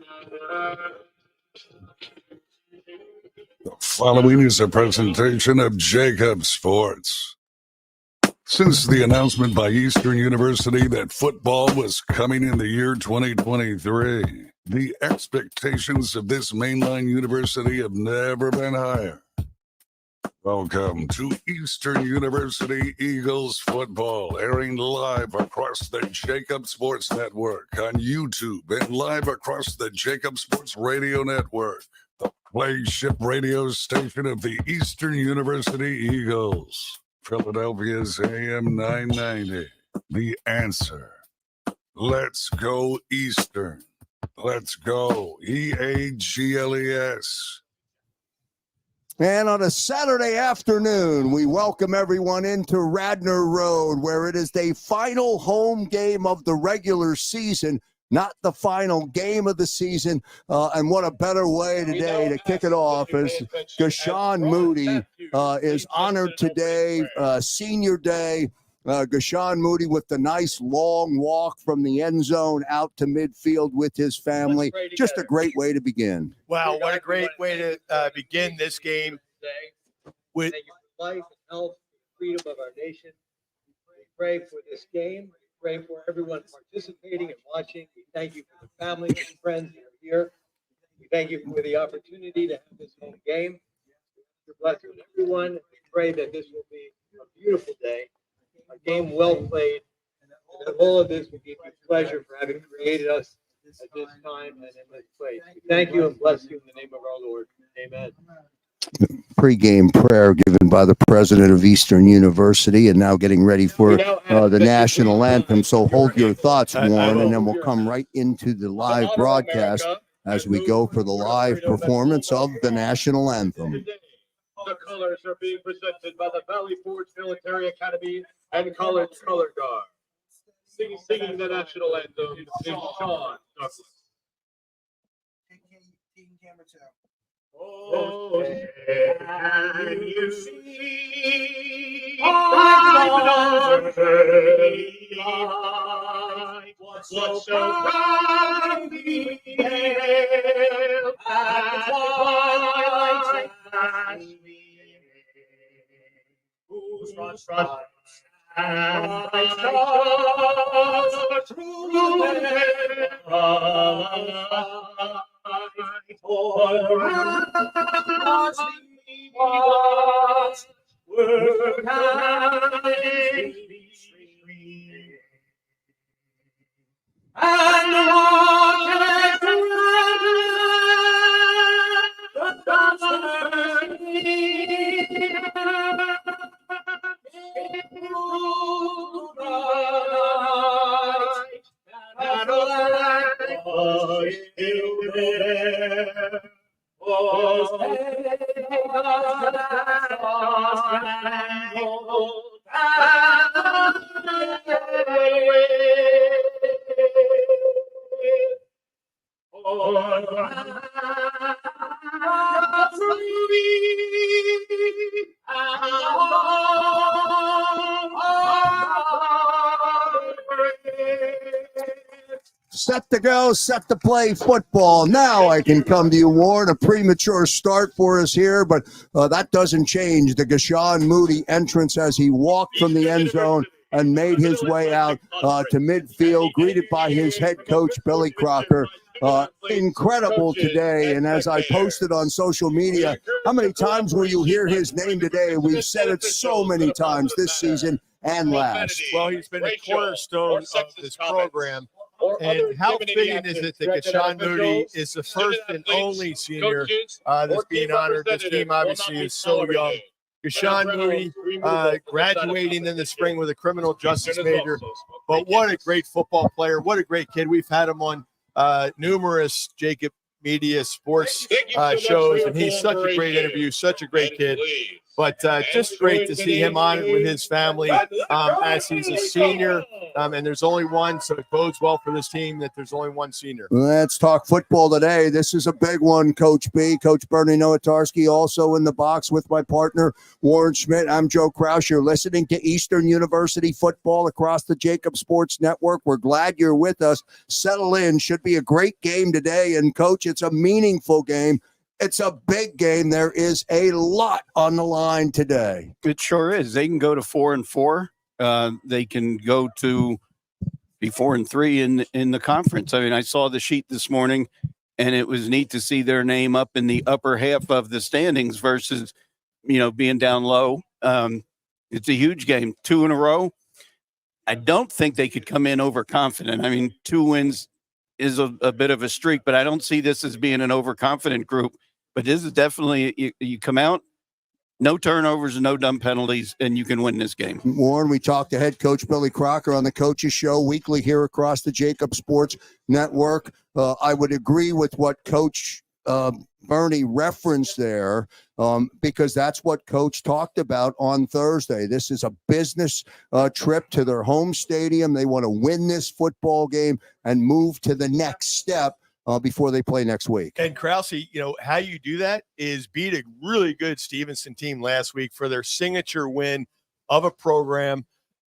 The following is a presentation of JAKIB Sports. Since the announcement by Eastern University that football was coming in the year 2023, the expectations of this mainline university have never been higher. Welcome to Eastern University Eagles football, airing live across the JAKIB Sports Network on YouTube and live across the JAKIB Sports Radio Network, the flagship radio station of the Eastern University Eagles. Philadelphia's AM 990. The answer. Let's go Eastern. Let's go EAGLES. And on a Saturday afternoon, we welcome everyone into Radnor Road, where it is the final home game of the regular season, not the final game of the season. And what a better way today to kick it off as Gashawn Moody is honored today, senior day. Gashawn Moody with the nice long walk from the end zone out to midfield with his family. Just a great way to begin. Wow, what a great way to begin this game. With life and health and freedom of our nation. We pray for this game. We pray for everyone participating and watching. We thank you for the families and friends that are here. We thank you for the opportunity to have this home game. Your blessing on everyone. We pray that this will be a beautiful day. A game well played, and that all of this will give you pleasure for having created us at this time and in this place. We thank you and bless you in the name of our Lord. Amen. Pre-game prayer given by the president of Eastern University, and now getting ready for the national anthem. So hold your thoughts, Warren, and then we'll come right into the live broadcast as we go for the live performance of the national anthem. The colors are being presented by the Valley Forge Military Academy and College Color Guard. Singing the national anthem is Sean Douglas. Oh, can you see what's so proudly hailed at twilight's whose front and I saw through the Set to go, set to play football. Now I can come to you, Warren. A premature start for us here, but that doesn't change the Gashawn Moody entrance as he walked from the end zone and made his way out to midfield, greeted by his head coach, Billy Crocker. Incredible today, and as I posted on social media, how many times will you hear his name today? We've said it so many times this season and last. Well, he's been the cornerstone of this program. And how fitting is it that Gashawn Moody is the first and only senior that's being honored? This team obviously is so young. Gashawn Moody graduating in the spring with a criminal justice major. But what a great football player. What a great kid. We've had him on numerous JAKIB Media sports shows, and he's such a great interview, such a great kid. But just great to see him honored with his family as he's a senior. And there's only one, so it bodes well for this team that there's only one senior. Let's talk football today. This is a big one, Coach B. Coach Bernie Nowatarski also in the box with my partner, Warren Schmidt. I'm Joe Krause. You're listening to Eastern University football across the JAKIB Sports Network. We're glad you're with us. Settle in. Should be a great game today. And, Coach, it's a meaningful game. It's a big game. There is a lot on the line today. It sure is. They can go to 4-4. They can go to be 4-3 in the conference. I mean, I saw the sheet this morning, and it was neat to see their name up in the upper half of the standings versus, being down low. It's a huge game. 2 in a row. I don't think they could come in overconfident. I mean, 2 wins is a bit of a streak, but I don't see this as being an overconfident group. But this is definitely, you come out, no turnovers, no dumb penalties, and you can win this game. Warren, we talked to head coach Billy Crocker on the Coaches Show weekly here across the JAKIB Sports Network. I would agree with what Coach Bernie referenced there because that's what Coach talked about on Thursday. This is a business trip to their home stadium. They want to win this football game and move to the next step before they play next week. And Krause, how you do that is beat a really good Stevenson team last week for their signature win of a program.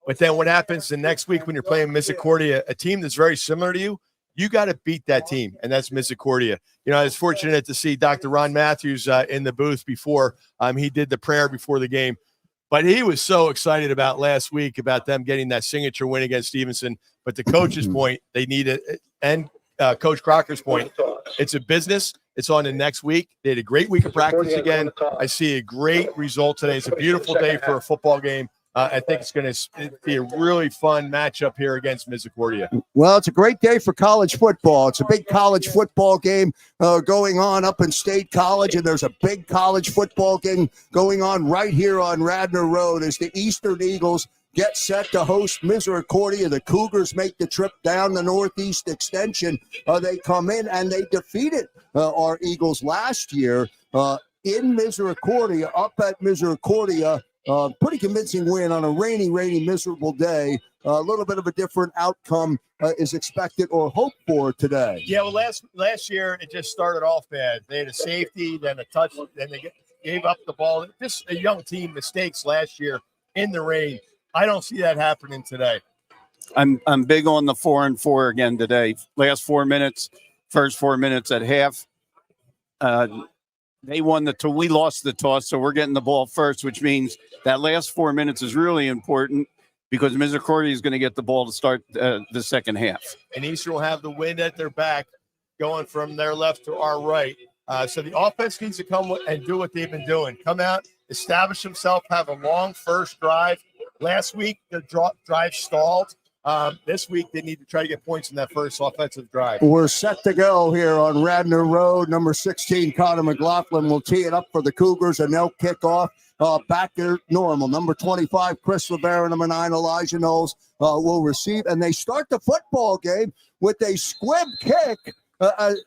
But then what happens the next week when you're playing Misericordia, a team that's very similar to you, you got to beat that team, and that's Misericordia. I was fortunate to see Dr. Ron Matthews in the booth before he did the prayer before the game. But he was so excited about last week about them getting that signature win against Stevenson. But to Coach's point, they need it, and Coach Crocker's point, it's a business. It's on the next week. They had a great week of practice again. I see a great result today. It's a beautiful day for a football game. I think it's going to be a really fun matchup here against Misericordia. Well, it's a great day for college football. It's a big college football game going on up in State College, and there's a big college football game going on right here on Radnor Road as the Eastern Eagles get set to host Misericordia. The Cougars make the trip down the Northeast Extension. They come in and they defeated our Eagles last year in Misericordia, up at Misericordia. Pretty convincing win on a rainy, miserable day. A little bit of a different outcome is expected or hoped for today. Yeah, well, last year it just started off bad. They had a safety, then a touch, then they gave up the ball. Just a young team, mistakes last year in the rain. I don't see that happening today. I'm big on the 4-4 again today. Last 4 minutes, first 4 minutes at half. They won we lost the toss, so we're getting the ball first, which means that last 4 minutes is really important because Misericordia is going to get the ball to start the second half. And Eastern will have the wind at their back going from their left to our right. So the offense needs to come and do what they've been doing. Come out, establish themselves, have a long first drive. Last week, the drive stalled. This week, they need to try to get points in that first offensive drive. We're set to go here on Radnor Road. Number 16, Connor McLaughlin will tee it up for the Cougars, and they'll kick off back to normal. Number 25, Chris Rivera. Number 9, Elijah Knowles will receive. And they start the football game with a squib kick.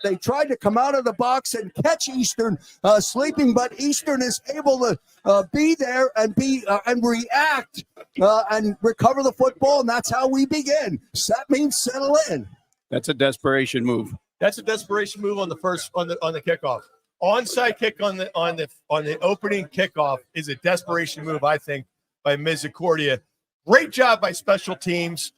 They tried to come out of the box and catch Eastern sleeping, but Eastern is able to be there and react and recover the football, and that's how we begin. That means settle in. That's a desperation move. That's a desperation move on the kickoff. Onside kick on the opening kickoff is a desperation move, I think, by Misericordia. Great job by special teams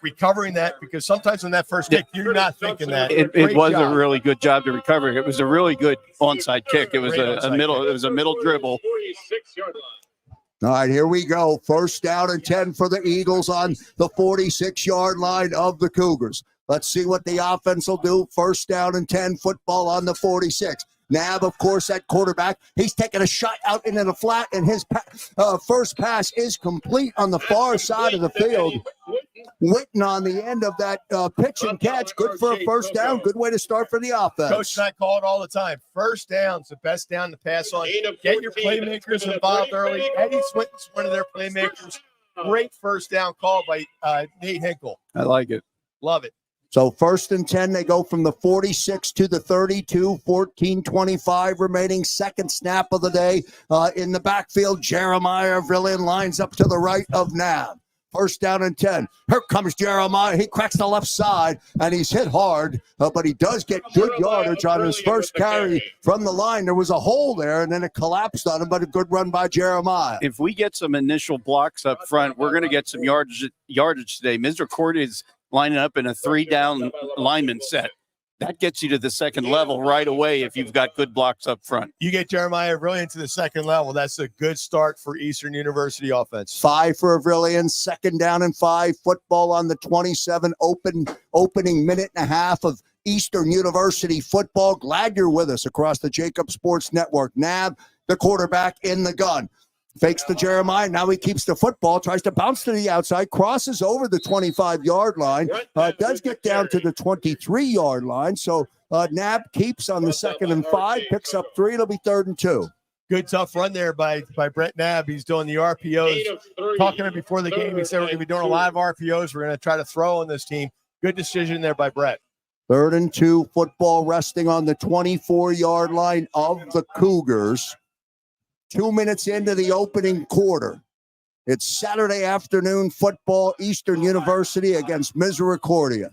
recovering that, because sometimes on that first kick, you're not thinking that. It was a really good job to recover. It was a really good onside kick. It was a middle dribble. All right, here we go. First down and 10 for the Eagles on the 46-yard line of the Cougars. Let's see what the offense will do. First down and 10, football on the 46. Nav, of course, at quarterback. He's taking a shot out into the flat, and his first pass is complete on the far side of the field. Witten on the end of that pitch and catch. Good for a first down. Good way to start for the offense. Coach and I call it all the time. First down's the best down to pass on. Get your playmakers involved early. Eddie Swinton's one of their playmakers. Great first down call by Nate Hinkle. I like it. Love it. So 1st and 10, they go from the 46 to the 32, 14:25 remaining, second snap of the day. In the backfield, Jeremiah Villian lines up to the right of Nab. 1st down and 10. Here comes Jeremiah. He cracks the left side, and he's hit hard, but he does get good yardage on his first carry from the line. There was a hole there, and then it collapsed on him, but a good run by Jeremiah. If we get some initial blocks up front, we're going to get some yardage today. Misericordia is lining up in a 3-down lineman set. That gets you to the second level right away if you've got good blocks up front. You get Jeremiah Villian to the second level. That's a good start for Eastern University offense. 5 for Avrilian, 2nd down and 5. Football on the 27, opening minute and a half of Eastern University football. Glad you're with us across the JAKIB Sports Network. Nab, the quarterback, in the gun. Fakes to Jeremiah. Now he keeps the football, tries to bounce to the outside, crosses over the 25-yard line, does get down to the 23-yard line. So Nab keeps on the 2nd and 5, picks up 3. It'll be 3rd and 2. Good tough run there by Brett Nab. He's doing the RPOs. Talking to him before the game, he said we're going to be doing a lot of RPOs. We're going to try to throw on this team. Good decision there by Brett. 3rd and 2, football resting on the 24-yard line of the Cougars. 2 minutes into the opening quarter. It's Saturday afternoon football, Eastern University against Misericordia.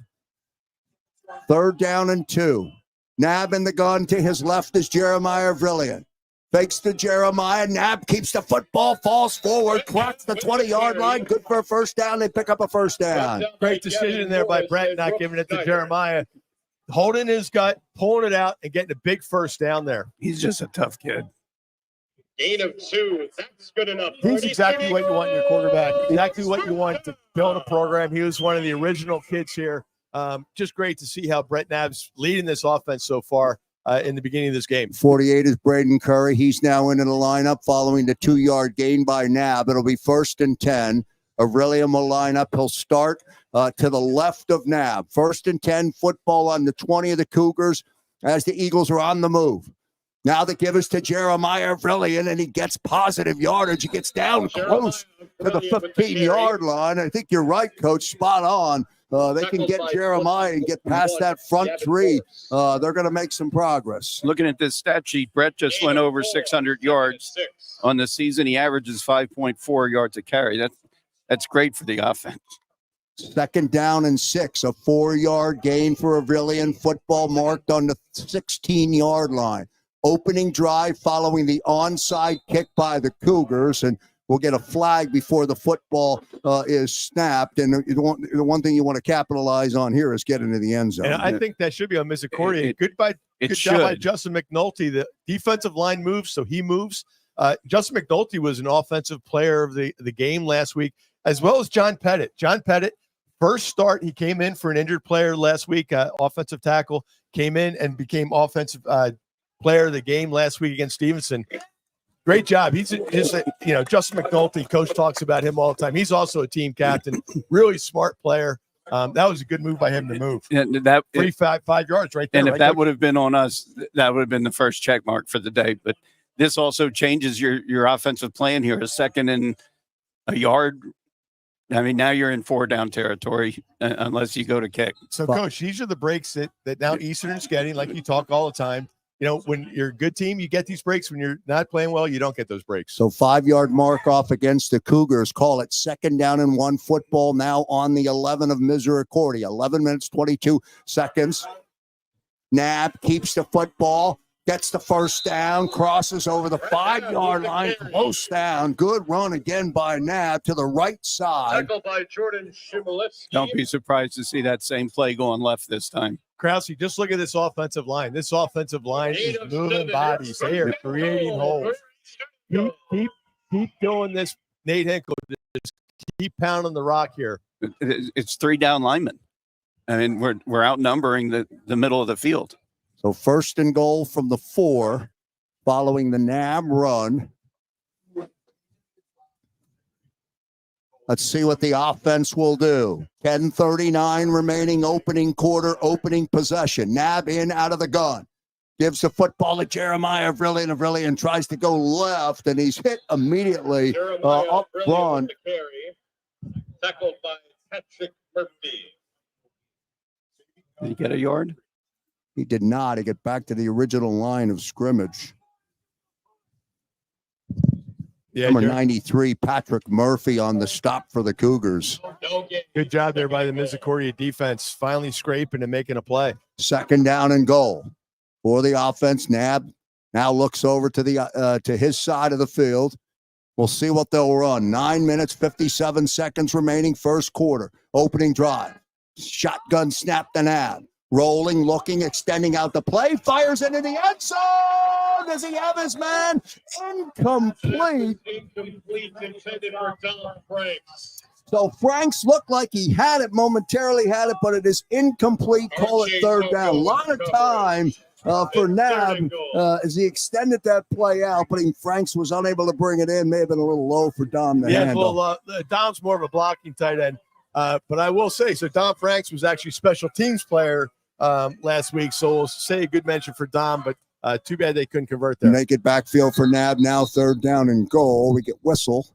3rd down and 2. Nab in the gun. To his left is Jeremiah Villian. Fakes to Jeremiah. Nab keeps the football, falls forward, cracks the 20-yard line. Good for a 1st down. They pick up a 1st down. Great decision there by Brett, not giving it to Jeremiah. Holding his gut, pulling it out, and getting a big 1st down there. He's just a tough kid. Gain of 2. That's good enough. He's exactly what you want in your quarterback. Exactly what you want to build a program. He was one of the original kids here. Just great to see how Brett Nab's leading this offense so far in the beginning of this game. 48 is Braden Curry. He's now into the lineup following the 2-yard gain by Nab. It'll be 1st and 10. Aurelian will line up. He'll start to the left of Nab. 1st and 10, football on the 20 of the Cougars as the Eagles are on the move. Now the give is to Jeremiah Villian, and he gets positive yardage. He gets down close to the 15-yard line. I think you're right, Coach. Spot on. They can get Jeremiah and get past that front 3. They're going to make some progress. Looking at this stat sheet, Brett just went over 600 yards on the season. He averages 5.4 yards a carry. That's great for the offense. 2nd down and 6, a 4-yard gain for Avrilian. Football marked on the 16-yard line. Opening drive following the onside kick by the Cougars, and we'll get a flag before the football is snapped. And the one thing you want to capitalize on here is get into the end zone. And I think that should be on Misericordia. Good job by Justin McNulty. The defensive line moves, so he moves. Justin McNulty was an offensive player of the game last week, as well as John Pettit. John Pettit, first start, he came in for an injured player last week, offensive tackle, came in and became offensive player of the game last week against Stevenson. Great job. He's Justin McNulty, coach talks about him all the time. He's also a team captain, really smart player. That was a good move by him to move. And that 5 yards right there. And if right that there. would have been on us, that would have been the first check mark for the day. But this also changes your offensive plan here. A 2nd and a yard. I mean, now you're in 4-down territory unless you go to kick. So, Coach, these are the breaks that now Eastern's getting, like you talk all the time. You know, when you're a good team, you get these breaks. When you're not playing well, you don't get those breaks. So 5-yard mark off against the Cougars. Call it 2nd down and 1. Football now on the 11 of Misericordia. 11 minutes, 22 seconds. Nab keeps the football, gets the 1st down, crosses over the 5-yard line, close down. Good run again by Nab to the right side. Tackled by Jordan Shimulewski. Don't be surprised to see that same play going left this time. Krause, just look at this offensive line. This offensive line is moving bodies. They are creating holes. Keep doing this, Nate Hinkle. Just keep pounding the rock here. It's 3-down linemen. I mean, we're outnumbering the middle of the field. So 1st and goal from the 4 following the Nab run. Let's see what the offense will do. 10:39 remaining, opening quarter, opening possession. Nab in out of the gun. Gives the football to Jeremiah Avrilian. Avrilian tries to go left, and he's hit immediately up front. Tackled by Patrick Murphy. Did he get a yard? He did not. He got back to the original line of scrimmage. Yeah, Number 93, Patrick Murphy on the stop for the Cougars. good job there by the Misericordia defense, finally scraping and making a play. Second down and goal for the offense. Nab now looks over to the to his side of the field. We'll see what they'll run. 9 minutes, 57 seconds remaining, first quarter. Opening drive. Shotgun snap to Nab. Rolling, looking, extending out the play. Fires into the end zone. Does he have his man? Incomplete. Incomplete, intended for Don Franks. So Franks looked like he had it, momentarily had it, but it is incomplete. Call it third down. A lot of time for Nab as he extended that play out, but Franks was unable to bring it in. May have been a little low for Dom to handle. Well, Dom's more of a blocking tight end. But I will say, so Dom Franks was actually special teams player last week. So we'll say a good mention for Dom, but too bad they couldn't convert there. Make it backfield for Nab. Now third down and goal. We get whistle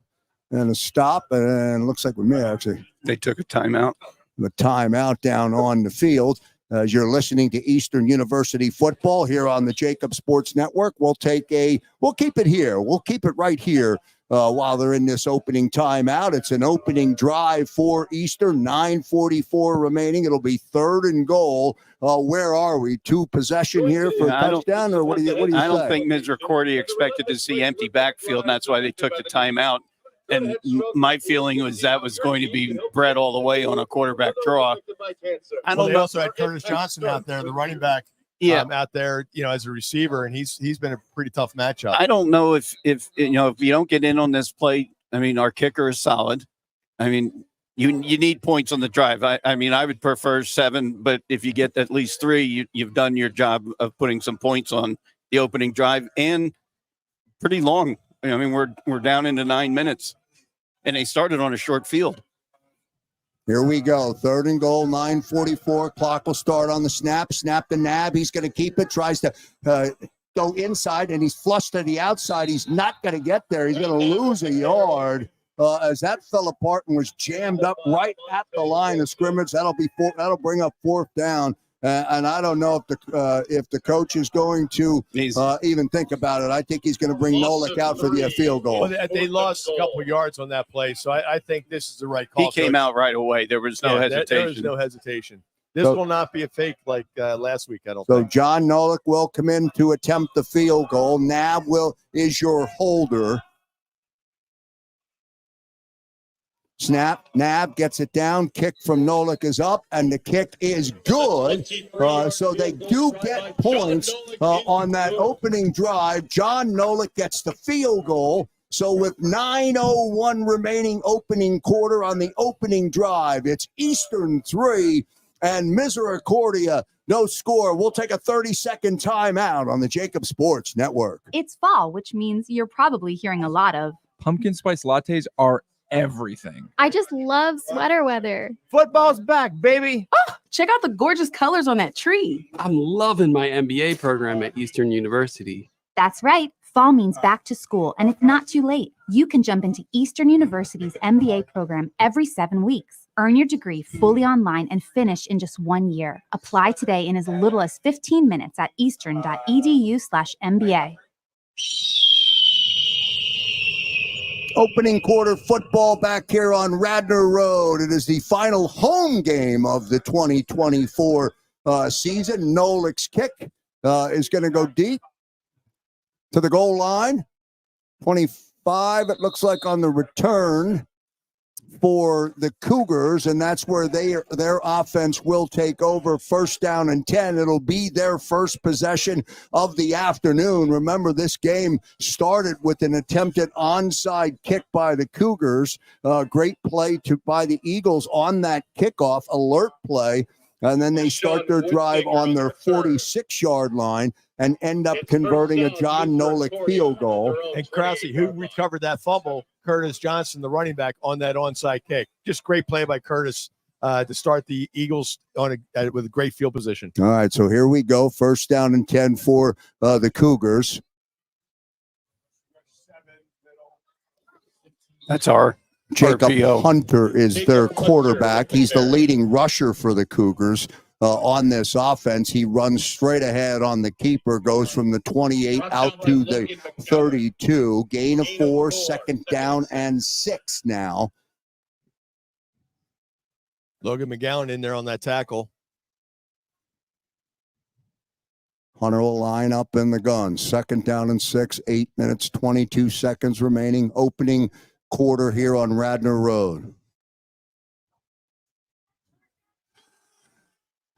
and a stop, and it looks like we may actually. They took a timeout. The timeout down on the field. As you're listening to Eastern University football here on the JAKIB Sports Network, we'll keep it here. We'll keep it right here while they're in this opening timeout. It's an opening drive for Eastern, 9:44 remaining. It'll be third and goal. Where are we? 2 possession here for a touchdown, or what do you say? I don't think Misericordia expected to see empty backfield, and that's why they took the timeout. And my feeling was that was going to be bred all the way on a quarterback draw. I don't know. They also had Curtis Johnson out there, the running back, out there, as a receiver, and he's been a pretty tough matchup. I don't know if you don't get in on this play. I mean, our kicker is solid. I mean, you need points on the drive. I mean, I would prefer 7, but if you get at least 3, you've done your job of putting some points on the opening drive, and pretty long. I mean, we're down into 9 minutes. And they started on a short field. Here we go. Third and goal, 9:44. Clock will start on the snap. Snap to Nab. He's going to keep it. Tries to go inside, and he's flushed to the outside. He's not going to get there. He's going to lose a yard as that fell apart and was jammed up right at the line of scrimmage. That'll bring up fourth down. And I don't know if the coach is going to even think about it. I think he's going to bring Nolik out for the field goal. Well, they lost a couple of yards on that play, so I think this is the right call. He came out right away. There was no hesitation. There was no hesitation. This will not be a fake like last week, I don't think. So John Nolik will come in to attempt the field goal. Nab is your holder. Snap, Nab gets it down, kick from Nolik is up, and the kick is good. So they do get points on that opening drive. John Nolik gets the field goal. So with 9:01 remaining opening quarter on the opening drive, it's Eastern 3 and Misericordia no score. We'll take a 30-second timeout on the JAKIB Sports Network. It's fall, which means you're probably hearing a lot of pumpkin spice lattes are everything. I just love sweater weather. Football's back, baby. Oh, check out the gorgeous colors on that tree. I'm loving my MBA program at Eastern University. That's right. Fall means back to school, and it's not too late. You can jump into Eastern University's MBA program every 7 weeks. Earn your degree fully online and finish in just 1 year. Apply today in as little as 15 minutes at eastern.edu/MBA. Opening quarter football back here on Radnor Road. It is the final home game of the 2024 season. Nolik's kick is going to go deep to the goal line. 25, it looks like, on the return for the Cougars, and that's where their offense will take over. First down and 10. It'll be their first possession of the afternoon. Remember, this game started with an attempted onside kick by the Cougars. Great play by the Eagles on that kickoff, alert play, and then they start their drive on their 46-yard line and end up converting a John Nolik field goal. And Krause, who recovered that fumble, Curtis Johnson, the running back, on that onside kick. Just great play by Curtis to start the Eagles with a great field position. All right, so here we go. First down and 10 for the Cougars. That's our Jacob RPO. Hunter is their quarterback. He's the leading rusher for the Cougars. on this offense. He runs straight ahead on the keeper, goes from the 28 out to the 32. Gain of 4, second down and 6 now. Logan McGowan in there on that tackle. Hunter will line up in the gun. Second down and 6, 8 minutes, 22 seconds remaining. Opening quarter here on Radnor Road.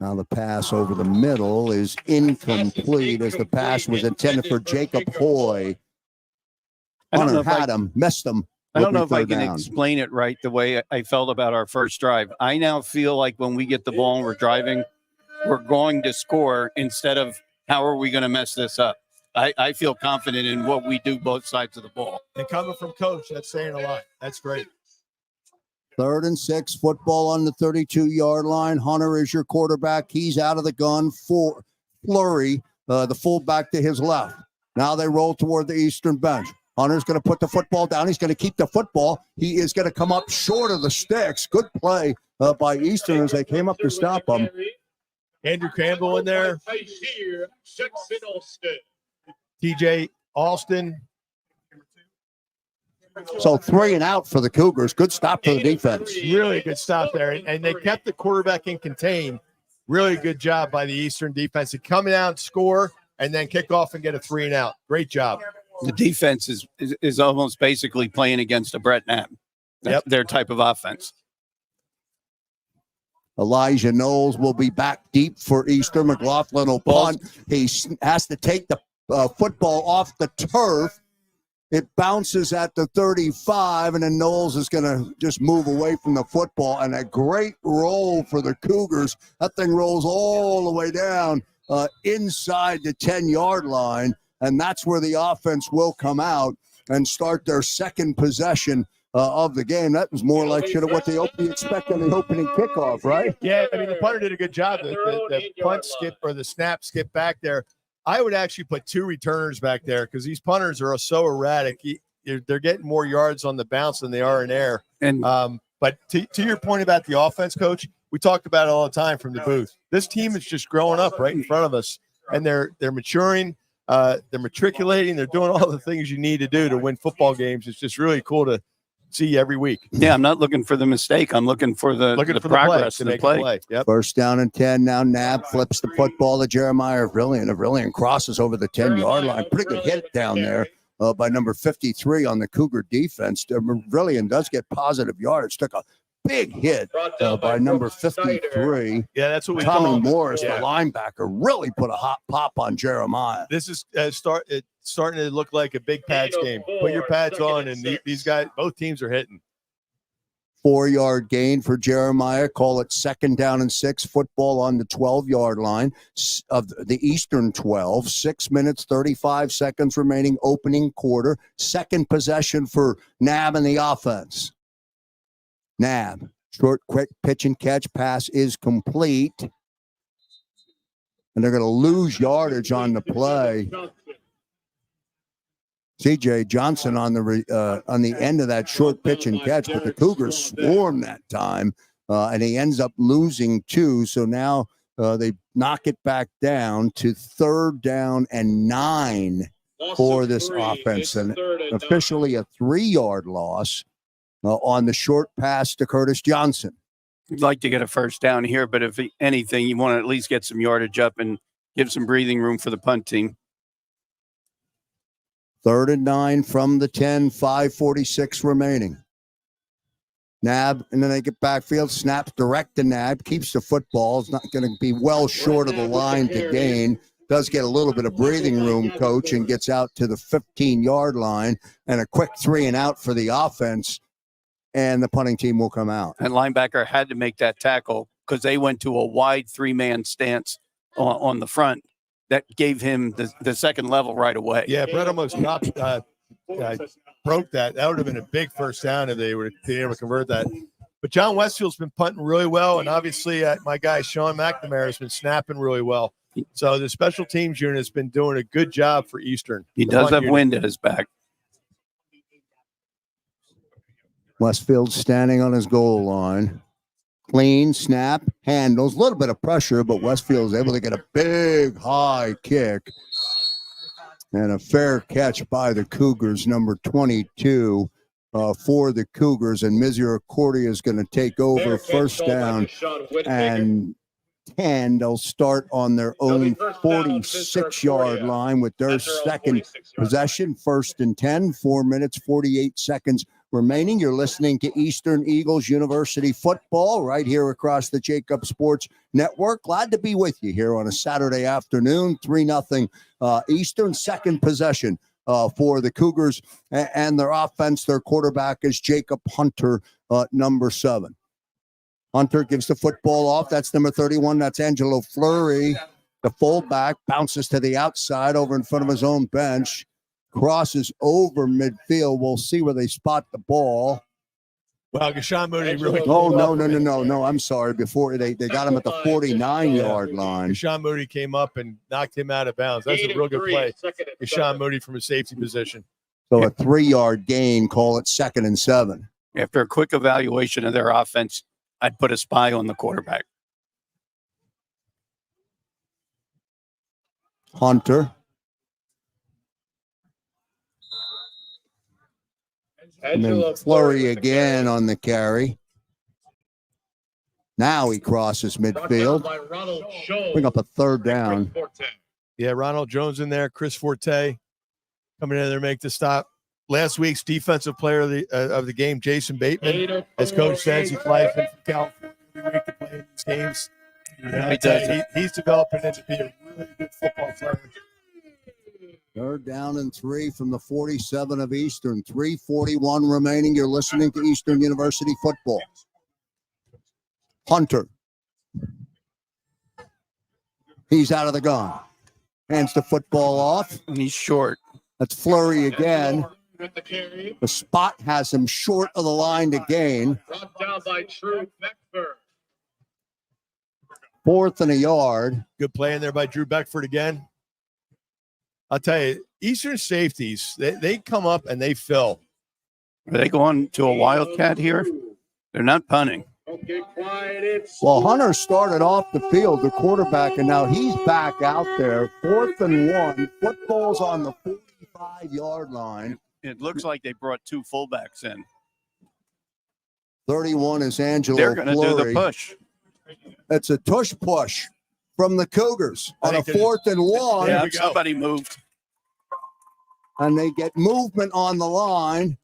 Now the pass over the middle is incomplete as the pass was intended for Jacob Hoy. Hunter had him, missed him. I don't know if I can explain it right the way I felt about our first drive. I now feel like when we get the ball and we're driving, we're going to score instead of how are we going to mess this up. I feel confident in what we do both sides of the ball. And coming from coach, that's saying a lot. That's great. 3rd and 6, football on the 32-yard line. Hunter is your quarterback. He's out of the gun for Flurry, the fullback to his left. Now they roll toward the eastern bench. Hunter's going to put the football down. He's going to keep the football. He is going to come up short of the sticks. Good play by Eastern as they came up to stop him. Andrew Campbell in there. TJ Alston. So 3 and out for the Cougars. Good stop for the defense. Really good stop there. And they kept the quarterback in contain. Really good job by the Eastern defense to come out, score, and then kick off and get a 3 and out. Great job. The defense is almost basically playing against a Brett Knapp. That's their type of offense. Elijah Knowles will be back deep for Eastern. McLaughlin will punt. He has to take the football off the turf. It bounces at the 35, and then Knowles is going to just move away from the football. And a great roll for the Cougars. That thing rolls all the way down inside the 10-yard line. And that's where the offense will come out and start their second possession of the game. That was more like what they expect on the opening kickoff, right? Yeah, I mean, the punter did a good job. The punt skip or the snap skip back there. I would actually put 2 returners back there because these punters are so erratic. They're getting more yards on the bounce than they are in air. And but to your point about the offense, Coach, we talked about it all the time from the booth. This team is just growing up right in front of us, and they're maturing. They're matriculating. They're doing all the things you need to do to win football games. It's just really cool to see every week. Yeah, I'm not looking for the mistake. I'm looking for the progress of the play. Yep. 1st down and 10. Now Nab flips the football to Jeremiah Avrillian. Avrillian crosses over the 10-yard line. Pretty good hit down there by number 53 on the Cougar defense. Avrillian does get positive yardage. Took a big hit by number 53. Yeah, that's what we Tommy call Morris, the linebacker, really put a hot pop on Jeremiah. This is starting to look like a big pads game. Put your pads on, and these guys, both teams are hitting. 4-yard gain for Jeremiah. Call it 2nd down and 6. Football on the 12-yard line of the Eastern 12. 6 minutes, 35 seconds remaining, opening quarter. Second possession for Nab and the offense. Nab, short, quick pitch and catch. Pass is complete. And they're going to lose yardage on the play. C.J. Johnson on the end of that short pitch and catch, but the Cougars swarmed that time, and he ends up losing 2. So now they knock it back down to 3rd down and 9 for this offense, and officially a 3-yard loss on the short pass to Curtis Johnson. You'd like to get a 1st down here, but if anything, you want to at least get some yardage up and give some breathing room for the punt team. 3rd and 9 from the 10, 5:46 remaining. Nab, and then they get backfield, snaps direct to Nab, keeps the football. It's not going to be well short of the line to gain. Does get a little bit of breathing room, Coach, and gets out to the 15-yard line, and a quick 3 and out for the offense, and the punting team will come out. And linebacker had to make that tackle because they went to a wide 3-man stance on the front. That gave him the second level right away. Yeah, Brett almost broke that. That would have been a big 1st down if they were able to convert that. But John Westfield's been punting really well, and obviously my guy Sean McNamara has been snapping really well. So the special teams unit has been doing a good job for Eastern. He does have wind at his back. Westfield standing on his goal line. Clean snap, handles, a little bit of pressure, but Westfield is able to get a big high kick. And a fair catch by the Cougars, number 22 for the Cougars. And Misericordia is going to take over first down and 10. They'll start on their own 46-yard line with their second possession. First and 10, 4 minutes, 48 seconds remaining. You're listening to Eastern Eagles University football right here across the JAKIB Sports Network. Glad to be with you here on a Saturday afternoon. 3-0 Eastern, second possession for the Cougars and their offense. Their quarterback is Jacob Hunter, number 7. Hunter gives the football off. That's number 31. That's Angelo Fleury. The fullback bounces to the outside over in front of his own bench. Crosses over midfield. We'll see where they spot the ball. Well, Gashawn Moody really. Oh, no. I'm sorry. Before they got him at the 49-yard line. Gashawn Moody came up and knocked him out of bounds. That's a real good play. Gashawn Moody from a safety position. So a 3-yard gain, call it 2nd and 7. After a quick evaluation of their offense, I'd put a spy on the quarterback. Hunter. And then Fleury again on the carry. Now he crosses midfield. Bring up a third down. Yeah, Ronald Jones in there. Chris Forte coming in there to make the stop. Last week's defensive player of the game, Jason Bateman, as Coach says, he flies in from California every week to play in these games. He's developing into be a really good football player. Third down and 3 from the 47 of Eastern. 3:41 remaining. You're listening to Eastern University football. Hunter. He's out of the gun. Hands the football off. And he's short. That's Fleury again. The spot has him short of the line to gain. Brought down by Drew Beckford. 4th and a yard. Good play in there by Drew Beckford again. I'll tell you, Eastern safeties, they come up and they fill. Are they going to a wildcat here? They're not punting. Okay, quiet. Well, Hunter started off the field, the quarterback, and now he's back out there. 4th and 1. Football's on the 45-yard line. It looks like they brought 2 fullbacks in. 31 is Angelo They're going to do the Fleury. push. It's a tush push from the Cougars on a 4th and 1. Yeah, somebody moved. And they get movement on the line.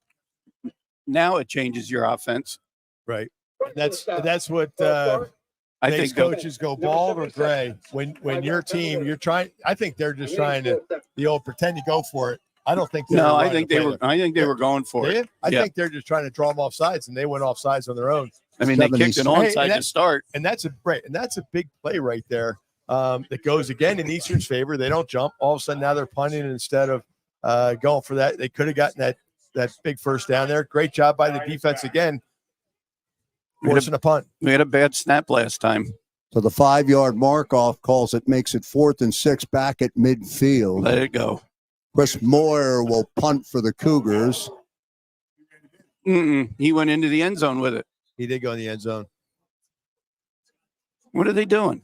Now it changes your offense. Right. That's what I think coaches go bald or gray. When your team, you're trying. I think they're just trying to the old pretend to go for it. I don't think. No, I think they were. I think they were going for it. I think they're just trying to draw them off sides, and they went off sides on their own. I mean, they kicked an onside to start, and that's a big play right there. That goes again in Eastern's favor. They don't jump. All of a sudden, now they're punting instead of going for that. They could have gotten that big first down there. Great job by the defense again. Forcing a punt. We had a bad snap last time. So the 5-yard mark off calls it, makes it 4th and 6 back at midfield. Let it go. Chris Moyer will punt for the Cougars. He went into the end zone with it. He did go in the end zone. What are they doing?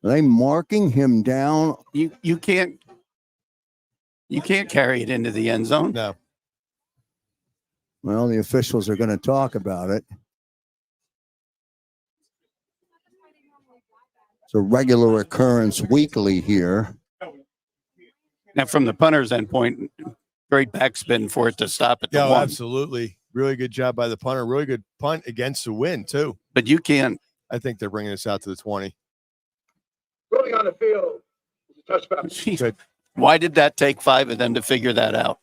Are they marking him down? You can't carry it into the end zone. No. Well, the officials are going to talk about it. It's a regular occurrence weekly here. Now, from the punter's endpoint, great backspin for it to stop at the No, one. absolutely. Really good job by the punter. Really good punt against the wind, too. But you can't. I think they're bringing this out to the 20. Rolling on the field. Touchback. Jeez. Why did that take 5 of them to figure that out?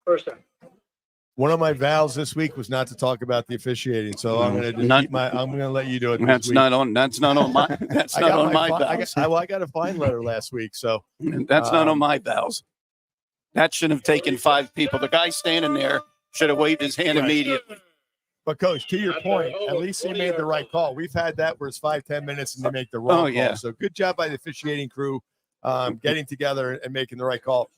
First down. One of my vows this week was not to talk about the officiating, so I'm going to let you do it. That's not on my vows. I got a fine letter last week, so that's not on my vows. That shouldn't have taken 5 people. The guy standing there should have waved his hand immediately. But Coach, to your point, at least he made the right call. We've had that where it's 5-10 minutes and they make the wrong call. So good job by the officiating crew getting together and making the right call.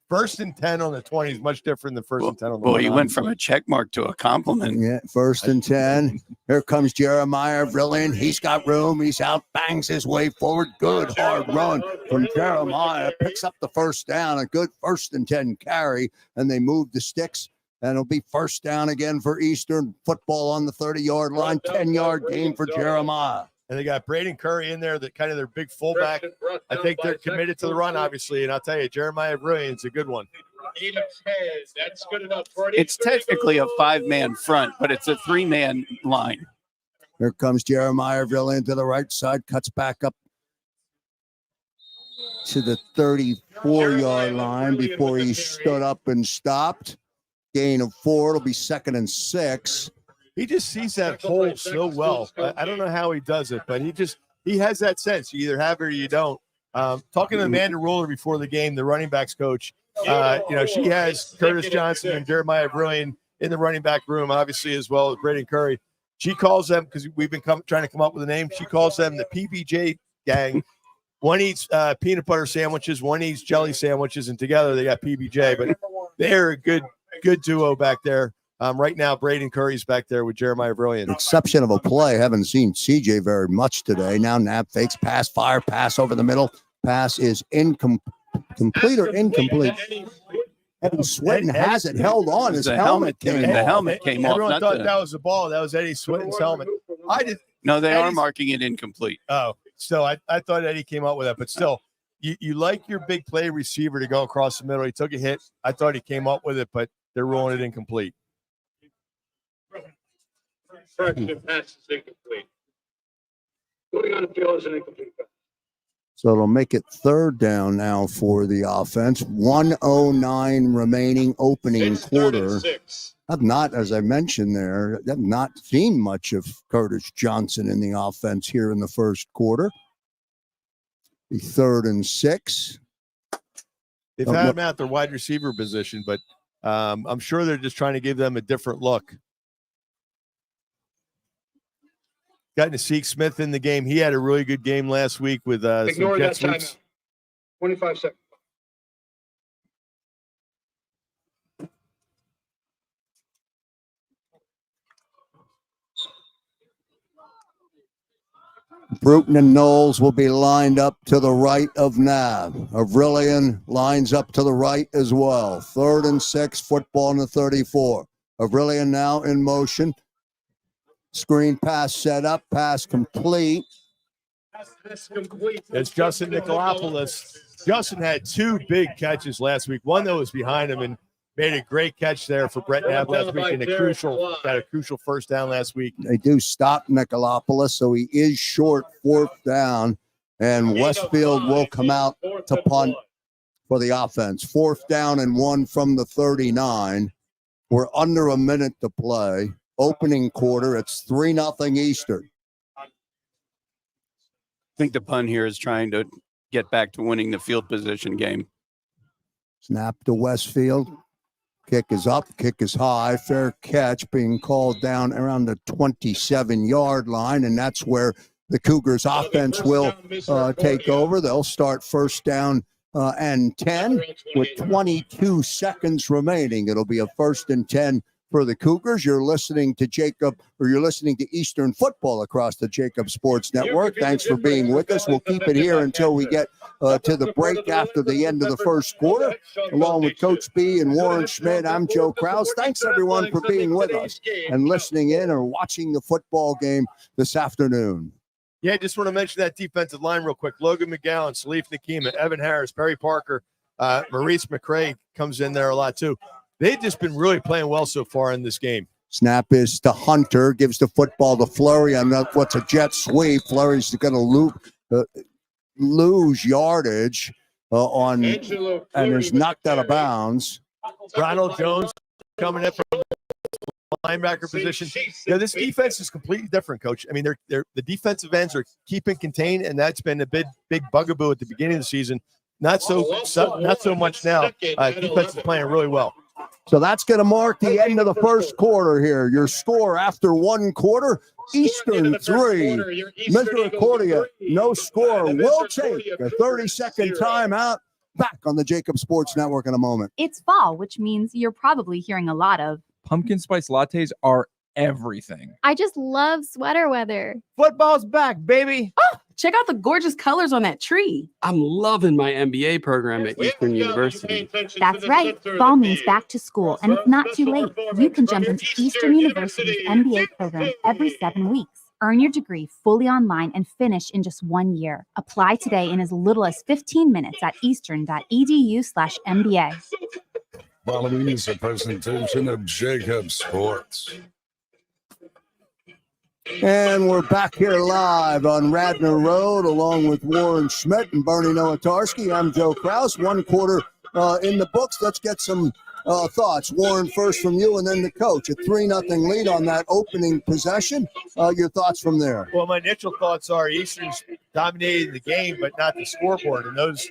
First and 10 on the 20 is much different than first and 10 on the Boy, you 1. went from a check mark to a compliment. Yeah, first and 10. Here comes Jeremiah Brilliant. He's got room. He's out, bangs his way forward. Good hard run from Jeremiah. Picks up the first down. A good first and 10 carry. And they move the sticks. And it'll be first down again for Eastern. Football on the 30-yard line. 10-yard gain for Jeremiah. And they got Braden Curry in there, that kind of their big fullback. I think they're committed to the run, obviously. And I'll tell you, Jeremiah Brilliant's a good one. That's good enough for It's technically a 5-man front, but it's a 3-man line. Here comes Jeremiah Brilliant to the right side. Cuts back up to the 34-yard line before he stood up and stopped. Gain of 4. It'll be 2nd and 6. He just sees that hole so well. I don't know how he does it, but he has that sense. You either have it or you don't. Talking to Amanda Ruler before the game, the running backs coach, she has Curtis Johnson and Jeremiah Brilliant in the running back room, obviously, as well as Braden Curry. She calls them, because we've been trying to come up with a name, she calls them the PBJ gang. One eats peanut butter sandwiches, one eats jelly sandwiches, and together they got PBJ. But they're a good duo back there. Right now, Braden Curry's back there with Jeremiah Brilliant. Exception of a play. Haven't seen CJ very much today. Now Knapp fakes, pass, fire, pass over the middle. Pass is complete or incomplete. Evan Swinton has it held on. His helmet came off. The helmet came off. Everyone thought that was the ball. That was Eddie Swinton's helmet. No, they are marking it incomplete. Oh, still, I thought Eddie came up with that, but still, you like your big play receiver to go across the middle. He took a hit. I thought he came up with it, but they're ruling it incomplete. Correction, pass is incomplete. Going on the field is an incomplete pass. So it'll make it 3rd down now for the offense. 1:09 remaining opening quarter. I've not, as I mentioned there, I've not seen much of Curtis Johnson in the offense here in the first quarter. The 3rd and 6. They've had him at their wide receiver position, but I'm sure they're just trying to give them a different look. Got Nasik Smith in the game. He had a really good game last week with Ignore some that jet sweeps. 25 seconds. Bruton and Knowles will be lined up to the right of Nav. Avrilian lines up to the right as well. 3rd and 6, football on the 34. Avrilian now in motion. Screen pass set up, pass complete. It's Justin Nicolopoulos. Justin had 2 big catches last week. One that was behind him and made a great catch there for Brett Nav last week, and got a crucial first down last week. They do stop Nicolopoulos, so he is short 4th down, and Westfield will come out to punt for the offense. 4th down and 1 from the 39. We're under a minute to play. Opening quarter, it's 3-0 Eastern. I think the punt here is trying to get back to winning the field position game. Snap to Westfield. Kick is up, kick is high, fair catch being called down around the 27-yard line, and that's where the Cougars offense will take over. They'll start first down and 10 with 22 seconds remaining. It'll be a 1st and 10 for the Cougars. You're listening to you're listening to Eastern Football across the JAKIB Sports Network. Thanks for being with us. We'll keep it here until we get to the break after the end of the first quarter. Along with Coach B and Warren Schmidt, I'm Joe Krause. Thanks, everyone, for being with us and listening in or watching the football game this afternoon. Yeah, just want to mention that defensive line real quick. Logan McGowan, Salif Nakima, Evan Harris, Perry Parker, Maurice McCray comes in there a lot too. They've just been really playing well so far in this game. Snap is to Hunter, gives the football to Fleury on what's a jet sweep. Fleury's going to lose yardage and is knocked out of bounds. Ronald Jones coming in from the linebacker position. Yeah, this defense is completely different, Coach. I mean, the defensive ends are keeping contained, and that's been a big bugaboo at the beginning of the season. Not so much now. Defense is playing really well. So that's going to mark the end of the first quarter here. Your score after 1 quarter, Eastern 3, Misericordia no score. We'll take a 30-second timeout Back on the JAKIB Sports Network in a moment. It's fall, which means you're probably hearing a lot of, Pumpkin spice lattes are everything. I just love sweater weather. Football's back, baby. Check out the gorgeous colors on that tree. I'm loving my MBA program at Eastern University. That's right, fall means back to school, and it's not too late. You can jump into Eastern University's MBA program every 7 weeks. Earn your degree fully online and finish in just 1 year. Apply today in as little as 15 minutes at eastern.edu/MBA. Following is a presentation of JAKIB Sports. And we're back here live on Radnor Road along with Warren Schmidt and Bernie Nowatarski. I'm Joe Krause. 1 quarter in the books. Let's get some thoughts. Warren, first from you and then the coach. A 3-0 lead on that opening possession. Your thoughts from there? Well, my initial thoughts are Eastern's dominating the game, but not the scoreboard. And those,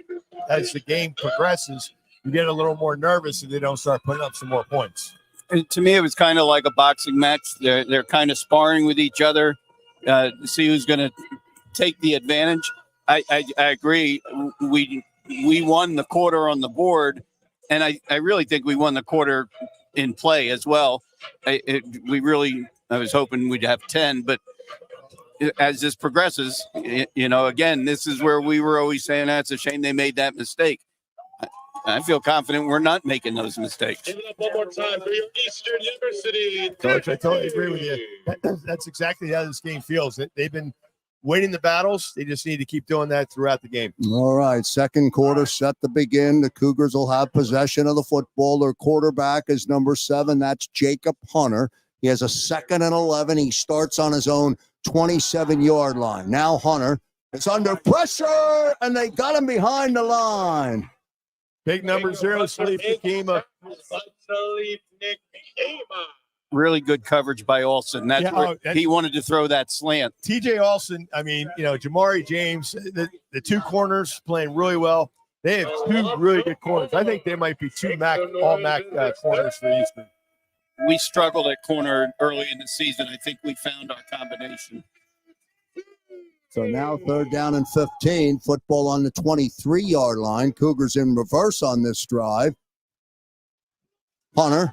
as the game progresses, you get a little more nervous if they don't start putting up some more points. And to me, it was kind of like a boxing match. They're kind of sparring with each other to see who's going to take the advantage. I agree. We won the quarter on the board, and I really think we won the quarter in play as well. I was hoping we'd have 10, but as this progresses, again, this is where we were always saying that's a shame they made that mistake. I feel confident we're not making those mistakes. Give it up one more time for your Eastern University. Coach, I totally agree with you. That's exactly how this game feels. They've been winning the battles. They just need to keep doing that throughout the game. All right, second quarter set to begin. The Cougars will have possession of the football. Their quarterback is number 7. That's Jacob Hunter. He has a 2nd and 11. He starts on his own 27-yard line. Now Hunter is under pressure, and they got him behind the line. Big number 0, Salif Nakima. Really good coverage by Olsen. He wanted to throw that slant. TJ Olsen, Jamari James, the 2 corners playing really well. They have 2 really good corners. I think they might be 2 all-MAC corners for Eastern. We struggled at corner early in the season. I think we found our combination. So now 3rd down and 15. Football on the 23-yard line. Cougars in reverse on this drive. Hunter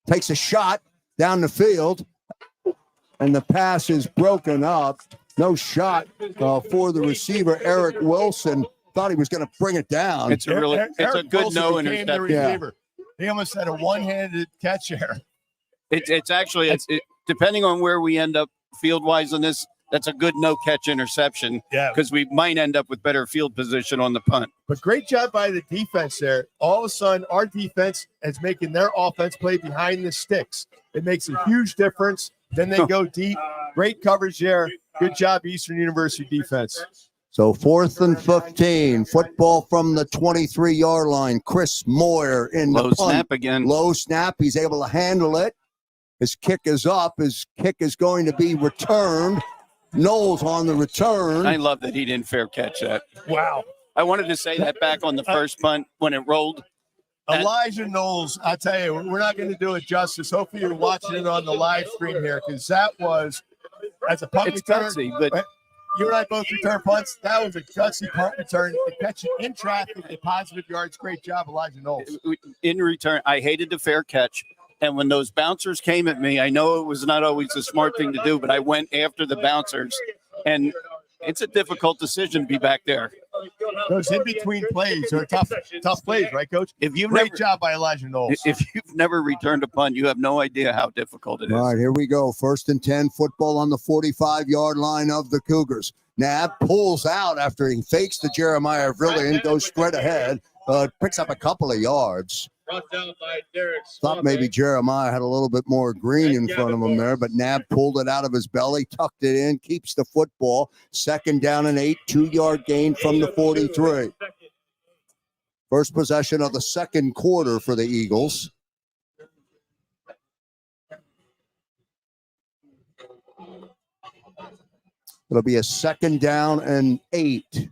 takes a shot down the field, and the pass is broken up. No shot for the receiver, Eric Wilson. Thought he was going to bring it down. It's a good Wilson no interception. Yeah. He almost had a one-handed catch there. It's actually depending on where we end up field-wise on this. That's a good no-catch interception because we might end up with better field position on the punt. But great job by the defense there. All of a sudden, our defense is making their offense play behind the sticks. It makes a huge difference. Then they go deep. Great coverage there. Good job, Eastern University defense. So 4th and 15. Football from the 23-yard line. Chris Moyer in the low punt. Snap again. Low snap. He's able to handle it. His kick is up. His kick is going to be returned. Knowles on the return. I love that he didn't fair catch that. Wow. I wanted to say that back on the first punt when it rolled. Elijah Knowles, I'll tell you, we're not going to do it justice. Hopefully you're watching it on the live stream here because that was, as a punt return, gutsy, but you and I both return punts. That was a gutsy punt return. To catch it in traffic at positive yards. Great job, Elijah Knowles. In return, I hated the fair catch. And when those bouncers came at me, I know it was not always a smart thing to do, but I went after the bouncers. And it's a difficult decision to be back there. Those in-between plays are tough plays, right, Coach? Great job by Elijah Knowles. If you've never returned a punt, you have no idea how difficult it is. All right, here we go. 1st and 10, football on the 45-yard line of the Cougars. Nab pulls out after he fakes to Jeremiah Villian, goes straight ahead, picks up a couple of yards. Brought down by Derek Thought maybe Jeremiah had a little bit more green in front of him there, but Nab pulled it out of his belly, tucked it in, keeps the football. 2nd down and 8, 2-yard gain from the 43. First possession of the second quarter for the Eagles. It'll be a 2nd down and 8.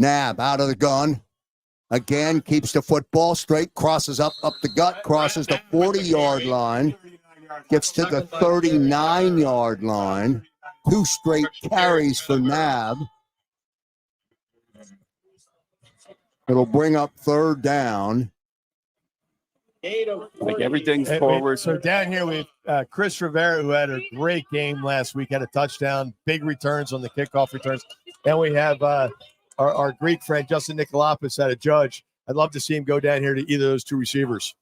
Nab out of the gun. Again, keeps the football straight, crosses up the gut, crosses the 40-yard line, gets to the 39-yard line. 2 straight carries for Nab. It'll bring up third down. Like everything's And forward. So down here we have Chris Rivera, who had a great game last week, had a touchdown, big returns on the kickoff returns. And we have our Greek friend, Justin Nikolopoulos, at a judge. I'd love to see him go down here to either of those two receivers.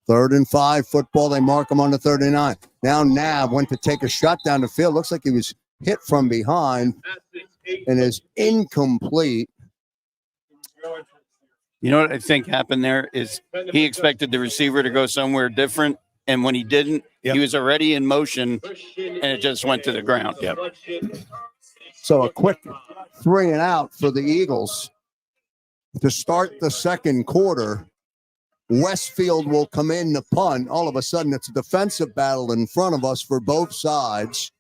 3rd and 5 football. They mark him on the 39. Now Nav went to take a shot down the field. Looks like he was hit from behind and is incomplete. You know what I think happened there is he expected the receiver to go somewhere different, and when he didn't, he was already in motion, and it just went to the ground. Yep. So a quick 3 and out for the Eagles to start the second quarter. Westfield will come in to punt. All of a sudden, it's a defensive battle in front of us for both sides.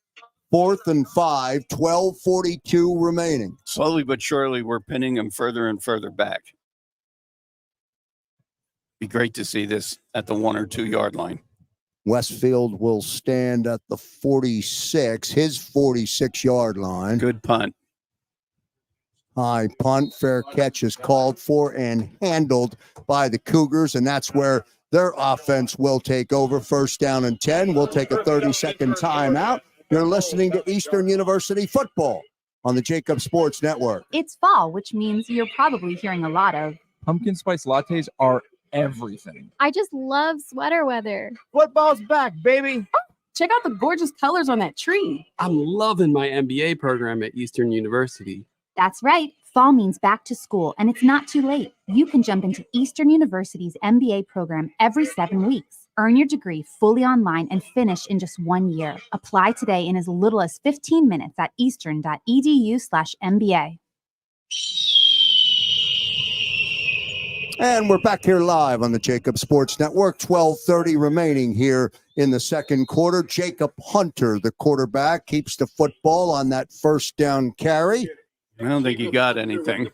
4th and 5, 12:42 remaining. Slowly but surely, we're pinning him further and further back. Be great to see this at the 1 or 2 yard line. Westfield will stand at the 46, his 46-yard line. Good punt. High punt, fair catch is called for and handled by the Cougars, and that's where their offense will take over. 1st down and 10. We'll take a 30-second timeout. You're listening to Eastern University football on the JAKIB Sports Network. It's fall, which means you're probably hearing a lot of Pumpkin spice lattes are everything. I just love sweater weather. Football's back, baby. Check out the gorgeous colors on that tree. I'm loving my MBA program at Eastern University. That's right. Fall means back to school, and it's not too late. You can jump into Eastern University's MBA program every 7 weeks. Earn your degree fully online and finish in just 1 year. Apply today in as little as 15 minutes at eastern.edu/MBA. And we're back here live on the JAKIB Sports Network. 12:30 remaining here in the second quarter. Jacob Hunter, the quarterback, keeps the football on that 1st down carry. I don't think he got anything.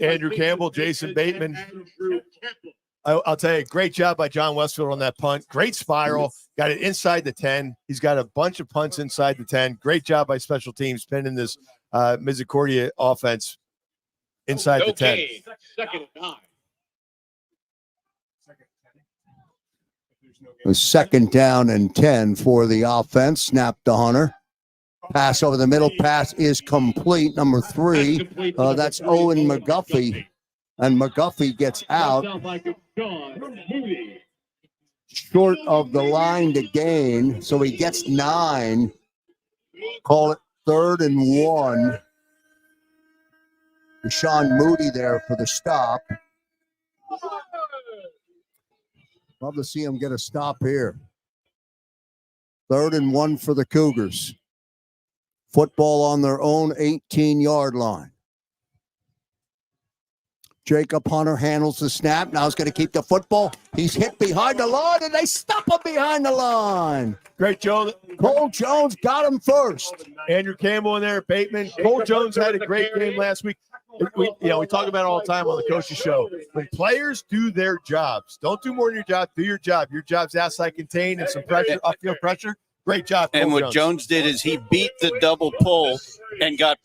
Andrew Campbell, Jason Bateman. I'll tell you, great job by John Westfield on that punt. Great spiral. Got it inside the 10. He's got a bunch of punts inside the 10. Great job by special teams pinning this Misericordia offense inside the 10. 2nd and 9. A 2nd down and 10 for the offense. Snap to Hunter. Pass over the middle. Pass is complete. Number 3. That's Owen McGuffey. And McGuffey gets out short of the line to gain. So he gets 9. Call it 3rd and 1. Sean Moody there for the stop. Love to see him get a stop here. 3rd and 1 for the Cougars. Football on their own 18-yard line. Jacob Hunter handles the snap. Now he's going to keep the football. He's hit behind the line, and they stop him behind the line. Great, Joe. Cole Jones got him first. Andrew Campbell in there, Bateman. Cole Jones had a great game last week. We talk about it all the time on the coaching show. When players do their jobs, don't do more than your job. Do your job. Your job's outside contained and some pressure, upfield pressure. Great job. And what Jones did is he beat the double pull and got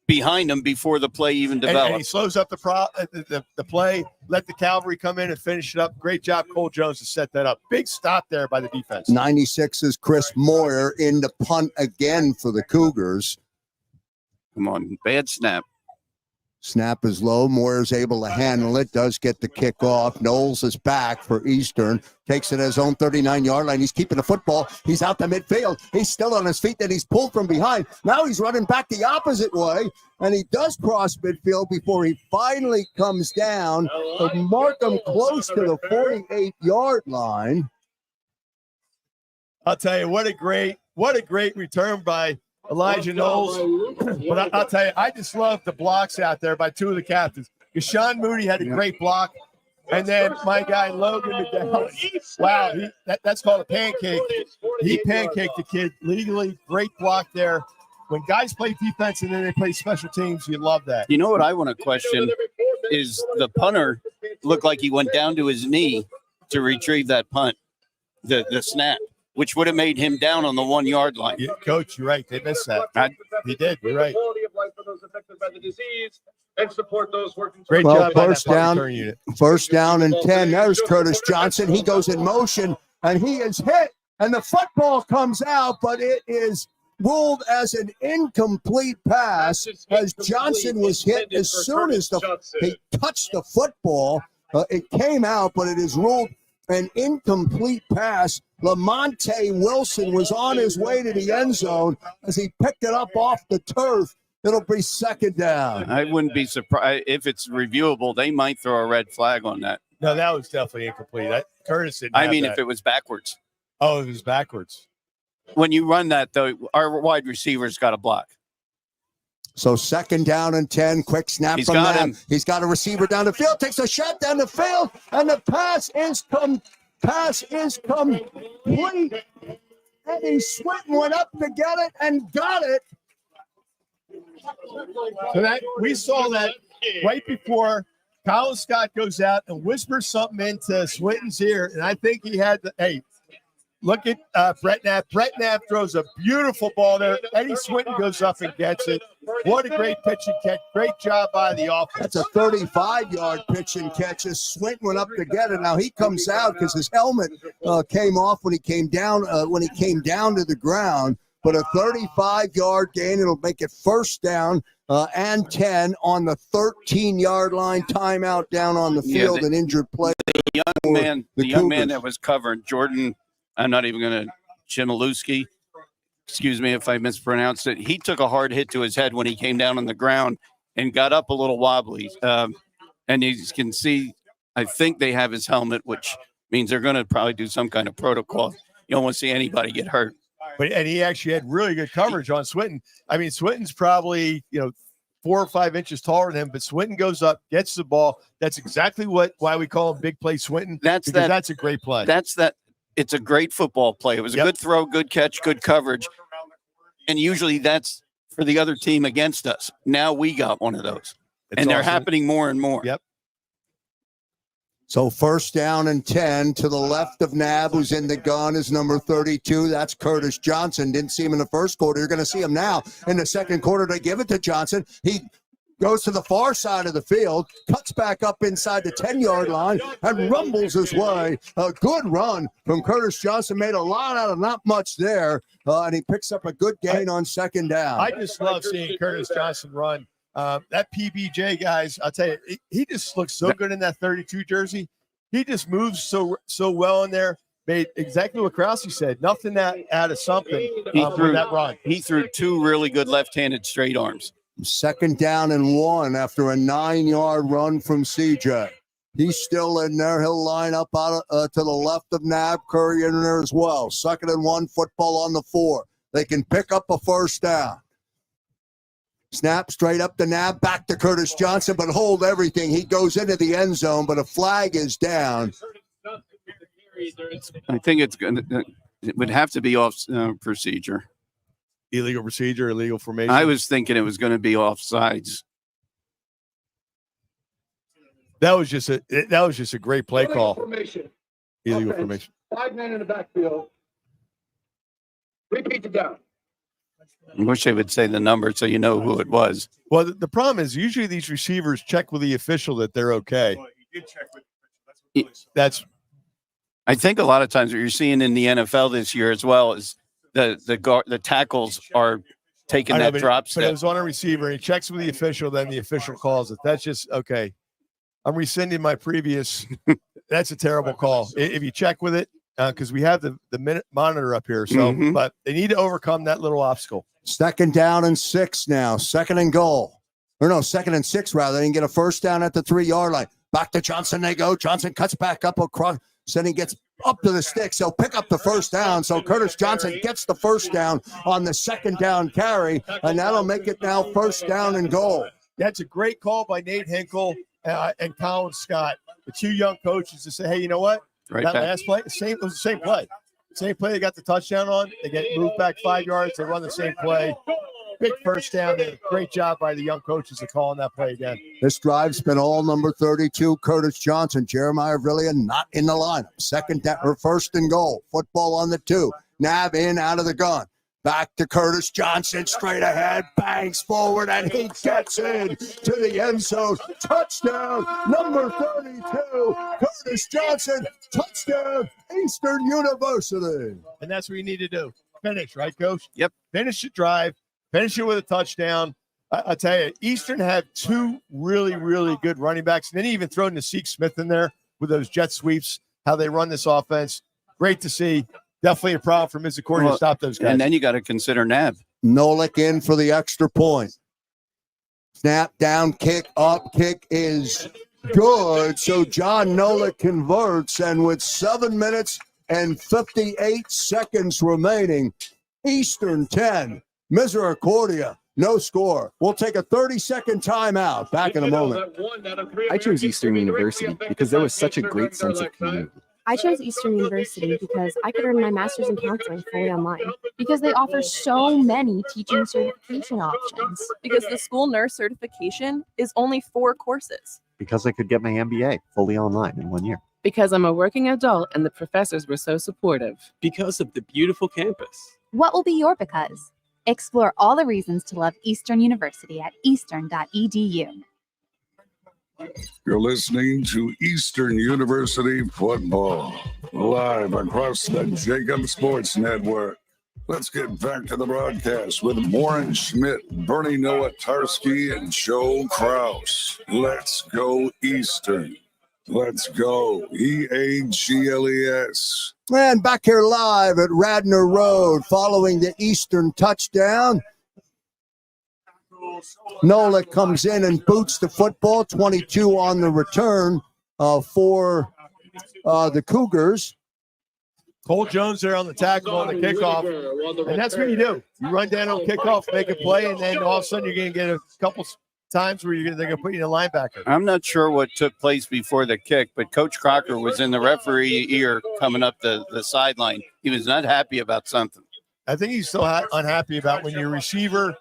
behind him before the play even developed. And he slows up the play, let the cavalry come in and finish it up. Great job, Cole Jones, to set that up. Big stop there by the defense. 96 is Chris Moyer in the punt again for the Cougars. Come on, bad snap. Snap is low. Moyer's able to handle it. Does get the kick off. Knowles is back for Eastern. Takes it at his own 39-yard line. He's keeping the football. He's out to midfield. He's still on his feet. Then he's pulled from behind. Now he's running back the opposite way. And he does cross midfield before he finally comes down to mark him close to the 48-yard line. I'll tell you, what a great return by Elijah Knowles. But I'll tell you, I just love the blocks out there by 2 of the captains. Sean Moody had a great block. And then my guy, Logan McDowell. Wow, that's called a pancake. He pancaked the kid legally. Great block there. When guys play defense and then they play special teams, you love that. You know what I want to question is the punter looked like he went down to his knee to retrieve that punt, the snap, which would have made him down on the 1 yard line. Yeah, Coach, you're right. They missed that. He did. You're right. Quality of life for those affected by the disease. and support those working. Great Well, job by that first punt down. return unit. First down and 10. There's Curtis Johnson. He goes in motion, and he is hit, and the football comes out, but it is ruled as an incomplete pass as Johnson was hit as soon as he touched the football. It came out, but it is ruled an incomplete pass. Lamonte Wilson was on his way to the end zone as he picked it up off the turf. It'll be second down. I wouldn't be surprised if it's reviewable. They might throw a red flag on that. No, that was definitely incomplete. Curtis didn't I have mean, that. if it was backwards. Oh, it was backwards. When you run that, though, our wide receiver's got a block. So second down and 10. Quick snap He's from got Matt. him. He's got a receiver down the field. Takes a shot down the field, and the pass is complete. Eddie Swinton went up to get it and got it. So that we saw that right before Colin Scott goes out and whispers something into Swinton's ear, and I think he had the look at Brett Knapp. Brett Knapp throws a beautiful ball there. Eddie Swinton goes up and gets it. What a great pitch and catch. Great job by the offense. That's a 35-yard pitch and catch. As Swinton went up to get it. Now he comes out because his helmet came off when he came down to the ground. But a 35-yard gain, it'll make it first down and 10 on the 13-yard line. Timeout down on the field, an injured player. The young man that was covered, Jordan, I'm not even going to, Chmielewski, excuse me if I mispronounced it. He took a hard hit to his head when he came down on the ground and got up a little wobbly. And you can see, I think they have his helmet, which means they're going to probably do some kind of protocol. You don't want to see anybody get hurt. And he actually had really good coverage on Swinton. I mean, Swinton's probably, 4 or 5 inches taller than him, but Swinton goes up, gets the ball. That's exactly why we call him Big Play Swinton. That's a great play. It's a great football play. It was a good throw, good catch, good coverage. And usually that's for the other team against us. Now we got one of those. And they're happening more and more. Yep. So first down and 10 to the left of Nab, who's in the gun, is number 32. That's Curtis Johnson. Didn't see him in the first quarter. You're going to see him now in the second quarter. They give it to Johnson. He goes to the far side of the field, cuts back up inside the 10-yard line, and rumbles his way. A good run from Curtis Johnson. Made a lot out of not much there, and he picks up a good gain on second down. I just love seeing Curtis Johnson run. That PBJ, guys, I'll tell you, he just looks so good in that 32 jersey. He just moves so well in there. Made exactly what Krause said. Nothing out of something with that run. He threw 2 really good left-handed straight arms. Second down and 1 after a 9-yard run from CJ. He's still in there. He'll line up out to the left of Nab. Curry in there as well. Second and 1, football on the 4. They can pick up a first down. Snap straight up the Nab, back to Curtis Johnson, but hold everything. He goes into the end zone, but a flag is down. I think it would have to be off procedure. Illegal procedure, illegal formation. I was thinking it was going to be offsides. That was just a great play call. Illegal formation. 5 men in the backfield. Repeat the down. I wish they would say the number so you know who it was. Well, the problem is usually these receivers check with the official that they're okay. Well, you did check with That's. I think a lot of times what you're seeing in the NFL this year as well is the tackles are taking that drop step. But it was on a receiver. He checks with the official, then the official calls it. That's just okay. I'm rescinding my previous. That's a terrible call. If you check with it, because we have the minute monitor up here. So, but they need to overcome that little obstacle. Second down and 6 now. Second and goal. Or no, second and 6 rather. They can get a first down at the 3-yard line. Back to Johnson they go. Johnson cuts back up across. Then he gets up to the sticks. He'll pick up the first down. So Curtis Johnson gets the first down on the second down carry, and that'll make it now first down and goal. That's a great call by Nate Hinkle and Colin Scott, the 2 young coaches, to say, hey, you know what? Right that back. last play, it was the same play. Same play they got the touchdown on. They get moved back 5 yards. They run the same play. Big first down there. Great job by the young coaches to call on that play again. This drive's been all number 32, Curtis Johnson. Jeremiah Villian not in the lineup. First and goal. Football on the 2. Nav in out of the gun. Back to Curtis Johnson, straight ahead, bangs forward, and he gets in to the end zone. Touchdown, number 32, Curtis Johnson, touchdown, Eastern University. And that's what you need to do. Finish, right, Coach? Yep. Finish the drive. Finish it with a touchdown. I'll tell you, Eastern had two really, really good running backs. And then even throwing the Schmidt in there with those jet sweeps, how they run this offense. Great to see. Definitely a problem for Misericordia to stop those guys. And then you got to consider Nab. Nolik in for the extra point. Snap, down, kick, up, kick is good. So John Nolik converts, and with 7 minutes and 58 seconds remaining, Eastern 10, Misericordia, no score. We'll take a 30-second timeout. Back in a moment. I chose Eastern University because there was such a great sense of community. I chose Eastern University because I could earn my master's in counseling fully online. Because they offer so many teaching certification options. Because the school nurse certification is only 4 courses. Because I could get my MBA fully online in 1 year. Because I'm a working adult and the professors were so supportive. Because of the beautiful campus. What will be your because? Explore all the reasons to love Eastern University at eastern.edu. You're listening to Eastern University football, live across the JAKIB Sports Network. Let's get back to the broadcast with Warren Schmidt, Bernie Nowatarski, and Joe Krause. Let's go Eastern. Let's go EAGLES. And back here live at Radnor Road following the Eastern touchdown. Nolik comes in and boots the football. 22 on the return for the Cougars. Cole Jones there on the tackle on the kickoff. And that's what you do. You run down on kickoff, make a play, and then all of a sudden you're going to get a couple times where they're going to put you in a linebacker. I'm not sure what took place before the kick, but Coach Crocker was in the referee ear coming up the sideline. He was not happy about something. I think he's still unhappy about when your receiver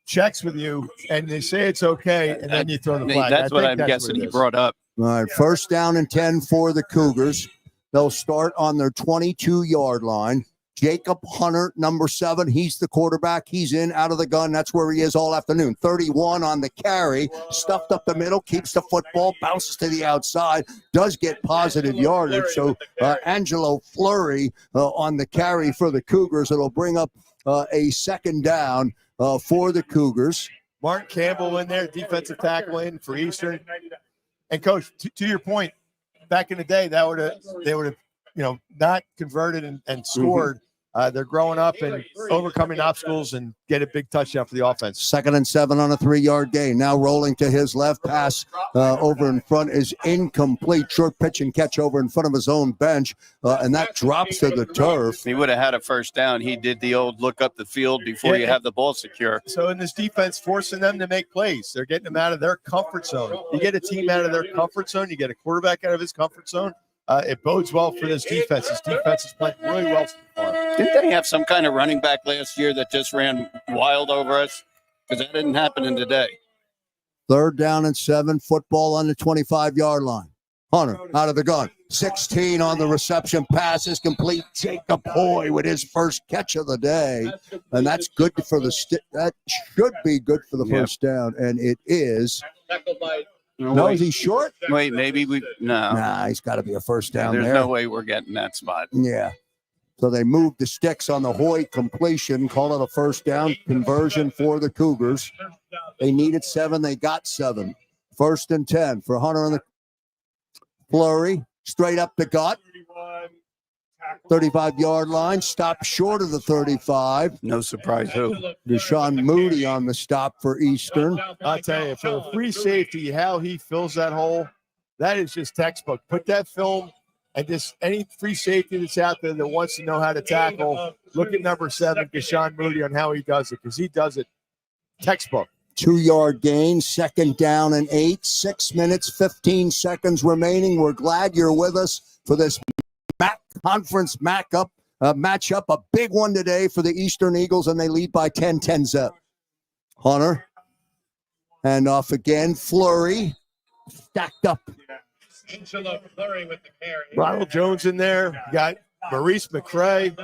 checks with you and they say it's okay, and then you throw the flag. That's what I'm guessing he brought up. All right, first down and 10 for the Cougars. They'll start on their 22-yard line. Jacob Hunter, number 7, he's the quarterback. He's in, out of the gun. That's where he is all afternoon. 31 on the carry, stuffed up the middle, keeps the football, bounces to the outside, does get positive yardage. So Angelo Fleury on the carry for the Cougars. It'll bring up a second down for the Cougars. Martin Campbell in there, defensive tackle in for Eastern. And Coach, to your point, back in the day, they would have, not converted and scored. They're growing up and overcoming obstacles and get a big touchdown for the offense. 2nd and 7 on a 3-yard gain. Now rolling to his left, pass over in front is incomplete. Short pitch and catch over in front of his own bench, and that drops to the turf. He would have had a first down. He did the old look up the field before you have the ball secure. So in this defense, forcing them to make plays. They're getting them out of their comfort zone. You get a team out of their comfort zone, you get a quarterback out of his comfort zone. It bodes well for this defense. This defense is playing really well so far. Didn't they have some kind of running back last year that just ran wild over us? Because that didn't happen in today. 3rd down and 7, football on the 25-yard line. Hunter out of the gun. 16 on the reception. Pass is complete. Jacob Hoy with his first catch of the day. And that's good for the that should be good for the first down. And it is. No, is he short? Wait, maybe we no. Nah, he's got to be a first down There's there. no way we're getting that spot. Yeah. So they moved the sticks on the Hoy completion, call it a first down conversion for the Cougars. They needed 7. They got 7. 1st and 10 for Hunter on the flurry. Straight up the gut. 35-yard line. Stop short of the 35. No surprise who. Deshaun Moody on the stop for Eastern. I'll tell you, for the free safety, how he fills that hole, that is just textbook. Put that film and just any free safety that's out there that wants to know how to tackle, look at number 7, Deshaun Moody, on how he does it, because he does it textbook. 2-yard gain, 2nd down and 8, 6 minutes, 15 seconds remaining. We're glad you're with us for this MAC conference matchup, a big one today for the Eastern Eagles, and they lead by 10, 10's up. Hunter, and off again, Fleury, stacked up. Ronald Jones in there. You got Maurice McCray.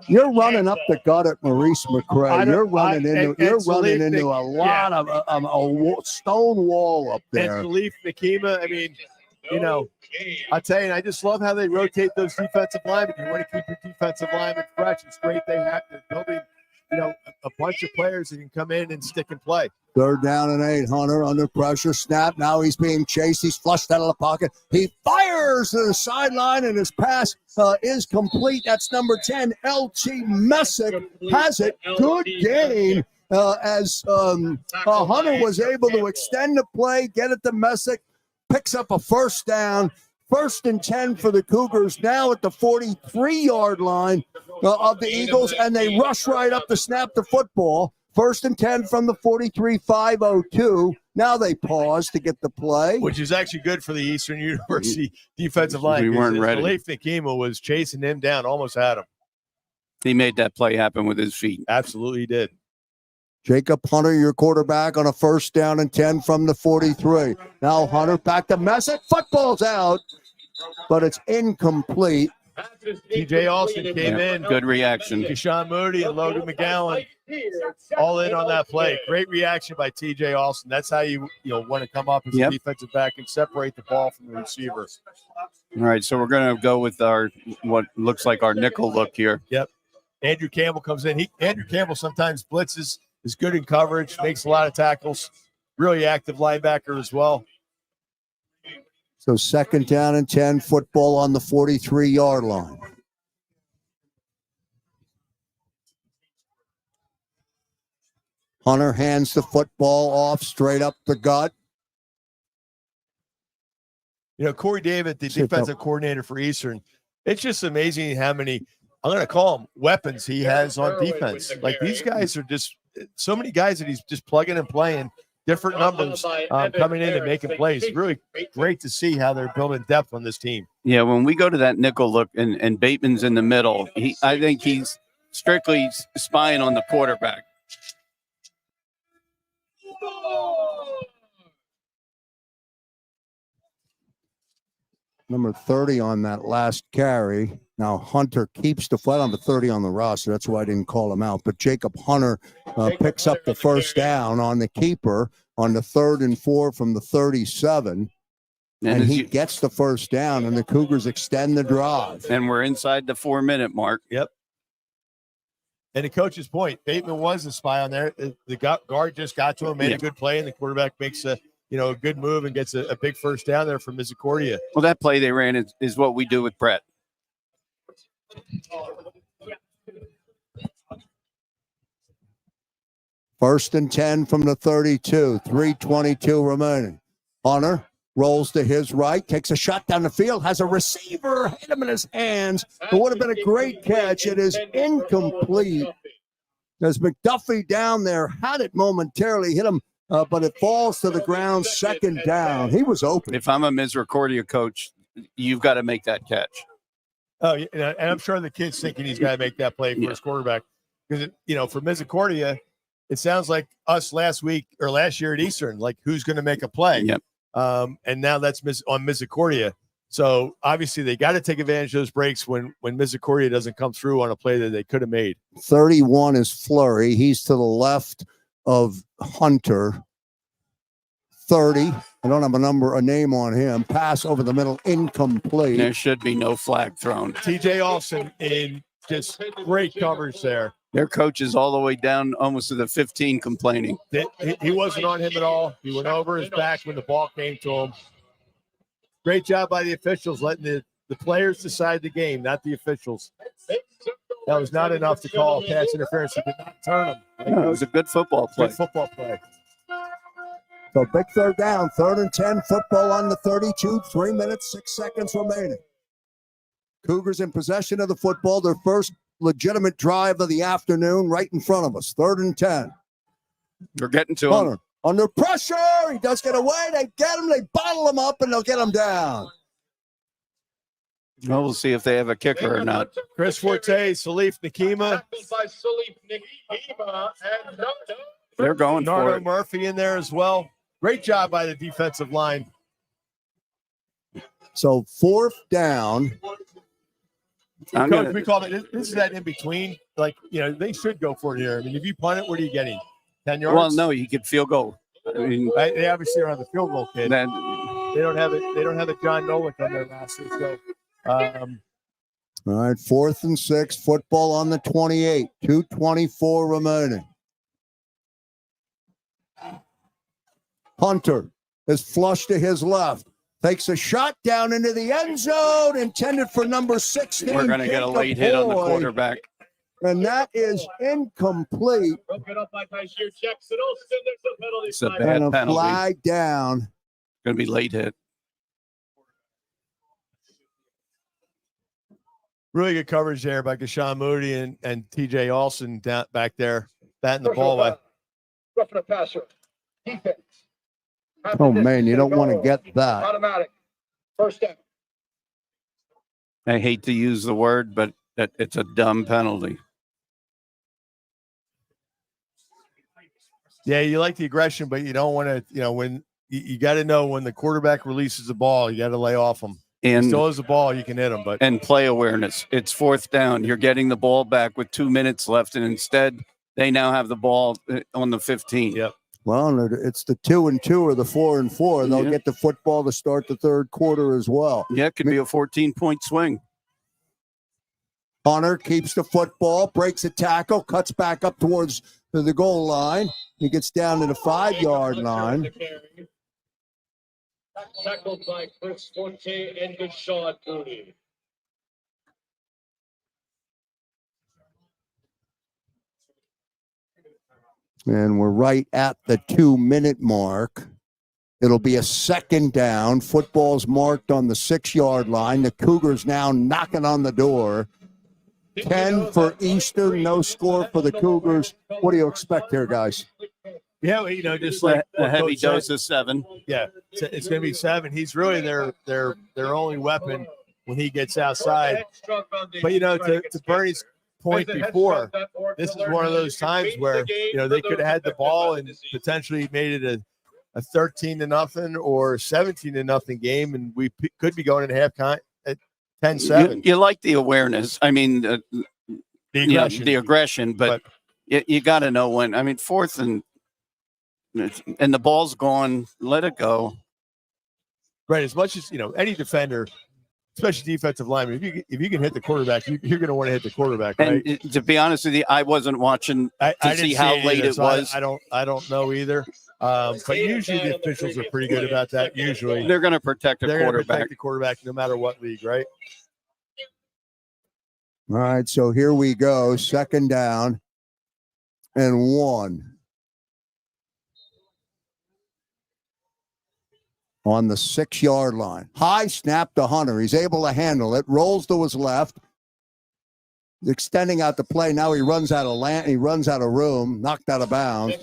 You're running up the gut at Maurice McRae. You're running into a lot of a stone wall up there. And Salif Nakima, I mean, I'll tell you, I just love how they rotate those defensive linemen. You want to keep your defensive linemen fresh. It's great they have to building, a bunch of players that can come in and stick and play. 3rd down and 8. Hunter under pressure. Snap. Now he's being chased. He's flushed out of the pocket. He fires to the sideline, and his pass is complete. That's number 10. L.T. Messick has it. Good gain as Hunter was able to extend the play, get it to Messick, picks up a 1st down. 1st and 10 for the Cougars, now at the 43-yard line of the Eagles, and they rush right up to snap the football. 1st and 10 from the 43, 5:02. Now they pause to get the play. Which is actually good for the Eastern University defensive line. We weren't ready. Salif Nakima was chasing him down, almost had him. He made that play happen with his feet. Absolutely did. Jacob Hunter, your quarterback, on a 1st down and 10 from the 43. Now Hunter back to Messick. Football's out, but it's incomplete. TJ Alston came in. Good reaction. Deshaun Moody and Logan McGowan all in on that play. Great reaction by TJ Alston. That's how you want to come up as a defensive back and separate the ball from the receiver. All right, so we're going to go with our what looks like our nickel look here. Yep. Andrew Campbell comes in. Andrew Campbell sometimes blitzes, is good in coverage, makes a lot of tackles. Really active linebacker as well. So 2nd down and 10, football on the 43-yard line. Hunter hands the football off straight up the gut. Corey David, the defensive coordinator for Eastern, it's just amazing how many, I'm going to call them weapons he has on defense. Like these guys are just so many guys that he's just plugging and playing. Different numbers coming in and making plays. It's really great to see how they're building depth on this team. Yeah, when we go to that nickel look and Bateman's in the middle, I think he's strictly spying on the quarterback. Number 30 on that last carry. Now Hunter keeps the flat on the 30 on the roster. That's why I didn't call him out. But Jacob Hunter picks up the 1st down on the keeper on the 3rd and 4 from the 37. And he gets the 1st down, and the Cougars extend the drive. And we're inside the 4-minute mark. Yep. And the coach's point, Bateman was a spy on there. The guard just got to him, made a good play, and the quarterback makes a good move and gets a big 1st down there from Misericordia. Well, that play they ran is what we do with Brett. First and 10 from the 32, 3:22 remaining. Hunter rolls to his right, takes a shot down the field, has a receiver hit him in his hands. It would have been a great catch. It is incomplete. There's McDuffie down there, had it momentarily, hit him, but it falls to the ground, 2nd down. He was open. If I'm a Misericordia coach, you've got to make that catch. Oh, yeah, and I'm sure the kid's thinking he's got to make that play for his quarterback. Because, for Misericordia, it sounds like us last year at Eastern, like who's going to make a play. Yep. And now that's on Misericordia. So obviously they got to take advantage of those breaks when Misericordia doesn't come through on a play that they could have made. 31 is Flurry. He's to the left of Hunter. 30. I don't have a name on him. Pass over the middle, incomplete. There should be no flag thrown. TJ Olsen in just great coverage there. Their coach is all the way down almost to the 15 complaining. He wasn't on him at all. He went over his back when the ball came to him. Great job by the officials letting the players decide the game, not the officials. That was not enough to call pass interference. He did not turn him. No, it was a good football play. Good football play. So big 3rd down, 3rd and 10, football on the 32, 3 minutes, 6 seconds remaining. Cougars in possession of the football, their first legitimate drive of the afternoon right in front of us, 3rd and 10. They're getting to Hunter, him. under pressure, he does get away, they get him, they bottle him up, and they'll get him down. Well, we'll see if they have a kicker or not. Chris Forte, Salif Nakima. They're going for Nardo it. Murphy in there as well. Great job by the defensive line. So 4th down Coach, we call it. This is that in between. Like, they should go for it here. I mean, if you punt it, what are you getting? 10 yards? Well, no, you could field goal. I mean, they obviously are on the field goal kid. They don't have it. They don't have a John Nowick on their roster. So, all right, 4th and 6, football on the 28, 2:24 remaining. Hunter is flushed to his left. Takes a shot down into the end zone, intended for number 16. We're going to get a late hit on the quarterback. And that is incomplete. Broken up by Tyshir Jackson Olsen. There's a penalty. It's a bad And a penalty. flag down. Going to be late hit. really good coverage there by Gashawn Moody and TJ Olsen down back there, batting the ball away. Roughing a passer. Defense. Oh, man, you don't want to get that. Automatic. First down. I hate to use the word, but it's a dumb penalty. Yeah, you like the aggression, but you don't want to, when you got to know when the quarterback releases the ball, you got to lay off him. And he still has the ball, you can hit him. And play awareness. It's fourth down. You're getting the ball back with 2 minutes left, and instead they now have the ball on the 15. Yep. Well, it's the 2-2 or the 4-4. They'll get the football to start the third quarter as well. Yeah, it could be a 14-point swing. Hunter keeps the football, breaks a tackle, cuts back up towards the goal line. He gets down to the 5-yard line. Tackled by Chris Forte and Gashawn Moody. And we're right at the 2-minute mark. It'll be a second down. Football's marked on the 6-yard line. The Cougars now knocking on the door. 10 for Eastern, no score for the Cougars. What do you expect here, guys? Yeah, just like a heavy dose of 7. Yeah, it's going to be 7. He's really their only weapon when he gets outside. But to Bernie's point before, this is one of those times where they could have had the ball and potentially made it a 13-0 or 17-0 game, and we could be going at halftime at 10-7. You like the awareness. I mean, the aggression, but you got to know when. I mean, fourth and the ball's gone. Let it go. Right. As much as any defender, especially defensive lineman, if you can hit the quarterback, you're going to want to hit the quarterback. Right. And to be honest with you, I wasn't watching to see how late it was. I don't know either. But usually the officials are pretty good about that. Usually they're going to protect the quarterback no matter what league, right? All right, so here we go. Second down and 1. On the 6-yard line. High snap to Hunter. He's able to handle it. Rolls to his left. Extending out the play. Now he runs out of land. He runs out of room. Knocked out of bounds.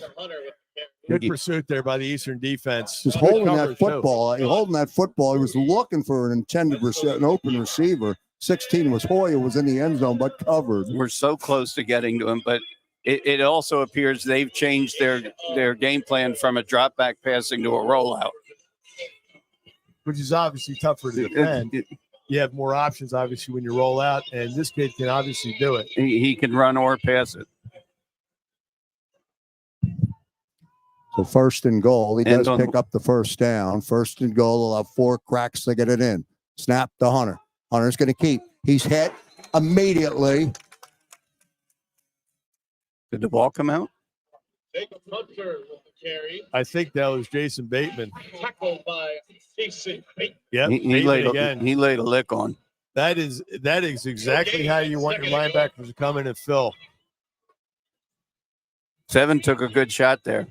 Good pursuit there by the Eastern defense. He's holding that football. He was looking for an an open receiver. 16 was Hoyer, was in the end zone, but covered. We're so close to getting to him, but it also appears they've changed their game plan from a drop back passing to a rollout. Which is obviously tougher to defend. You have more options, obviously, when you roll out, and this kid can obviously do it. He can run or pass it. So first and goal. He does pick up the first down. First and goal. They'll have 4 cracks to get it in. Snap to Hunter. Hunter's going to keep. He's hit immediately. Did the ball come out? Jacob Hunter with the carry. I think that was Jason Bateman. Tackled by Jason Bateman. Yep, he laid a lick on. That is exactly how you want your linebackers to come in and fill. 7 took a good shot there.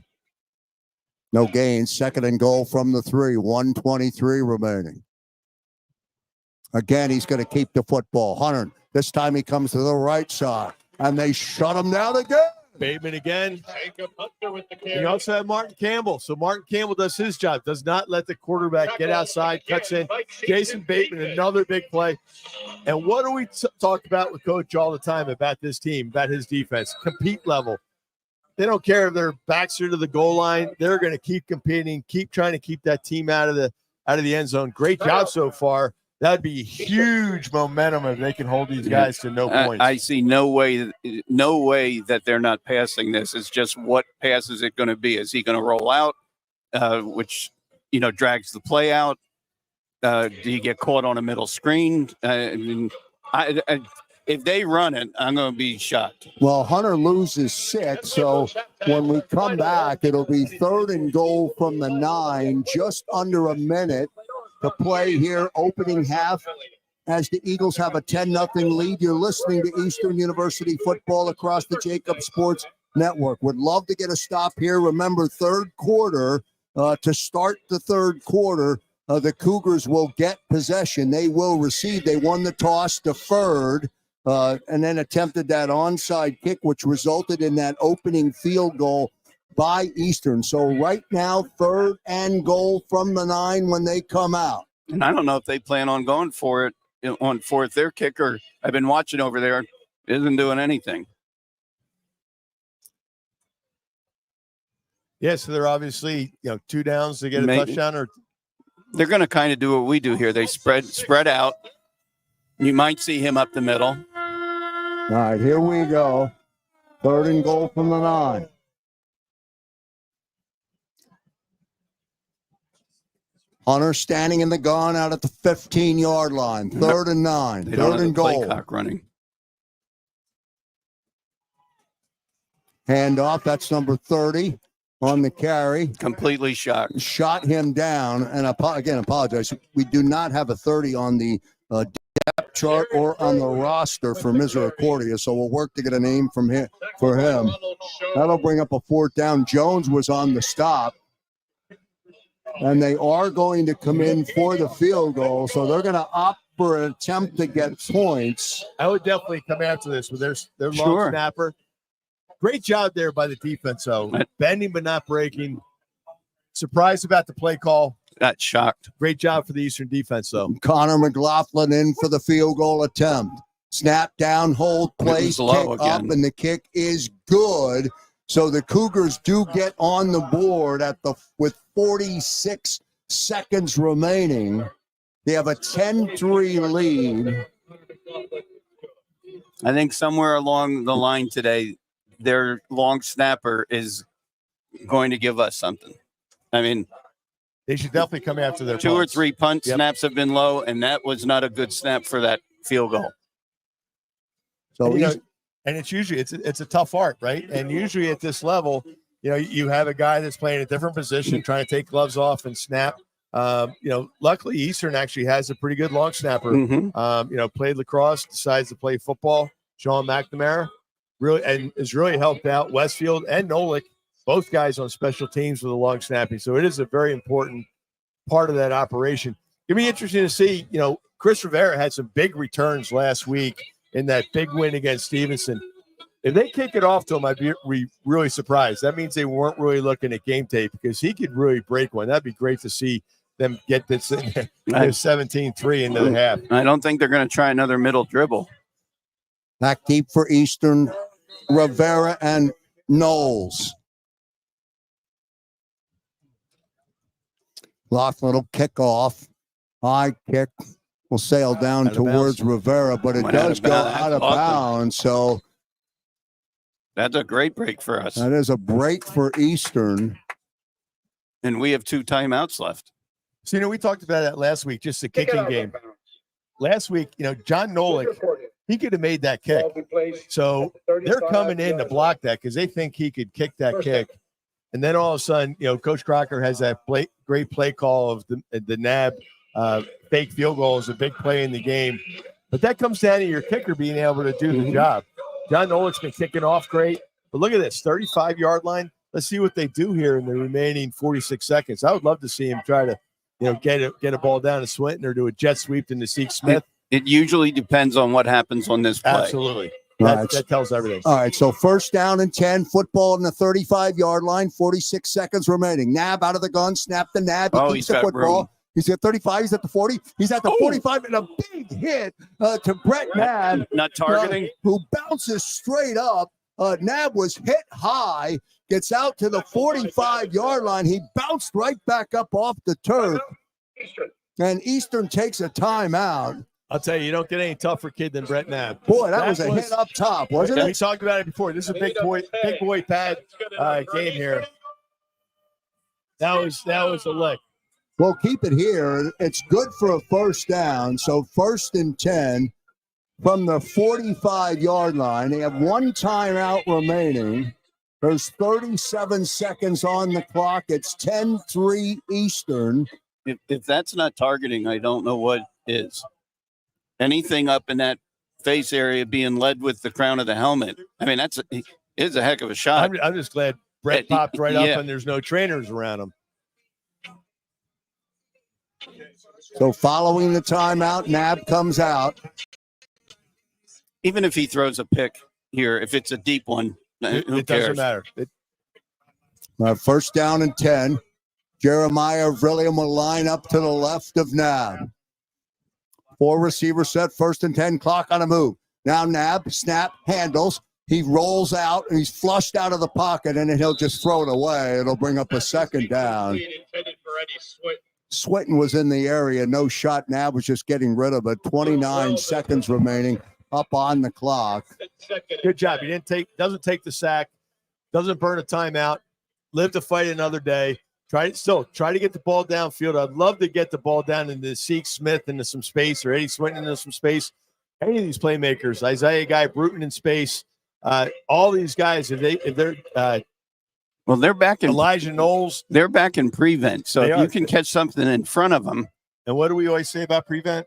No gain. Second and goal from the 3. 1:23 remaining. Again, he's going to keep the football. Hunter, this time he comes to the right side, and they shut him down again. Bateman again. Jacob Hunter with the carry. You also have Martin Campbell. So Martin Campbell does his job, does not let the quarterback get outside, cuts in. Jason Bateman, another big play. And what do we talk about with Coach all the time about this team, about his defense? Compete level. They don't care if their backs are to the goal line. They're going to keep competing, keep trying to keep that team out of the end zone. Great job so far. That'd be huge momentum if they can hold these guys to no points. I see no way that they're not passing this. It's just what pass is it going to be? Is he going to roll out, which drags the play out? Do you get caught on a middle screen? If they run it, I'm going to be shocked. Well, Hunter loses 6, so when we come back, it'll be 3rd and goal from the 9, just under a minute to play here, opening half, as the Eagles have a 10-0 lead. You're listening to Eastern University football across the JAKIB Sports Network. Would love to get a stop here. Remember, third quarter, to start the third quarter, the Cougars will get possession. They will receive. They won the toss, deferred, and then attempted that onside kick, which resulted in that opening field goal by Eastern. So right now, 3rd and goal from the 9 when they come out. And I don't know if they plan on going for it on 4th. Their kicker, I've been watching over there, isn't doing anything. Yeah, so they're obviously 2 downs to get a touchdown, or they're going to kind of do what we do here. They spread out. You might see him up the middle. All right, here we go. 3rd and goal from the 9. Hunter standing in the gun out at the 15-yard line. 3rd and 9. 3rd and goal. Play clock running. Handoff. That's number 30 on the carry. Completely shocked. Shot him down. And again, apologize. We do not have a 30 on the depth chart or on the roster for Misericordia, so we'll work to get a name from him for him. That'll bring up a 4th down. Jones was on the stop. And they are going to come in for the field goal, so they're going to opt for an attempt to get points. I would definitely come after this with their long snapper. Great job there by the defense, though. Bending but not breaking. Surprised about the play call. Got shocked. Great job for the Eastern defense, though. Connor McLaughlin in for the field goal attempt. Snap down, hold, place, kick up, and the kick is good. So the Cougars do get on the board with 46 seconds remaining. They have a 10-3 lead. I think somewhere along the line today, their long snapper is going to give us something. I mean, they should definitely come after their 2 punts. or 3 punt snaps have been low, and that was not a good snap for that field goal. So and it's usually it's a tough art, right? And usually at this level, you have a guy that's playing a different position, trying to take gloves off and snap. Luckily Eastern actually has a pretty good long snapper. Played lacrosse, decides to play football. Sean McNamara has really helped out Westfield and Nolik, both guys on special teams with the long snapping. So it is a very important part of that operation. It'll be interesting to see. Chris Rivera had some big returns last week in that big win against Stevenson. If they kick it off to him, I'd be really surprised. That means they weren't really looking at game tape, because he could really break one. That'd be great to see them get this 17-3 into the half. I don't think they're going to try another middle dribble. Back deep for Eastern, Rivera and Knowles. Laughlin will kick off. High kick will sail down towards Rivera, but it does go out of bounds. So that's a great break for us. That is a break for Eastern. And we have 2 timeouts left. So, we talked about that last week, just the kicking game. Last week, John Nolik, he could have made that kick. So they're coming in to block that because they think he could kick that kick. And then all of a sudden, Coach Crocker has that great play call of the nab fake field goal is a big play in the game. But that comes down to your kicker being able to do the job. John Nolan's been kicking off great. But look at this, 35-yard line. Let's see what they do here in the remaining 46 seconds. I would love to see him try to get a ball down to Swinton or do a jet sweep to Nasik Smith. It usually depends on what happens on this play. Absolutely. That tells everything. All right, so 1st down and 10, football on the 35-yard line, 46 seconds remaining. Nab out of the gun, snap the nab. He's got football. room. He's at 35. He's at the 40. He's at the 45, and a big hit to Brett Nab. Not targeting. Who bounces straight up. Nab was hit high, gets out to the 45-yard line. He bounced right back up off the turf. And Eastern takes a timeout. I'll tell you, you don't get any tougher kid than Brett Knapp. Boy, that was a hit up top, wasn't it? We talked about it before. This is a big boy pad game here. That was a lick. Well, keep it here. It's good for a first down. So 1st and 10 from the 45-yard line. They have one timeout remaining. There's 37 seconds on the clock. It's 10-3 Eastern. If that's not targeting, I don't know what is. Anything up in that face area being led with the crown of the helmet. I mean, it's a heck of a shot. I'm just glad Brett popped right up and there's no trainers around him. So following the timeout, Nab comes out. Even if he throws a pick here, if it's a deep one, it doesn't matter. First down and 10. Jeremiah Villiam will line up to the left of Nab. 4 receivers set, 1st and 10, clock on a move. Now Nab, snap, handles. He rolls out, and he's flushed out of the pocket, and then he'll just throw it away. It'll bring up a second down. Swinton was in the area. No shot. Nab was just getting rid of it. 29 seconds remaining up on the clock. Good job. He doesn't take the sack, doesn't burn a timeout, live to fight another day. Try to get the ball downfield. I'd love to get the ball down into Zeke Smith into some space, or Eddie Swinton into some space. Any of these playmakers, Isaiah Guy, Bruton in space, all these guys, if they're well, they're back in Elijah Knowles. They're back in prevent, so if you can catch something in front of them. And what do we always say about prevent?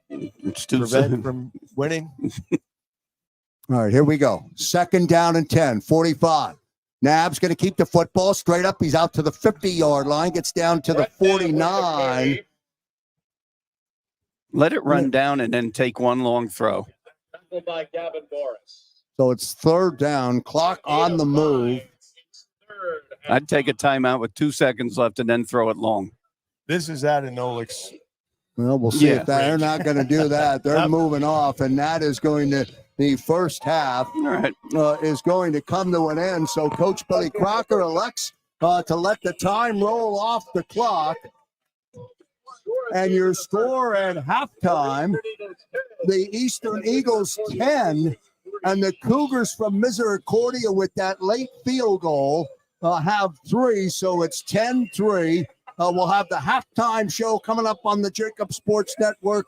It's too prevent soon. from winning. All right, here we go. 2nd down and 10, 45. Nab's going to keep the football straight up. He's out to the 50-yard line, gets down to the 49. Let it run down and then take one long throw. By Gavin Boris. So it's 3rd down, clock on the move. I'd take a timeout with 2 seconds left and then throw it long. This is out of Nolik's. Well, we'll see if they're not going to do that. They're moving off, and that is going to the first half is going to come to an end. So Coach Billy Crocker elects to let the time roll off the clock. And your score at halftime, the Eastern Eagles 10 and the Cougars from Misericordia with that late field goal have 3. So it's 10-3. We'll have the halftime show coming up on the JAKIB Sports Network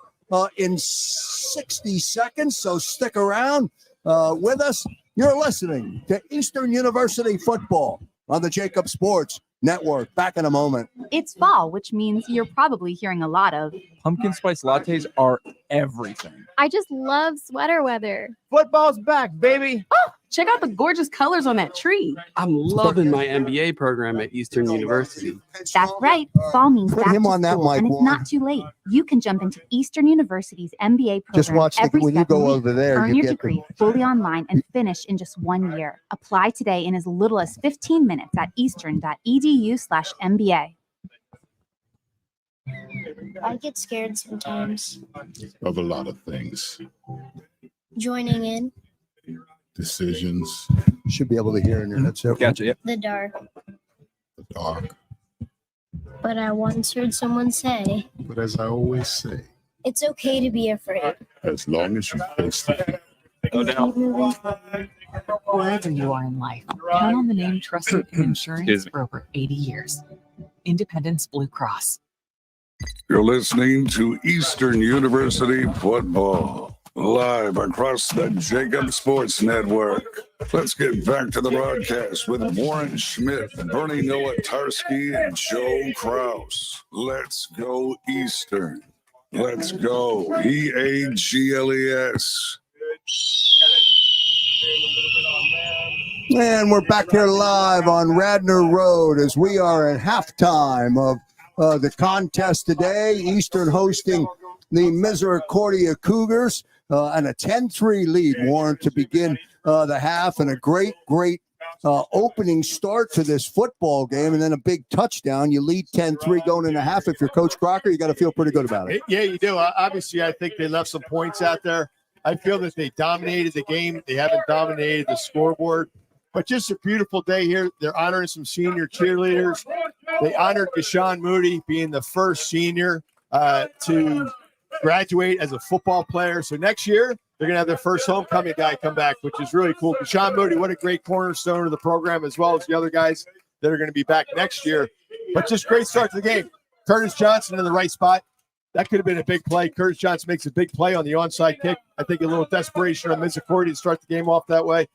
in 60 seconds. So stick around with us. You're listening to Eastern University football on the JAKIB Sports Network. Back in a moment. It's fall, which means you're probably hearing a lot of Pumpkin spice lattes are everything. I just love sweater weather. Football's back, baby. Oh, check out the gorgeous colors on that tree. I'm loving my MBA program at Eastern University. That's right. Fall means Put back him to on that school, mic, and it's Warren. not too late. You can jump into Eastern University's MBA program Just watch every when you 7 go weeks. over there, Earn you your get degree fully online and finish in just 1 year. Apply today in as little as 15 minutes at eastern.edu/MBA. I get scared sometimes. Of a lot of things. Joining in Decisions, Should be able to hear in your headset. Gotcha. Yep. the dark. the dark. But I once heard someone say, But as I always say, it's okay to be afraid. as long as you face the fear. Keep moving forward. Wherever you are in life, count on the name trusted in insurance for over 80 years. Independence Blue Cross. You're listening to Eastern University football, live across the JAKIB Sports Network. Let's get back to the broadcast with Warren Schmidt, Bernie Nowatarski, and Joe Krause. Let's go Eastern. Let's go EAGLES. And we're back here live on Radnor Road as we are at halftime of the contest today. Eastern hosting the Misericordia Cougars and a 10-3 lead, Warren, to begin the half, and a great opening start to this football game, and then a big touchdown. You lead 10-3 going into half. If you're Coach Crocker, you got to feel pretty good about it. Yeah, you do. Obviously, I think they left some points out there. I feel that they dominated the game. They haven't dominated the scoreboard. But just a beautiful day here. They're honoring some senior cheerleaders. They honored Deshaun Moody being the first senior to graduate as a football player. So next year, they're going to have their first homecoming guy come back, which is really cool. Sean Moody, what a great cornerstone of the program, as well as the other guys that are going to be back next year. But just great start to the game. Curtis Johnson in the right spot. That could have been a big play. Curtis Johnson makes a big play on the onside kick. I think a little desperation on Misericordia to start the game off that way.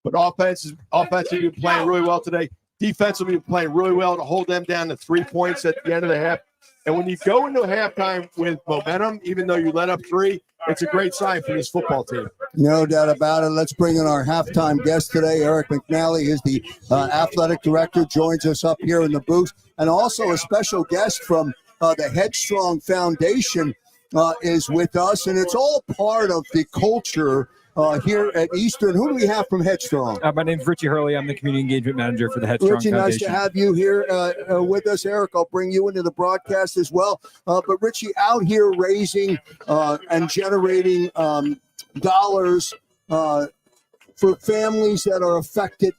But offensively been playing really well today. Defensively playing really well to hold them down to 3 points at the end of the half. And when you go into halftime with momentum, even though you let up 3, it's a great sign for this football team. No doubt about it. Let's bring in our halftime guest today. Eric McNally is the athletic director, joins us up here in the booth. And also a special guest from the Headstrong Foundation is with us. And it's all part of the culture here at Eastern. Who do we have from Headstrong? My name's Richie Hurley. I'm the community engagement manager for the Headstrong Richie, Foundation. nice to have you here with us. Eric, I'll bring you into the broadcast as well. But Richie, out here raising and generating dollars for families that are affected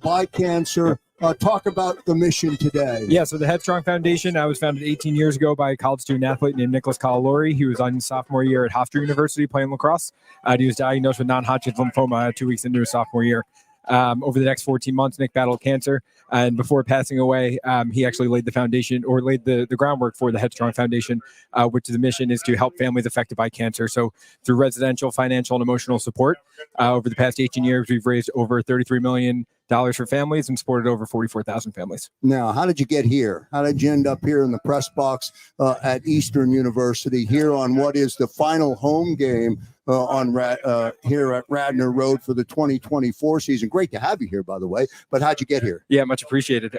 by cancer. Talk about the mission today. Yeah, so the Headstrong Foundation was founded 18 years ago by a college student athlete named Nicholas Calalori. He was on his sophomore year at Hofstra University playing lacrosse. He was diagnosed with non-Hodgkin's lymphoma 2 weeks into his sophomore year. Over the next 14 months, Nick battled cancer, and before passing away, he actually laid the foundation, or laid the groundwork for the Headstrong Foundation, which the mission is to help families affected by cancer. So through residential, financial, and emotional support, over the past 18 years, we've raised over $33 million for families and supported over 44,000 families. Now, how did you get here? How did you end up here in the press box at Eastern University, here on what is the final home game here at Radnor Road for the 2024 season? Great to have you here, by the way. But how'd you get here? Yeah, much appreciated.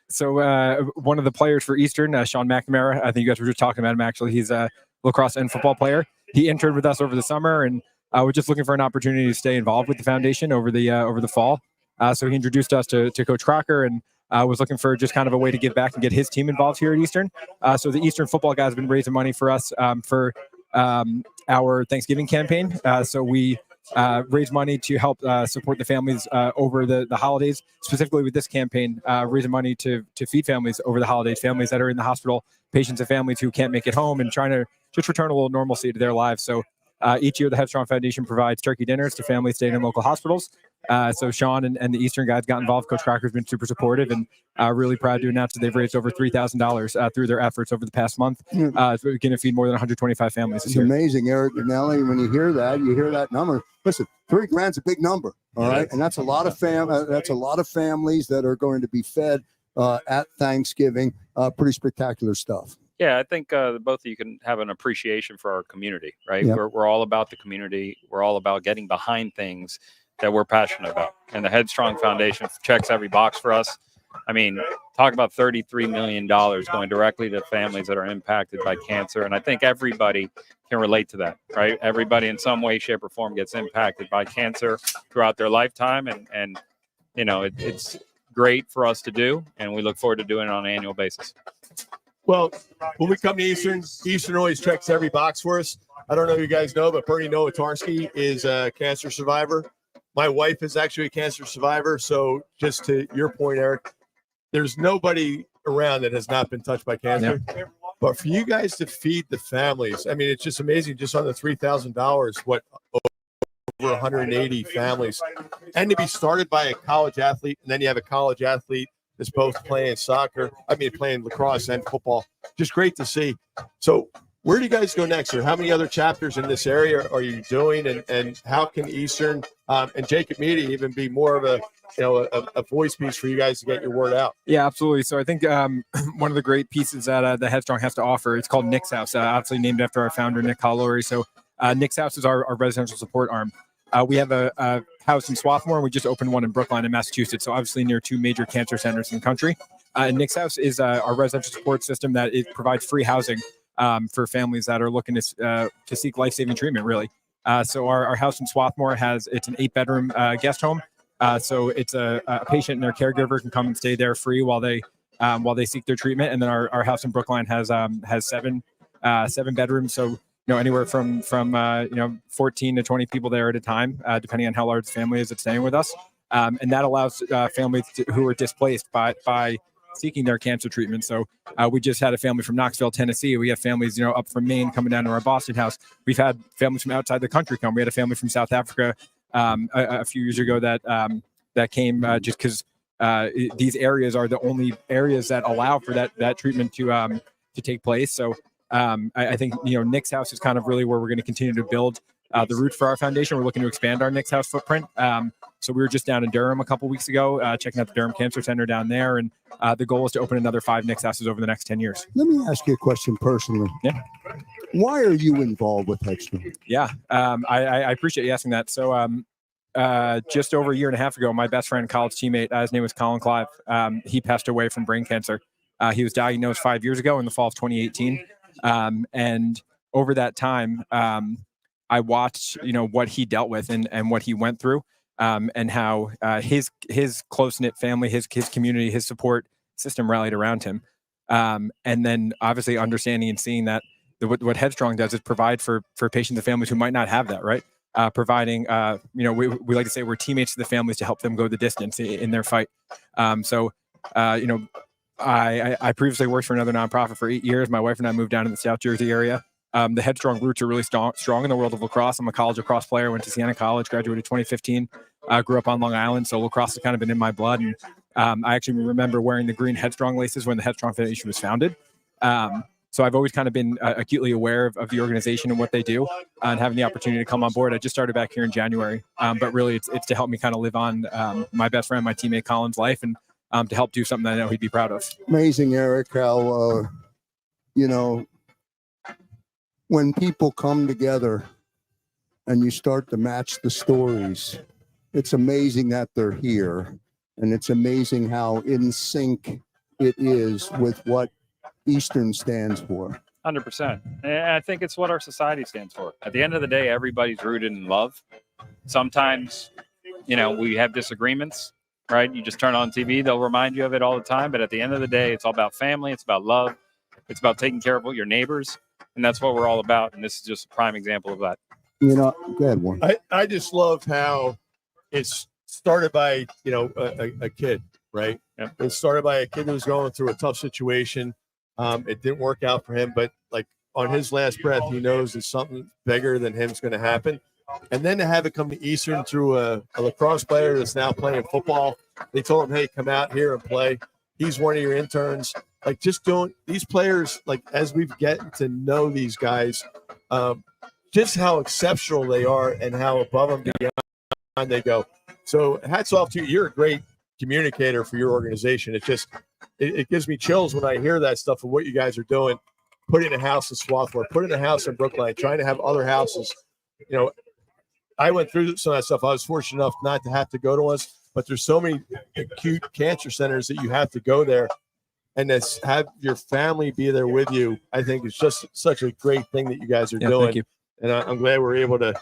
So one of the players for Eastern, Sean McNamara, I think you guys were just talking about him, actually. He's a lacrosse and football player. He interned with us over the summer, and we're just looking for an opportunity to stay involved with the foundation over the fall. So he introduced us to Coach Crocker, and was looking for just kind of a way to give back and get his team involved here at Eastern. So the Eastern football guys have been raising money for us for our Thanksgiving campaign. So we raise money to help support the families over the holidays, specifically with this campaign, raising money to feed families over the holidays, families that are in the hospital, patients and families who can't make it home, and trying to just return a little normalcy to their lives. So each year, the Headstrong Foundation provides turkey dinners to families staying in local hospitals. So Sean and the Eastern guys got involved. Coach Crocker's been super supportive, and really proud to announce that they've raised over $3,000 through their efforts over the past month. So we're going to feed more than 125 families this It's year. amazing, Eric McNally. When you hear that number. Listen, $3,000's a big number, all right, and that's a lot of families that are going to be fed at Thanksgiving. Pretty spectacular stuff. Yeah, I think both of you can have an appreciation for our community, right? Yep. We're all about the community. We're all about getting behind things that we're passionate about. And the Headstrong Foundation checks every box for us. I mean, talk about $33 million going directly to families that are impacted by cancer. And I think everybody can relate to that, right? Everybody in some way, shape, or form gets impacted by cancer throughout their lifetime. And you know, it's great for us to do. And we look forward to doing it on an annual basis. Well, when we come to Eastern, Eastern always checks every box for us. I don't know if you guys know, but Bernie Nowatarski is a cancer survivor. My wife is actually a cancer survivor. So just to your point, Eric, there's nobody around that has not been touched by cancer. Yeah. But for you guys to feed the families, I mean, it's just amazing. Just on the $3,000, what over 180 families, and to be started by a college athlete, and then you have a college athlete that's both playing playing lacrosse and football. Just great to see. So where do you guys go next, or how many other chapters in this area are you doing, and how can Eastern and JAKIB Media even be more of a voice piece for you guys to get your word out? Yeah, absolutely. So I think one of the great pieces that the Headstrong has to offer, it's called Nick's House, obviously named after our founder, Nick Calalori. So Nick's House is our residential support arm. We have a house in Swarthmore, and we just opened one in Brookline in Massachusetts, so obviously near two major cancer centers in the country. And Nick's House is our residential support system that it provides free housing for families that are looking to seek life-saving treatment, really. So our house in Swarthmore it's an 8-bedroom guest home. So it's a patient and their caregiver can come and stay there free while they seek their treatment. And then our house in Brookline has 7 bedrooms. So anywhere from 14 to 20 people there at a time, depending on how large the family is that's staying with us. And that allows families who are displaced by seeking their cancer treatment. So we just had a family from Knoxville, Tennessee. We have families, up from Maine coming down to our Boston house. We've had families from outside the country come. We had a family from South Africa a few years ago that came just because these areas are the only areas that allow for that treatment to take place. So I think Nick's house is kind of really where we're going to continue to build the root for our foundation. We're looking to expand our Nick's house footprint. So we were just down in Durham a couple weeks ago, checking out the Durham Cancer Center down there, and the goal is to open another 5 Nick's houses over the next 10 years. Let me ask you a question personally. Yeah. Why are you involved with Headstrong? Yeah, I appreciate you asking that. So just over a year and a half ago, my best friend, college teammate, his name was Colin Clive. He passed away from brain cancer. He was diagnosed 5 years ago in the fall of 2018. And over that time, I watched, what he dealt with and what he went through, and how his close-knit family, his community, his support system rallied around him. And then obviously understanding and seeing that what Headstrong does is provide for patients and families who might not have that, right? Providing, we like to say we're teammates to the families to help them go the distance in their fight. I previously worked for another nonprofit for 8 years. My wife and I moved down to the South Jersey area. The Headstrong roots are really strong in the world of lacrosse. I'm a college lacrosse player, went to Siena College, graduated 2015, grew up on Long Island. So lacrosse has kind of been in my blood. And I actually remember wearing the green Headstrong laces when the Headstrong Foundation was founded. So I've always kind of been acutely aware of the organization and what they do, and having the opportunity to come on board. I just started back here in January, but really it's to help me kind of live on my best friend, my teammate Colin's life, and to help do something that I know he'd be proud of. Amazing, Eric, how, when people come together and you start to match the stories, it's amazing that they're here. And it's amazing how in sync it is with what Eastern stands for. 100%. And I think it's what our society stands for. At the end of the day, everybody's rooted in love. Sometimes, we have disagreements, right? You just turn on TV, they'll remind you of it all the time. But at the end of the day, it's all about family. It's about love. It's about taking care of your neighbors. And that's what we're all about. And this is just a prime example of that. Go ahead, Warren. I just love how it's started by, a kid, right? Yep. It started by a kid who was going through a tough situation. It didn't work out for him, but like on his last breath, he knows that something bigger than him is going to happen. And then to have it come to Eastern through a lacrosse player that's now playing football. They told him, hey, come out here and play. He's one of your interns. Like, just don't these players, like, as we've gotten to know these guys, just how exceptional they are and how above and beyond they go. So hats off to you. You're a great communicator for your organization. It's just, it gives me chills when I hear that stuff of what you guys are doing. Putting a house in Swarthmore, putting a house in Brookline, trying to have other houses. I went through some of that stuff. I was fortunate enough not to have to go to us, but there's so many acute cancer centers that you have to go there, and to have your family be there with you. I think it's just such a great thing that you guys are doing. Thank you. And I'm glad we're able to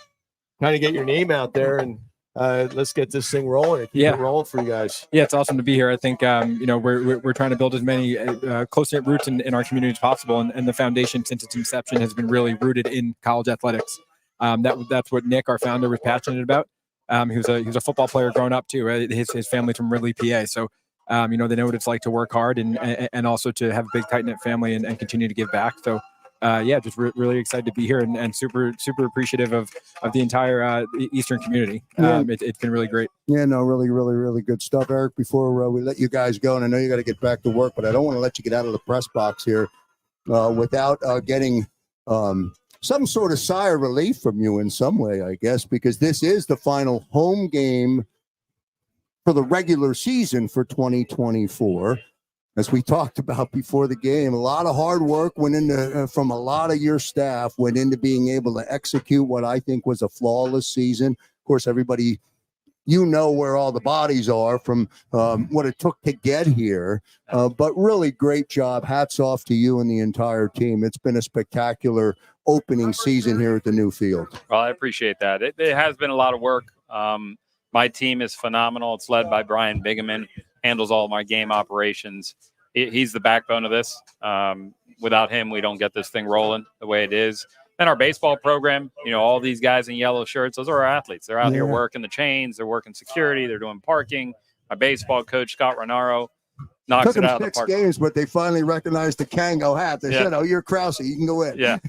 kind of get your name out there, and let's get this thing rolling and keep it rolling for you guys. Yeah, it's awesome to be here. I think, we're trying to build as many close-knit roots in our community as possible. And the foundation, since its inception, has been really rooted in college athletics. That's what Nick, our founder, was passionate about. He was a football player growing up too, right? His family's from Ridley, PA. So, they know what it's like to work hard and also to have a big, tight-knit family and continue to give back. So, just really excited to be here and super appreciative of the entire Eastern community. It's been really great. Yeah, no, really, really, really good stuff, Eric. Before we let you guys go, and I know you got to get back to work, but I don't want to let you get out of the press box here without getting some sort of sigh of relief from you in some way, I guess, because this is the final home game for the regular season for 2024. As we talked about before the game, a lot of hard work went into from a lot of your staff went into being able to execute what I think was a flawless season. Of course, everybody, where all the bodies are from what it took to get here. But really great job. Hats off to you and the entire team. It's been a spectacular opening season here at the new field. Well, I appreciate that. It has been a lot of work. My team is phenomenal. It's led by Brian Bigeman, handles all my game operations. He's the backbone of this. Without him, we don't get this thing rolling the way it is. And our baseball program, all these guys in yellow shirts, those are our athletes. They're out here working the chains. They're working security. They're doing parking. My baseball coach, Scott Renaro, knocks Took it them out of the 6 park. games, but they finally recognized the Kango hat. They said, "Oh, you're Krause. You can go in." Yeah.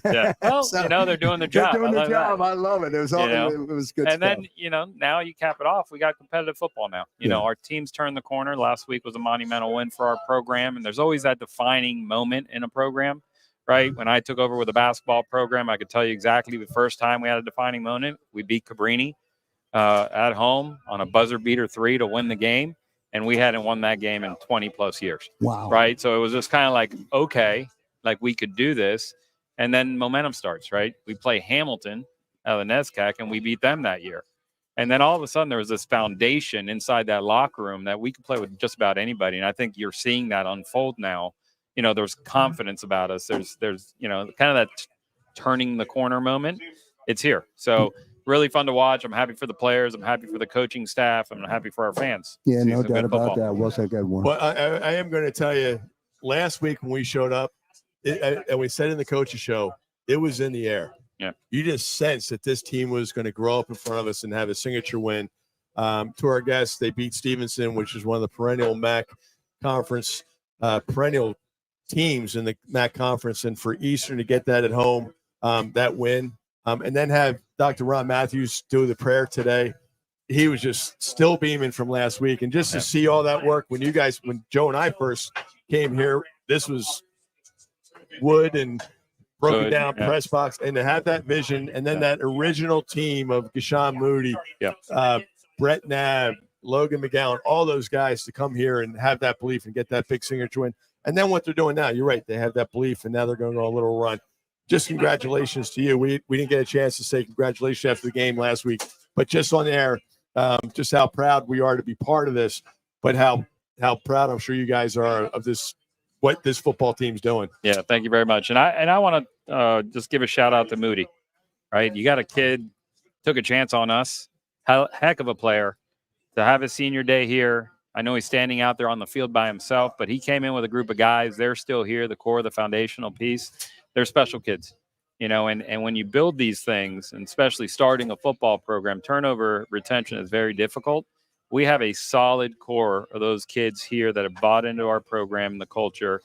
Well, So, they're doing their job. They're doing I their love that. job. I love it. It was all, it was good and stuff. then, now you cap it off. We got competitive football now. You know, our team's turned the corner. Last week was a monumental win for our program. And there's always that defining moment in a program, right? When I took over with a basketball program, I could tell you exactly the first time we had a defining moment. We beat Cabrini at home on a buzzer beater 3 to win the game. And we hadn't won that game in 20 plus years. Wow. Right. So it was just kind of like, okay, like we could do this. And then momentum starts, right? We play Hamilton out of the NESCAC and we beat them that year. And then all of a sudden there was this foundation inside that locker room that we could play with just about anybody. And I think you're seeing that unfold now. There's confidence about us. There's kind of that turning the corner moment. It's here. So really fun to watch. I'm happy for the players. I'm happy for the coaching staff. I'm happy for our fans. Yeah, See no some doubt good about football. that. Was a good one. Well, I am going to tell you, last week when we showed up, and we said in the coaches show, it was in the air. Yeah. You just sensed that this team was going to grow up in front of us and have a signature win. To our guests, they beat Stevenson, which is one of the perennial MAC conference, perennial teams in the MAC conference. And for Eastern to get that at home, that win, and then have Dr. Ron Matthews do the prayer today. He was just still beaming from last week. And just to see all that work when Joe and I first came here, this was wood and broken down press box, and to have that vision, and then that original team of Gashawn Moody, Brett Knabb, Logan McGowan, all those guys to come here and have that belief and get that big signature win. And then what they're doing now, you're right, they have that belief, and now they're going to go a little run. Just congratulations to you. We didn't get a chance to say congratulations after the game last week, but just on air, just how proud we are to be part of this, but how proud I'm sure you guys are of this, what this football team's doing. Yeah, thank you very much. And I want to just give a shout out to Moody, right? You got a kid, took a chance on us, heck of a player, to have his senior day here. I know he's standing out there on the field by himself, but he came in with a group of guys. They're still here, the core, the foundational piece. They're special kids, and when you build these things, and especially starting a football program, turnover retention is very difficult. We have a solid core of those kids here that have bought into our program and the culture.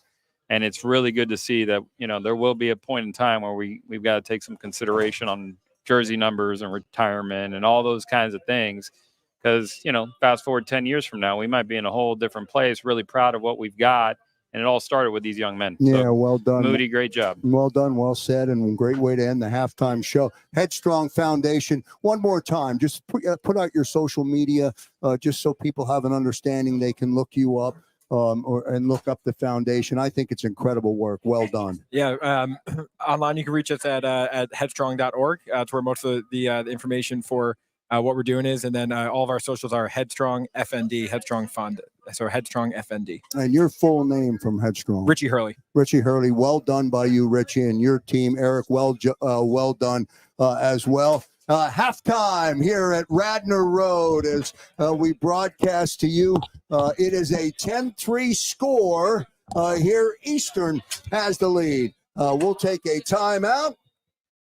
And it's really good to see that, there will be a point in time where we've got to take some consideration on jersey numbers and retirement and all those kinds of things. Because, fast forward 10 years from now, we might be in a whole different place, really proud of what we've got. And it all started with these young men. Yeah, So, well done. Moody, great job. Well done, well said, and great way to end the halftime show. Headstrong Foundation, one more time, just put out your social media, just so people have an understanding. They can look you up and look up the foundation. I think it's incredible work. Well done. Yeah, online you can reach us at headstrong.org. It's where most of the information for what we're doing is, and then all of our socials are Headstrong FND, Headstrong Fund. So Headstrong FND. And your full name from Headstrong? Richie Hurley. Richie Hurley. Well done by you, Richie, and your team. Eric, well done as well. Halftime here at Radnor Road as we broadcast to you. It is a 10-3 score. Here, Eastern has the lead. We'll take a timeout.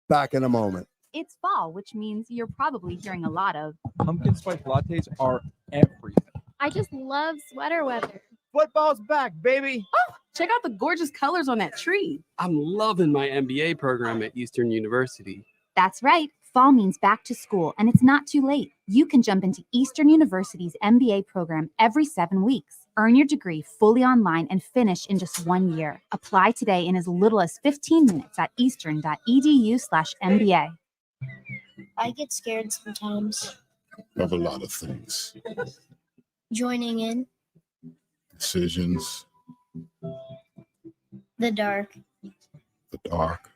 Back in a moment. It's fall, which means you're probably hearing a lot of pumpkin spice lattes are everything. I just love sweater weather. Football's back, baby. Oh, check out the gorgeous colors on that tree. I'm loving my MBA program at Eastern University. That's right. Fall means back to school, and it's not too late. You can jump into Eastern University's MBA program every 7 weeks. Earn your degree fully online and finish in just 1 year. Apply today in as little as 15 minutes at eastern.edu/MBA. I get scared sometimes. Of a lot of things. Joining in. Decisions. The dark. The dark.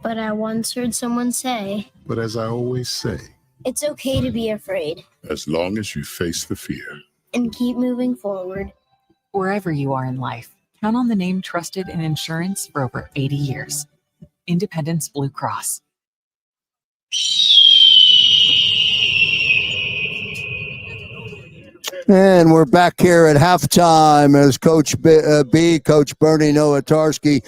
But I once heard someone say, But as I always say, it's okay to be afraid as long as you face the fear. and keep moving forward. Wherever you are in life, count on the name trusted in insurance for over 80 years. Independence Blue Cross. And we're back here at halftime as Coach Coach Bernie Nowatarski,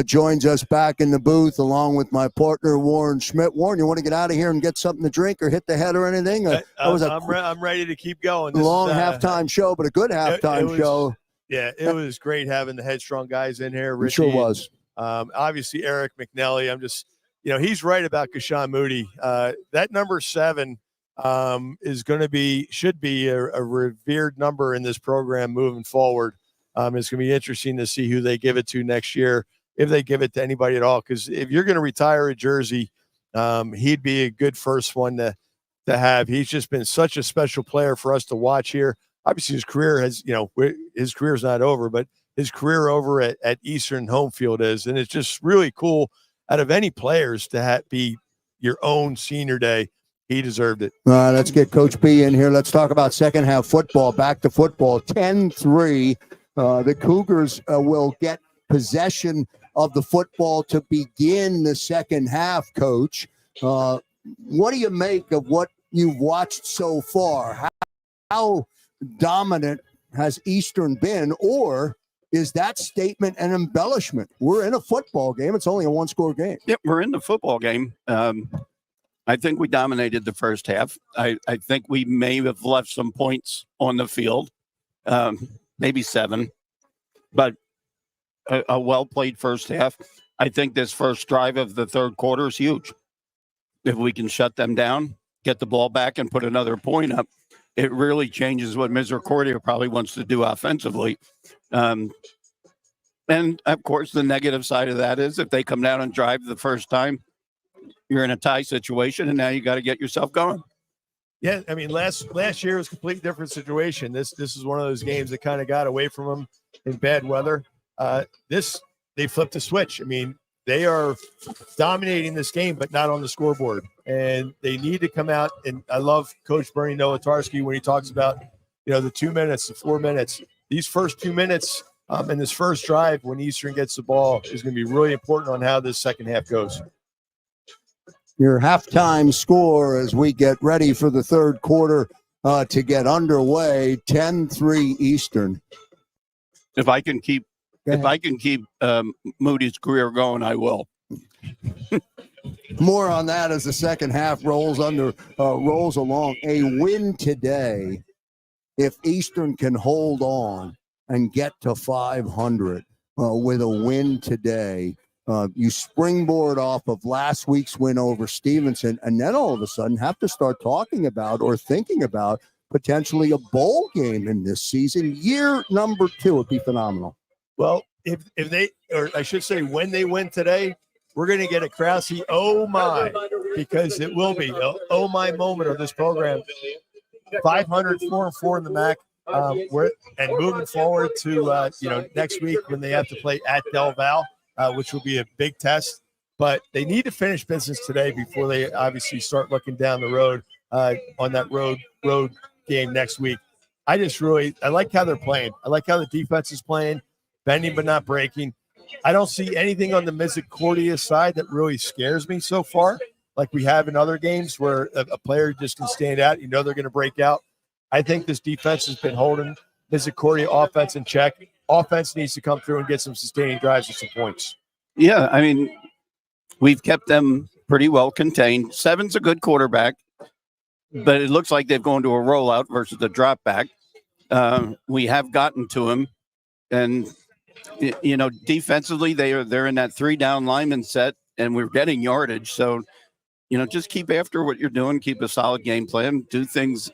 joins us back in the booth along with my partner, Warren Schmidt. Warren, you want to get out of here and get something to drink or hit the head or anything? I'm ready to keep going. This long halftime show, but a good halftime show. Yeah, it was great having the Headstrong guys in here. It sure was. Obviously, Eric McNelly. I'm just, he's right about Kashawn Moody. That number 7 should be a revered number in this program moving forward. It's going to be interesting to see who they give it to next year, if they give it to anybody at all. Because if you're going to retire a jersey, he'd be a good first one to have. He's just been such a special player for us to watch here. Obviously, his career his career's not over, but his career over at Eastern home field is, and it's just really cool out of any players to be your own senior day. He deserved it. All right, let's get Coach B in here. Let's talk about second half football. Back to football, 10-3. The Cougars will get possession of the football to begin the second half, Coach. What do you make of what you've watched so far? How dominant has Eastern been, or is that statement an embellishment? We're in a football game. It's only a one-score game. Yep, we're in the football game. I think we dominated the first half. I think we may have left some points on the field, maybe 7, but a well-played first half. I think this first drive of the third quarter is huge. If we can shut them down, get the ball back, and put another point up, it really changes what Misericordia probably wants to do offensively. And, of course, the negative side of that is if they come down and drive the first time, you're in a tie situation, and now you got to get yourself going. Yeah, I mean, last year was a completely different situation. This is one of those games that kind of got away from them in bad weather. They flipped the switch. I mean, they are dominating this game, but not on the scoreboard. And they need to come out. And I love Coach Bernie Nowatarski when he talks about, the 2 minutes, the 4 minutes. These first 2 minutes in this first drive when Eastern gets the ball is going to be really important on how this second half goes. Your halftime score as we get ready for the third quarter to get underway, 10-3 Eastern. If I can keep Moody's career going, I will. More on that as the second half rolls along. A win today, if Eastern can hold on and get to 500 with a win today. You springboard off of last week's win over Stevenson, and then all of a sudden have to start talking about or thinking about potentially a bowl game in this season. Year number 2 would be phenomenal. Well, if they, or I should say, when they win today, we're going to get a Krause oh my, because it will be oh my moment of this program. 500, 4-4 in the MAC. And moving forward to next week when they have to play at Del Val. Which will be a big test, but they need to finish business today before they obviously start looking down the road on that road game next week. I like how they're playing. I like how the defense is playing, bending but not breaking. I don't see anything on the Misericordia side that really scares me so far, like we have in other games where a player just can stand out. They're going to break out. I think this defense has been holding Misericordia offense in check. Offense needs to come through and get some sustaining drives and some points. Yeah, I mean, we've kept them pretty well contained. 7's a good quarterback, but it looks like they've gone to a rollout versus a drop back. We have gotten to him, and defensively they're in that 3-down lineman set, and we're getting yardage. So, just keep after what you're doing. Keep a solid game plan. Do things.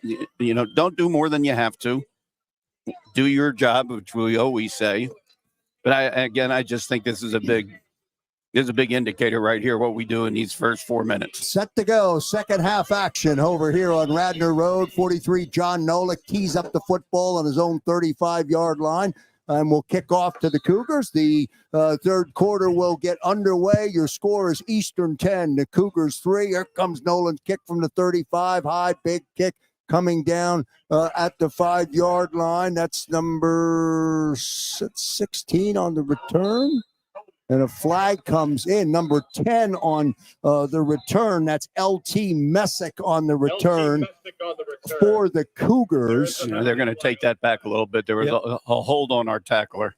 Don't do more than you have to. Do your job, which we always say. But I just think this is a big indicator right here, what we do in these first 4 minutes. Set to go. Second half action over here on Radnor Road. 43, John Nolick tees up the football on his own 35-yard line. And we'll kick off to the Cougars. The third quarter will get underway. Your score is Eastern 10, the Cougars 3. Here comes Nolan's kick from the 35. High, big kick. Coming down at the 5-yard line. That's number 16 on the return. And a flag comes in. Number 10 on the return. That's LT Messick on the return. for the Cougars. You know, they're going to take that back a little bit. There was a hold on our tackler.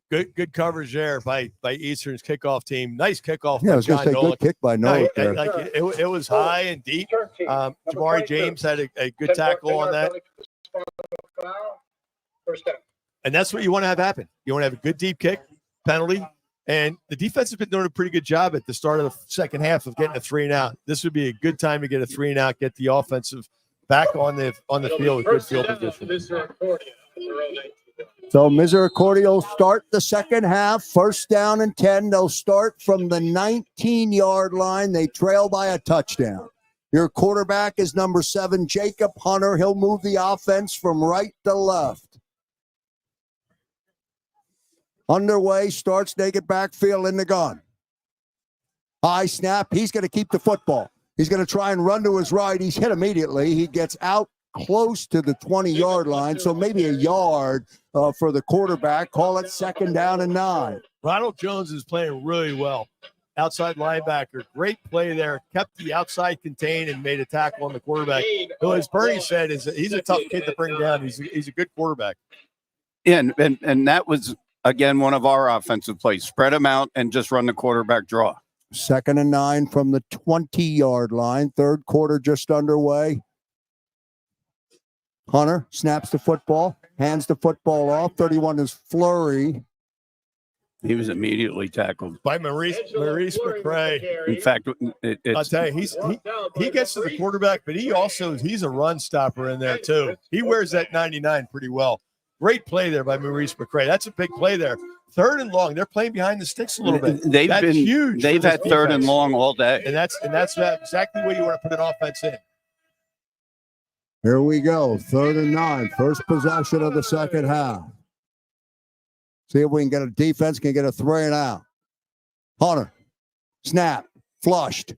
Good coverage there by Eastern's kickoff team. Nice kickoff. Yeah, I was going to say Nolan. good kick by Noah there. It was high and deep. Jamari James had a good tackle on that. And that's what you want to have happen. You want to have a good deep kick, penalty, and the defense has been doing a pretty good job at the start of the second half of getting a 3 and out. This would be a good time to get a 3 and out, get the offensive back on the field with good field position. So Misericordia will start the second half, 1st down and 10. They'll start from the 19-yard line. They trail by a touchdown. Your quarterback is number 7, Jacob Hunter. He'll move the offense from right to left. Underway, starts naked backfield in the gun. High snap. He's going to keep the football. He's going to try and run to his right. He's hit immediately. He gets out close to the 20-yard line, so maybe a yard for the quarterback. Call it 2nd down and 9. Ronald Jones is playing really well. Outside linebacker. Great play there. Kept the outside contained and made a tackle on the quarterback. Who, as Bernie said, he's a tough kid to bring down. He's a good quarterback. Yeah, and that was, again, one of our offensive plays. Spread them out and just run the quarterback draw. 2nd and 9 from the 20-yard line. 3rd quarter just underway. Hunter snaps the football, hands the football off. 31 is Flurry. He was immediately tackled by Maurice McCray. In fact, I'll tell you, he gets to the quarterback, but he's a run stopper in there too. He wears that 99 pretty well. Great play there by Maurice McCray. That's a big play there. 3rd and long. They're playing behind the sticks a little bit. That's huge. They've had 3rd and long all day, and that's exactly where you want to put an offense in. Here we go. 3rd and 9. First possession of the second half. See if we can get a defense, can get a 3 and out. Hunter. Snap. Flushed.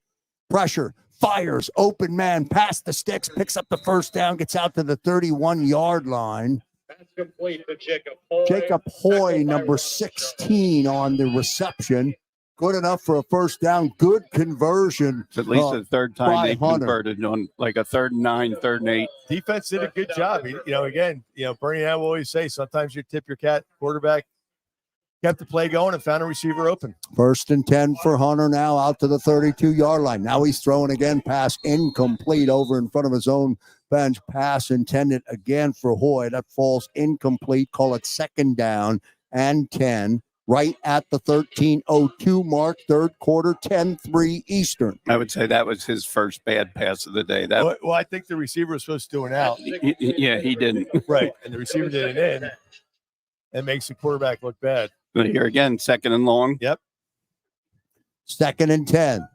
Pressure. Fires. Open man. Past the sticks. Picks up the 1st down. Gets out to the 31-yard line. That's complete to Jacob Hoy. Jacob Hoy, number 16 on the reception. Good enough for a 1st down. Good conversion. It's at least the 3rd time they Hunter. converted on like a 3rd and 9, 3rd and 8. Defense did a good job. Bernie and I will always say sometimes you tip your cat. Quarterback kept the play going and found a receiver open. 1st and 10 for Hunter now out to the 32-yard line. Now he's throwing again. Pass incomplete over in front of his own bench. Pass intended again for Hoy. That falls incomplete. Call it 2nd down and 10. Right at the 13:02 mark, 3rd quarter, 10-3 Eastern. I would say that was his first bad pass of the day. Well, I think the receiver was supposed to do an out. Yeah, he didn't. Right, and the receiver did it in. It makes the quarterback look bad. But here again, 2nd and long. Yep. 2nd and 10.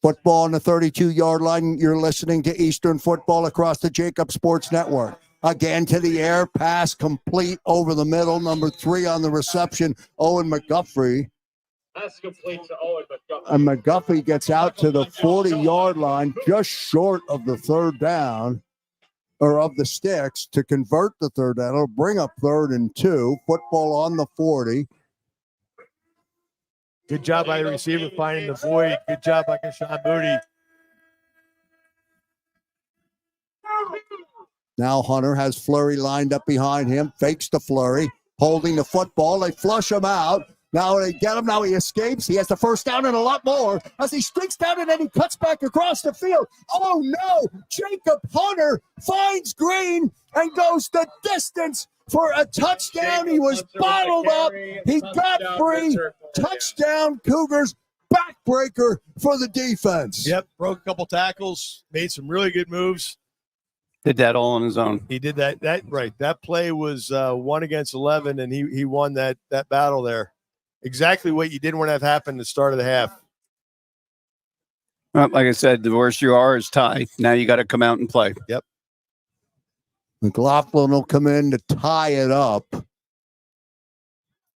Football on the 32-yard line. You're listening to Eastern Football across the JAKIB Sports Network. Again to the air, pass complete over the middle. Number 3 on the reception, Owen McGuffrey. Pass complete to Owen McGuffrey. And McGuffrey gets out to the 40-yard line, just short of the 3rd down, or of the sticks, to convert the 3rd down. It'll bring up 3rd and 2. Football on the 40. Good job by the receiver finding the void. Good job by Kashawn Moody. Now Hunter has Flurry lined up behind him, fakes the Flurry, holding the football. They flush him out. Now they get him. Now he escapes. He has the 1st down and a lot more as he streaks down and then he cuts back across the field. Oh, no. Jacob Hunter finds Green and goes the distance for a touchdown. He was bottled up. He got free. Touchdown, Cougars. Backbreaker for the defense. Yep, broke a couple tackles, made some really good moves. Did that all on his own. He did that right. That play was 1 against 11, and he won that battle there. Exactly what you didn't want to have happen at the start of the half. Well, like I said, the worse you are is tie. Now you got to come out and play. Yep. McLaughlin will come in to tie it up.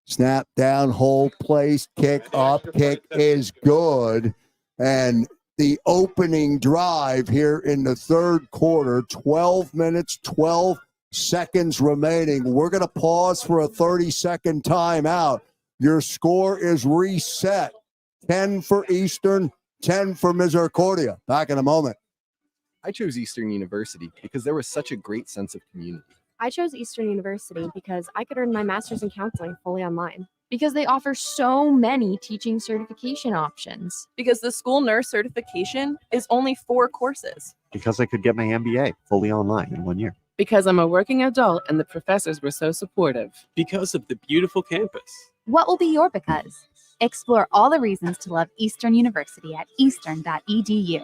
Snap down, hold, place, kick up, kick is good. And the opening drive here in the 3rd quarter, 12 minutes, 12 seconds remaining. We're going to pause for a 30-second timeout. Your score is reset. 10 for Eastern, 10 for Misericordia. Back in a moment. I chose Eastern University because there was such a great sense of community. I chose Eastern University because I could earn my master's in counseling fully online. Because they offer so many teaching certification options. Because the school nurse certification is only 4 courses. Because I could get my MBA fully online in 1 year. Because I'm a working adult and the professors were so supportive. Because of the beautiful campus. What will be your because? Explore all the reasons to love Eastern University at eastern.edu.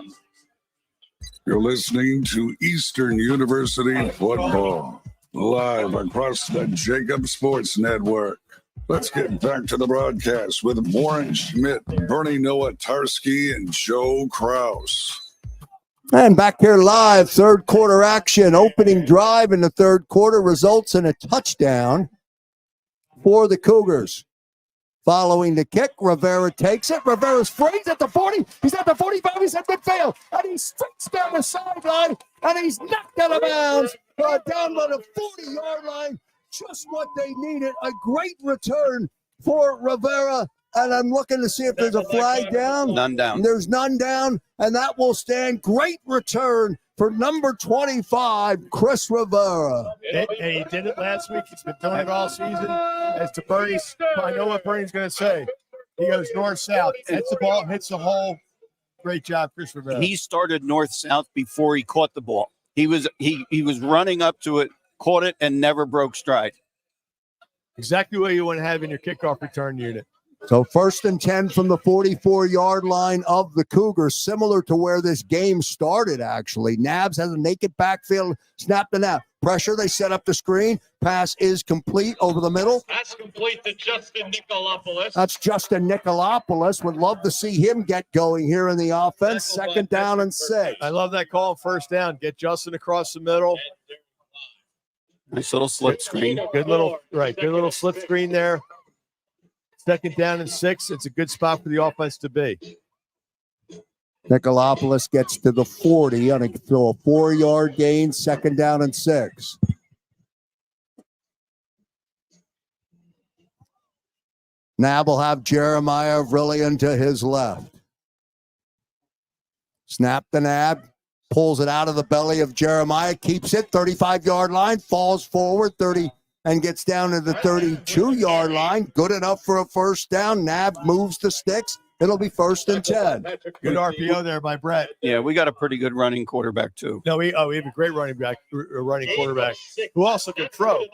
You're listening to Eastern University Football, live across the JAKIB Sports Network. Let's get back to the broadcast with Warren Schmidt, Bernie Nowatarski, and Joe Krause. And back here live, third quarter action. Opening drive in the third quarter results in a touchdown for the Cougars. Following the kick, Rivera takes it. Rivera's free. He's at the 40. He's at the 45. He's at midfield. And he streaks down the sideline. And he's knocked out of bounds. Down by the 40-yard line. Just what they needed. A great return for Rivera. And I'm looking to see if there's a flag down. None down. There's none down. And that will stand. Great return for number 25, Chris Rivera. And he did it last week. He's been doing it all season. As to Bernie's, I know what Bernie's going to say. He goes north-south, hits the ball, hits the hole. Great job, Chris Rivera. He started north-south before he caught the ball. He was running up to it, caught it, and never broke stride. Exactly what you want to have in your kickoff return unit. So 1st and 10 from the 44-yard line of the Cougars, similar to where this game started, actually. Nabs has a naked backfield, snap the nab. Pressure, they set up the screen. Pass is complete over the middle. That's complete to Justin Nicolopoulos. That's Justin Nicolopoulos. Would love to see him get going here in the offense. 2nd down and 6. I love that call, 1st down. Get Justin across the middle. Nice little slip screen. Good little slip screen there. 2nd down and 6. It's a good spot for the offense to be. Nicolopoulos gets to the 40 on a 4-yard gain, 2nd down and 6. Nab will have Jeremiah Vrillian to his left. Snap the nab, pulls it out of the belly of Jeremiah, keeps it, 35-yard line, falls forward, 30, and gets down to the 32-yard line. Good enough for a 1st down. Nab moves the sticks. It'll be 1st and 10. Good RPO there by Brett. Yeah, we got a pretty good running quarterback, too. No, we have a great running quarterback who also can throw.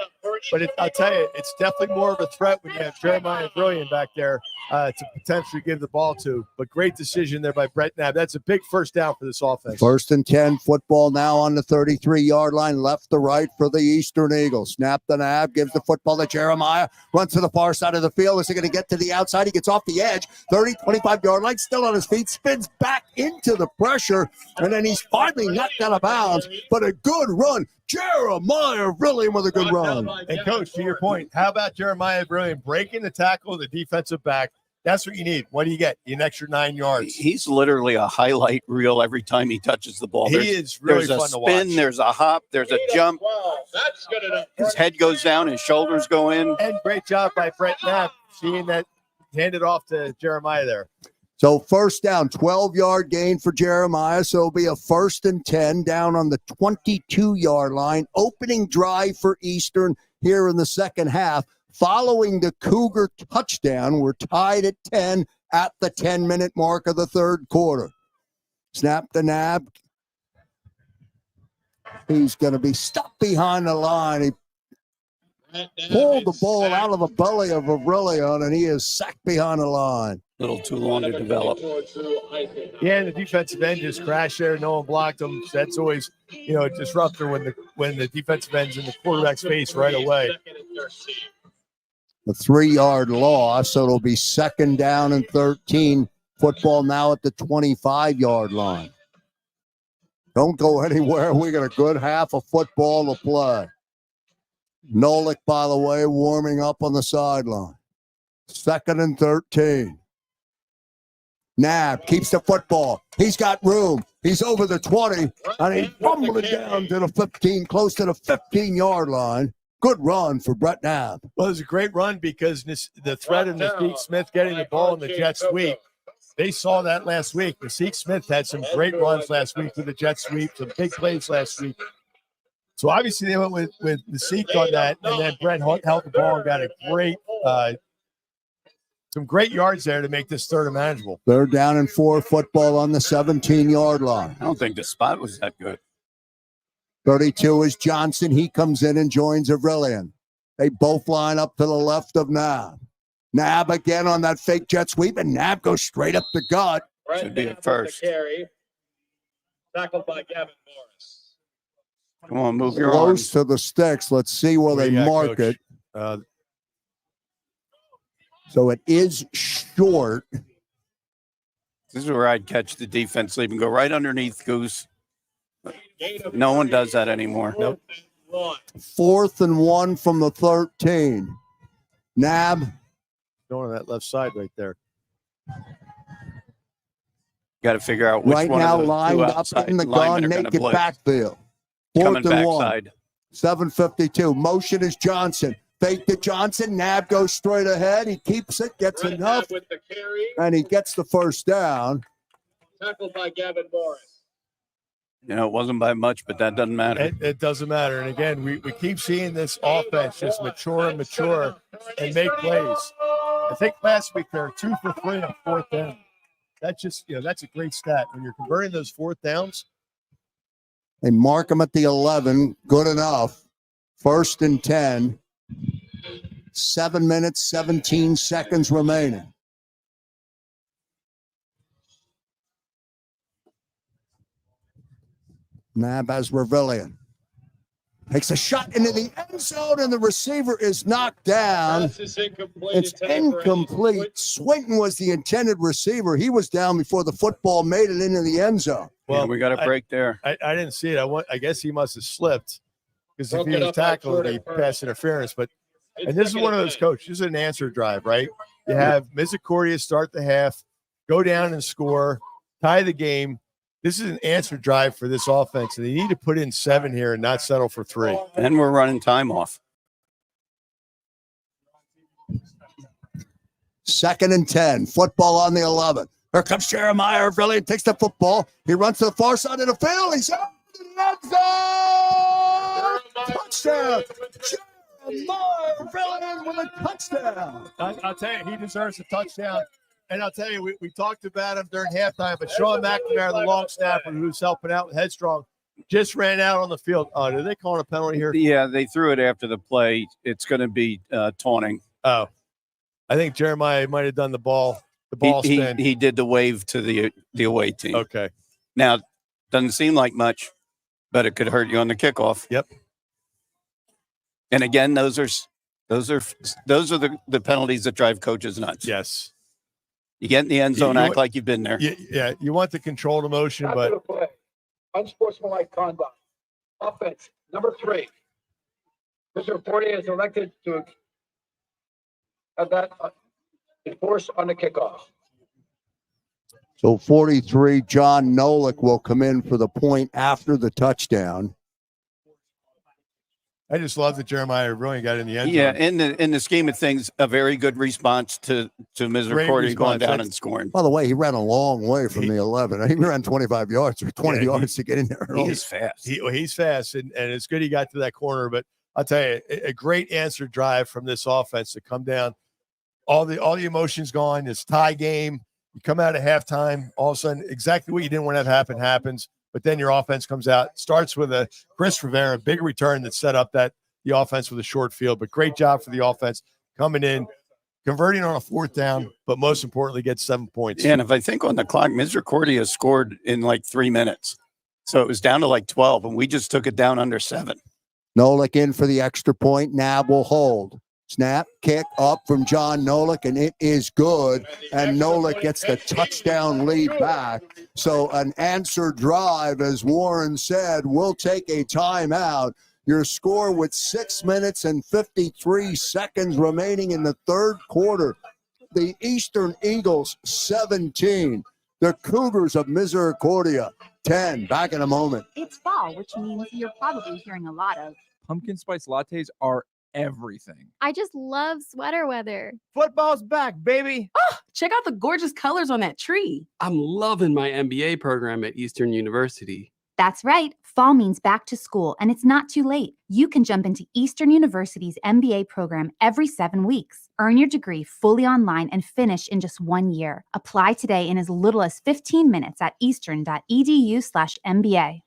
But I'll tell you, it's definitely more of a threat when you have Jeremiah Brilliant back there to potentially give the ball to. But great decision there by Brett Nab. That's a big 1st down for this offense. 1st and 10, football now on the 33-yard line, left to right for the Eastern Eagles. Snap the nab, gives the football to Jeremiah, runs to the far side of the field. Is he going to get to the outside? He gets off the edge, 30, 25-yard line, still on his feet, spins back into the pressure, and then he's finally knocked out of bounds, but a good run. Jeremiah Brilliant with a good run. And, Coach, to your point, how about Jeremiah Brilliant breaking the tackle of the defensive back? That's what you need. What do you get? An extra 9 yards. He's literally a highlight reel every time he touches the ball. He is really fun to watch. There's a spin, there's a hop, there's a jump. That's good enough. His head goes down, his shoulders go in. And great job by Brett Knapp seeing that handed off to Jeremiah there. So 1st down, 12-yard gain for Jeremiah. So it'll be a 1st and 10 down on the 22-yard line. Opening drive for Eastern here in the second half. Following the Cougar touchdown, we're tied at 10 at the 10-minute mark of the third quarter. Snap the nab. He's going to be stuck behind the line. He pulled the ball out of the belly of Aurelion, and he is sacked behind the line. A little too long to develop. Yeah, and the defensive end just crashed there. No one blocked him. That's always, a disruptor when the defensive end's in the quarterback's face right away. A 3-yard loss, so it'll be 2nd down and 13. Football now at the 25-yard line. Don't go anywhere. We got a good half of football to play. Nolik, by the way, warming up on the sideline. 2nd and 13. Nab keeps the football. He's got room. He's over the 20, and he's fumbling down to the 15, close to the 15-yard line. Good run for Brett Nab. Well, it was a great run because the threat of Mystique Smith getting the ball in the jet sweep. they saw that last week. Schmidt had some great runs last week with the jet sweep, some big plays last week. So obviously they went with on that, and then Brett held the ball and got a great, some great yards there to make this third manageable. Third down and 4, football on the 17-yard line. I don't think the spot was that good. 32 is Johnson. He comes in and joins Avrilian. They both line up to the left of Nab. Nab again on that fake jet sweep, and Nab goes straight up the gut. Should be at first. Carry. Tackled by Gavin Morris. Come on, move your Close arms. to the sticks. Let's see where they mark Coach? it. So it is short. This is where I'd catch the defense leave and go right underneath Goose. No one does that anymore. Nope. 4th and 1 from the 13. Nab. Going on that left side right there. Got to figure out which Right one now of the lined two up outside in the linemen gun, are gonna naked blitz. backfield. 4th Coming and 1. backside. 7:52. Motion is Johnson. Fake to Johnson. Nab goes straight ahead. He keeps it, gets enough, With the carry. and he gets the first down. Tackled by Gavin Morris. You know, it wasn't by much, but that doesn't matter. It doesn't matter. And again, we keep seeing this offense just mature and make plays. I think last week they were 2 for 3 on 4th down. That's just, that's a great stat. When you're converting those 4th downs. They mark him at the 11. Good enough. 1st and 10. 7 minutes, 17 seconds remaining. Nab has Revillion. Takes a shot into the end zone, and the receiver is knocked down. It's incomplete. It's incomplete. Swinton was the intended receiver. He was down before the football made it into the end zone. Well, we got a break there. I didn't see it. I guess he must have slipped because if he was tackled, he pass interference. But and this is one of those coaches. This is an answer drive, right? You have Misericordia start the half, go down and score, tie the game. This is an answer drive for this offense, and they need to put in 7 here and not settle for 3. And we're running time off. 2nd and 10. Football on the 11. Here comes Jeremiah. Really takes the football. He runs to the far side of the field. He's up in the end zone. Touchdown. Jeremiah Really with a touchdown. I'll tell you, he deserves a touchdown. And I'll tell you, we talked about him during halftime, but Sean McNamara, the long snapper who's helping out with Headstrong, just ran out on the field. Oh, did they call a penalty here? Yeah, they threw it after the play. It's going to be taunting. Oh, I think Jeremiah might have done the ball spin. He did the wave to the away team. Okay. Now, doesn't seem like much, but it could hurt you on the kickoff. Yep. And again, those are the penalties that drive coaches nuts. Yes. You get in the end zone, act like you've been there. Yeah, you want the controlled emotion, but Unsportsmanlike conduct. Offense, number 3. Misericordia is elected to have that enforced on the kickoff. So 43, John Nolik will come in for the point after the touchdown. I just love that Jeremiah really got in the end zone. Yeah, in the scheme of things, a very good response to Misericordia going down and scoring. By the way, he ran a long way from the 11. He ran 25 yards or 20 yards to get in there. He is fast. He's fast, and it's good he got to that corner. But I'll tell you, a great answer drive from this offense to come down. All the emotions gone. It's tie game. You come out at halftime, all of a sudden, exactly what you didn't want to have happen happens. But then your offense comes out, starts with a Chris Rivera, big return that set up the offense with a short field. But great job for the offense coming in, converting on a 4th down, but most importantly, gets 7 points. Yeah, and if I think on the clock, Misericordia scored in like 3 minutes. So it was down to like 12, and we just took it down under 7. Nolik in for the extra point. Nab will hold. Snap, kick up from John Nolik, and it is good. And Nolik gets the touchdown lead back. So an answer drive, as Warren said, will take a timeout. Your score with 6 minutes and 53 seconds remaining in the third quarter. The Eastern Eagles 17. The Cougars of Misericordia 10. Back in a moment. It's fall, which means you're probably hearing a lot of Pumpkin spice lattes are everything. I just love sweater weather. Football's back, baby. Oh, check out the gorgeous colors on that tree. I'm loving my MBA program at Eastern University. That's right. Fall means back to school, and it's not too late. You can jump into Eastern University's MBA program every 7 weeks. Earn your degree fully online and finish in just 1 year. Apply today in as little as 15 minutes at eastern.edu/MBA.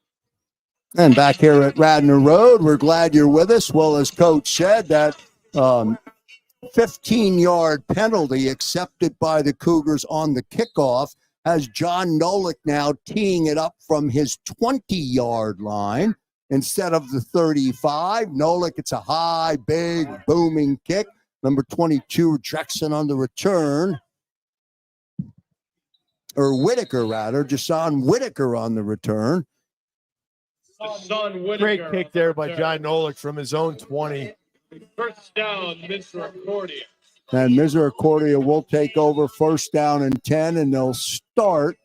And back here at Radnor Road, we're glad you're with us. Well, as Coach said, that 15-yard penalty accepted by the Cougars on the kickoff has John Nolik now teeing it up from his 20-yard line instead of the 35. Nolik, it's a high, big, booming kick. Number 22, Jackson on the return. Or Whitaker, rather. Jason Whitaker on the return. Great kick there by John Nolik from his own 20. First down, Misericordia. And Misericordia will take over first down and 10, and they'll start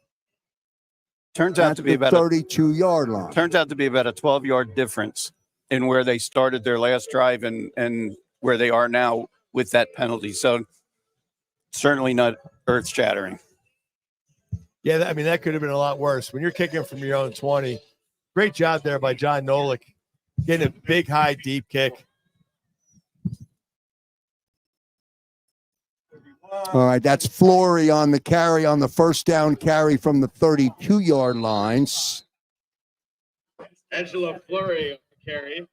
Turns out at to be the about 32-yard line. Turns out to be about a 12-yard difference in where they started their last drive and where they are now with that penalty. So certainly not earth-shattering. Yeah, I mean, that could have been a lot worse. When you're kicking from your own 20, great job there by John Nolik, getting a big, high, deep kick. All right, that's Flory on the carry, on the first down carry from the 32-yard lines. Angela Fleury on the carry.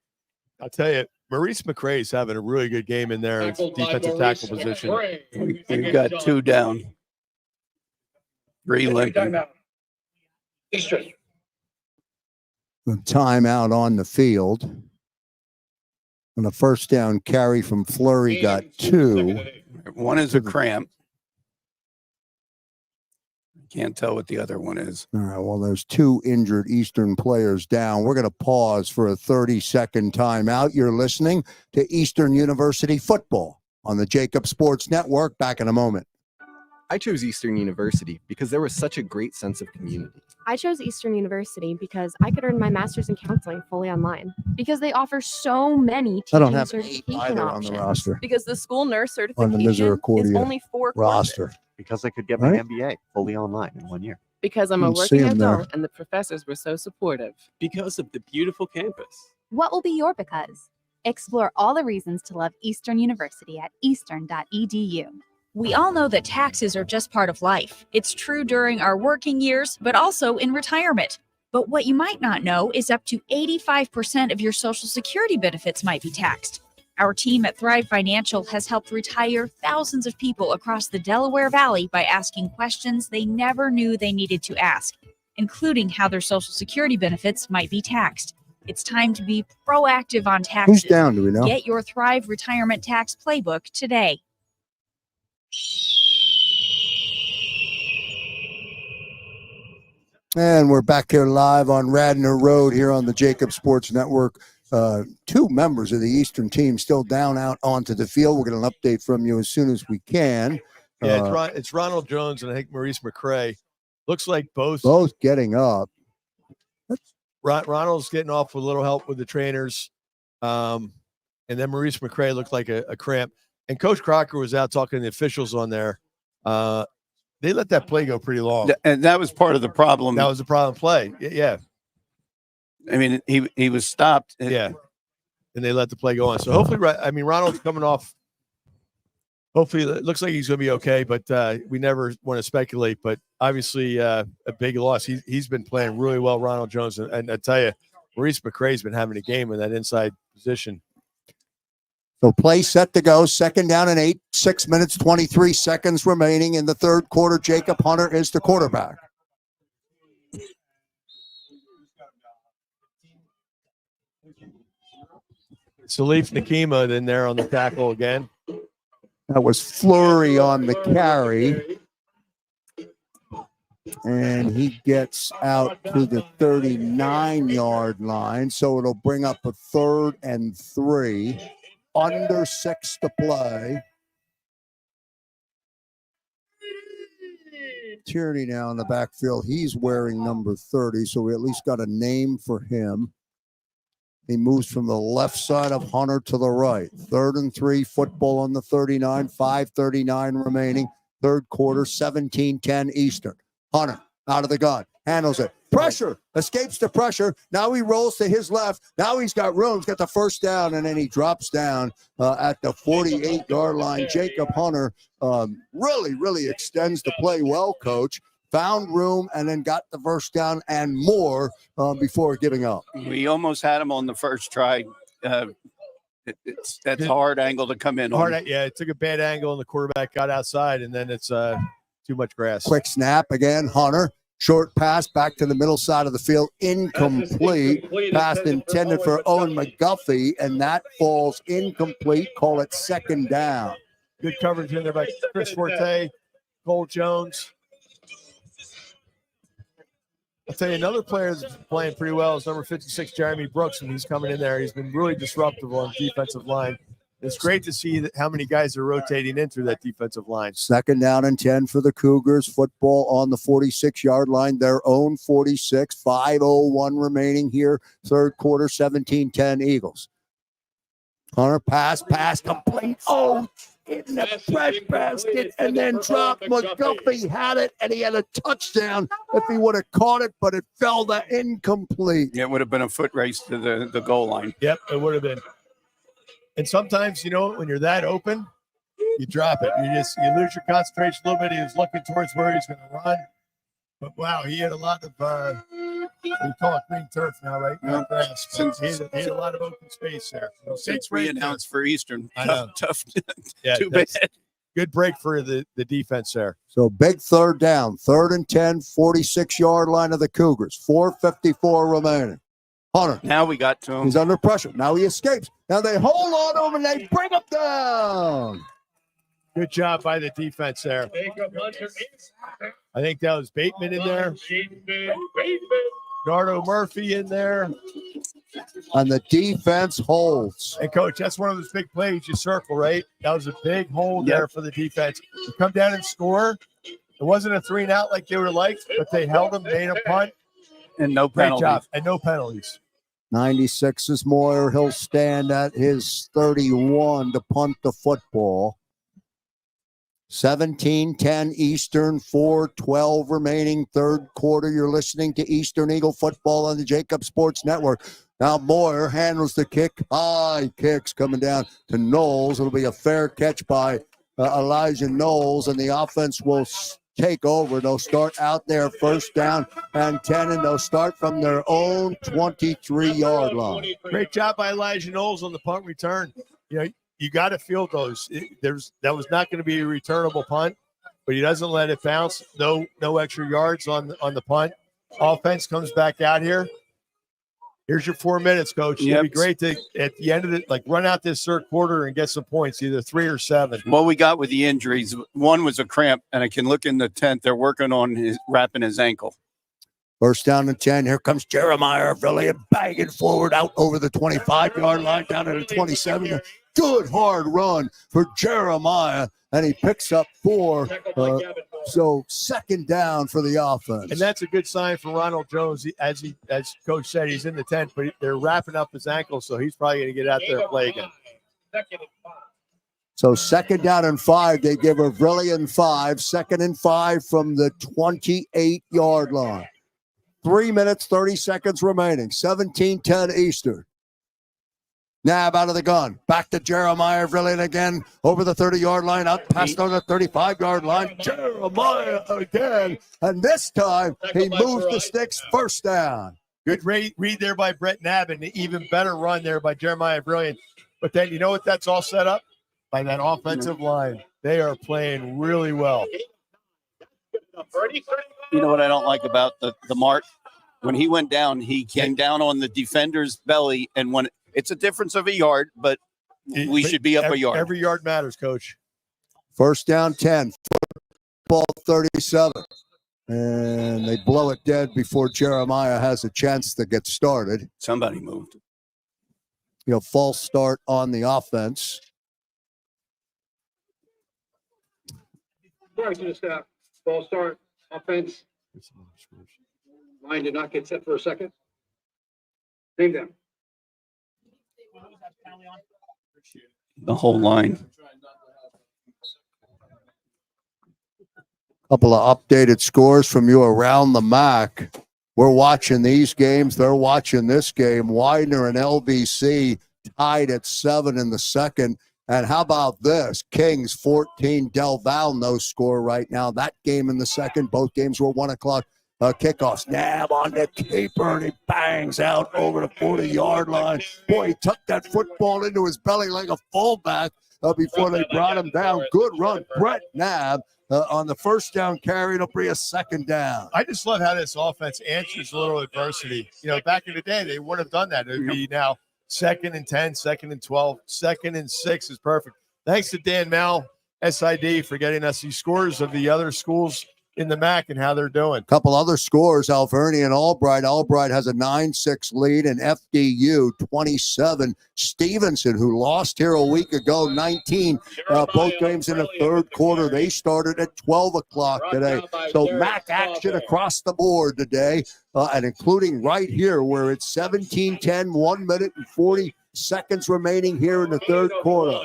I'll tell you, Maurice McRae's having a really good game in there. It's defensive tackle position. We've got 2 down. 3 limping. The timeout on the field. And a first down carry from Fleury got 2. One is a cramp. Can't tell what the other one is. All right, well, there's 2 injured Eastern players down. We're going to pause for a 30-second timeout. You're listening to Eastern University football on the JAKIB Sports Network. Back in a moment. I chose Eastern University because there was such a great sense of community. I chose Eastern University because I could earn my master's in counseling fully online. Because they offer so many I don't teaching have 8 certification either on options. the roster. Because the school nurse On the certification is Misericordia only 4 roster. courses. Because I could get my Right? MBA fully online in 1 year. Because I'm a Didn't see working him there. adult and the professors were so supportive. Because of the beautiful campus. What will be your because? Explore all the reasons to love Eastern University at eastern.edu. We all know that taxes are just part of life. It's true during our working years, but also in retirement. But what you might not know is up to 85% of your Social Security benefits might be taxed. Our team at Thrive Financial has helped retire thousands of people across the Delaware Valley by asking questions they never knew they needed to ask, including how their Social Security benefits might be taxed. It's time to be proactive on taxes. Who's down, do we know? Get your Thrive Retirement Tax Playbook today. And we're back here live on Radnor Road here on the JAKIB Sports Network. 2 members of the Eastern team still down out onto the field. We'll get an update from you as soon as we can. Yeah, it's Ronald Jones and I think Maurice McRae. Looks like both getting up. Ronald's getting off with a little help with the trainers. And then Maurice McRae looked like a cramp. And Coach Crocker was out talking to the officials on there. They let that play go pretty long. And that was part of the problem. That was the problem play. Yeah. I mean, he was stopped. Yeah. And they let the play go on. So hopefully, Ronald's coming off. Hopefully, it looks like he's going to be okay, but we never want to speculate. But obviously, a big loss. He's been playing really well, Ronald Jones. And I tell you, Maurice McRae's been having a game in that inside position. So play set to go. Second down and 8. 6 minutes, 23 seconds remaining in the third quarter. Jacob Hunter is the quarterback. Salif Nakima in there on the tackle again. That was Fleury on the carry. And he gets out to the 39-yard line. So it'll bring up a 3rd and 3. Under 6 to play. Tierney now in the backfield. He's wearing number 30, so we at least got a name for him. He moves from the left side of Hunter to the right. 3rd and 3, football on the 39, 5:39 remaining. Third quarter, 17-10 Eastern. Hunter out of the gun, handles it. Pressure, escapes the pressure. Now he rolls to his left. Now he's got room, he's got the first down, and then he drops down at the 48-yard line. Jacob Hunter really extends the play well, Coach. Found room and then got the first down and more before giving up. We almost had him on the first try. That's a hard angle to come in on. Yeah, it took a bad angle and the quarterback got outside, and then it's too much grass. Quick snap again, Hunter. Short pass back to the middle side of the field. Incomplete. Pass intended for Owen McGuffey, and that falls incomplete. Call it second down. Good coverage in there by Chris Forte, Cole Jones. I'll tell you, another player that's playing pretty well is number 56, Jeremy Brooks, when he's coming in there. He's been really disruptive on the defensive line. It's great to see how many guys are rotating in through that defensive line. 2nd down and 10 for the Cougars. Football on the 46-yard line, their own 46. 5:01 remaining here. Third quarter, 17-10 Eagles. Hunter pass complete. Oh, in the bread basket and then dropped. McGuffey had it, and he had a touchdown if he would have caught it, but it fell to incomplete. It would have been a foot race to the goal line. Yep, it would have been. And sometimes, when you're that open, you drop it. You lose your concentration a little bit. He was looking towards where he's going to run. But, wow, he had a lot of we call it green turf now, right? No grass. He had a lot of open space there. Since we announced for Eastern, tough. Yeah, too bad. Good break for the defense there. So big third down, 3rd and 10, 46-yard line of the Cougars. 4:54 remaining. Hunter. Now we got to him. He's under pressure. Now he escapes. Now they hold on to him and they bring him down. Good job by the defense there. I think that was Bateman in there. Nardo Murphy in there. And the defense holds. And, Coach, that's one of those big plays you circle, right? That was a big hold there for the defense. You come down and score. It wasn't a 3-and-out like they would have liked, but they held them, made a punt. And no penalties. Great job. And no penalties. 96 is Moyer. He'll stand at his 31 to punt the football. 17-10 Eastern, 4:12 remaining, third quarter. You're listening to Eastern Eagle football on the JAKIB Sports Network. Now Moyer handles the kick. High kicks coming down to Knowles. It'll be a fair catch by Elijah Knowles, and the offense will take over. They'll start out there, first down and 10, and they'll start from their own 23-yard line. Great job by Elijah Knowles on the punt return. You got to field those. That was not going to be a returnable punt, but he doesn't let it bounce. No extra yards on the punt. Offense comes back out here. Here's your 4 minutes, Coach. It'd be great to, at the end of it, run out this third quarter and get some points, either 3 or 7. What we got with the injuries, one was a cramp, and I can look in the tent. They're working on wrapping his ankle. First down and 10. Here comes Jeremiah really bagging forward out over the 25-yard line down to the 27. Good hard run for Jeremiah, and he picks up 4. So second down for the offense. And that's a good sign for Ronald Jones. As Coach said, he's in the tent, but they're wrapping up his ankle, so he's probably going to get out there and play again. So second down and 5, they give Avrilian 5. 2nd and 5 from the 28-yard line. 3 minutes, 30 seconds remaining. 17-10 Eastern. Nab out of the gun. Back to Jeremiah Avrilian again. Over the 30-yard line. Out past on the 35-yard line. Jeremiah again. And this time, he moves the sticks, first down. Good read there by Brett Nab, and an even better run there by Jeremiah Avrilian. But then, you know what that's all set up? By that offensive line. They are playing really well. You know what I don't like about the mark? When he went down, he came down on the defender's belly, and when it's a difference of a yard, but we should be up a yard. Every yard matters, Coach. First down 10. Football 37. And they blow it dead before Jeremiah has a chance to get started. Somebody moved. False start on the offense. Sorry to the staff. False start. Offense. Line did not get set for a second. Name them. The whole line. Couple of updated scores from you around the MAC. We're watching these games. They're watching this game. Widener and LBC tied at 7 in the second. And how about this? Kings 14, Del Val no score right now. That game in the second. Both games were 1 o'clock kickoffs. Nab on the keeper, and he bangs out over the 40-yard line. Boy, he tucked that football into his belly like a fullback before they brought him down. Good run, Brett Nab. On the first down carry, it'll be a second down. I just love how this offense answers a little adversity. You know, back in the day, they wouldn't have done that. It would be now 2nd and 10, 2nd and 12, 2nd and 6 is perfect. Thanks to Dan Mal, SID, for getting us these scores of the other schools in the MAC and how they're doing. Couple other scores, Alvernia and Albright. Albright has a 9-6 lead, and FDU 27. Stevenson, who lost here a week ago, 19. Both games in the third quarter. They started at 12 o'clock today. So MAC action across the board today, and including right here where it's 17-10, 1 minute and 40 seconds remaining here in the third quarter.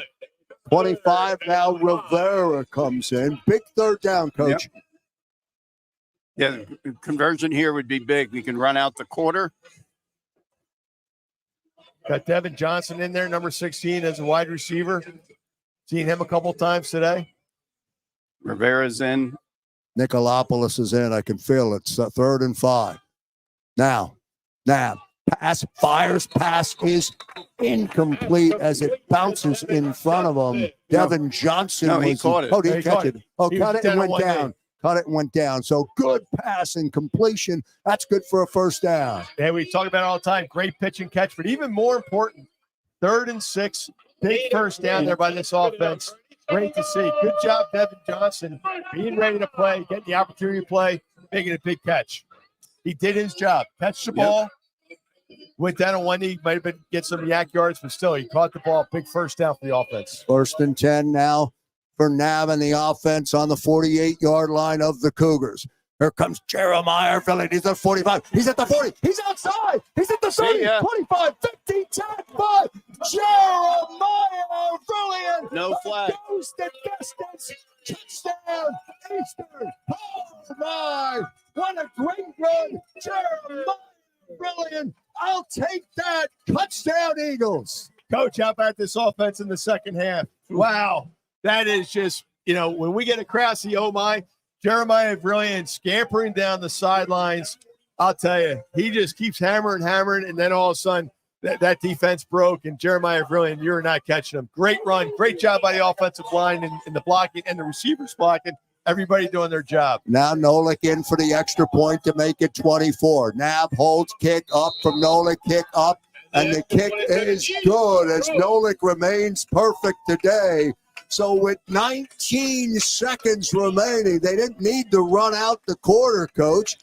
25 now, Rivera comes in. Big third down, Coach. Yep. Yeah, conversion here would be big. We can run out the quarter. Got Devin Johnson in there, number 16, as a wide receiver. Seen him a couple times today. Rivera's in. Nicolopoulos is in. I can feel it. It's 3rd and 5. Now, Nab. Pass, fires, pass is incomplete as it bounces in front of him. Devin Johnson. No, he caught it. Oh, did he catch it? Oh, He cut was it and down went on down. Cut it and went down. So good pass and completion. That's good for a first down. And we talk about it all the time. Great pitch and catch, but even more important, 3rd and 6, big first down there by this offense. Great to see. Good job, Devin Johnson, being ready to play, getting the opportunity to play, making a big catch. He did his job. Catch the ball. Went down on one knee, might have been get some yak yards, but still, he caught the ball. Big first down for the offense. 1st and 10 now for Nav and the offense on the 48-yard line of the Cougars. Here comes Jeremiah Village. He's at 45. He's at the 40. He's outside. He's at the 30, 25, 50, 10, 5. Jeremiah Village. No flag. Goes the distance. Touchdown, Eastern. Oh, my. What a great run. Jeremiah Brilliant. I'll take that. Touchdown, Eagles. Coach, how about this offense in the second half? Wow. That is just, you know, when we get a Krause, oh my, Jeremiah Brilliant scampering down the sidelines. I'll tell you, he just keeps hammering, and then all of a sudden that defense broke, and Jeremiah Brilliant, you're not catching him. Great run. Great job by the offensive line and the blocking and the receivers blocking. Everybody doing their job. Now Nolik in for the extra point to make it 24. Nab holds, kick up from Nolik, kick up, and the kick is good as Nolik remains perfect today. So with 19 seconds remaining, they didn't need to run out the quarter, Coach.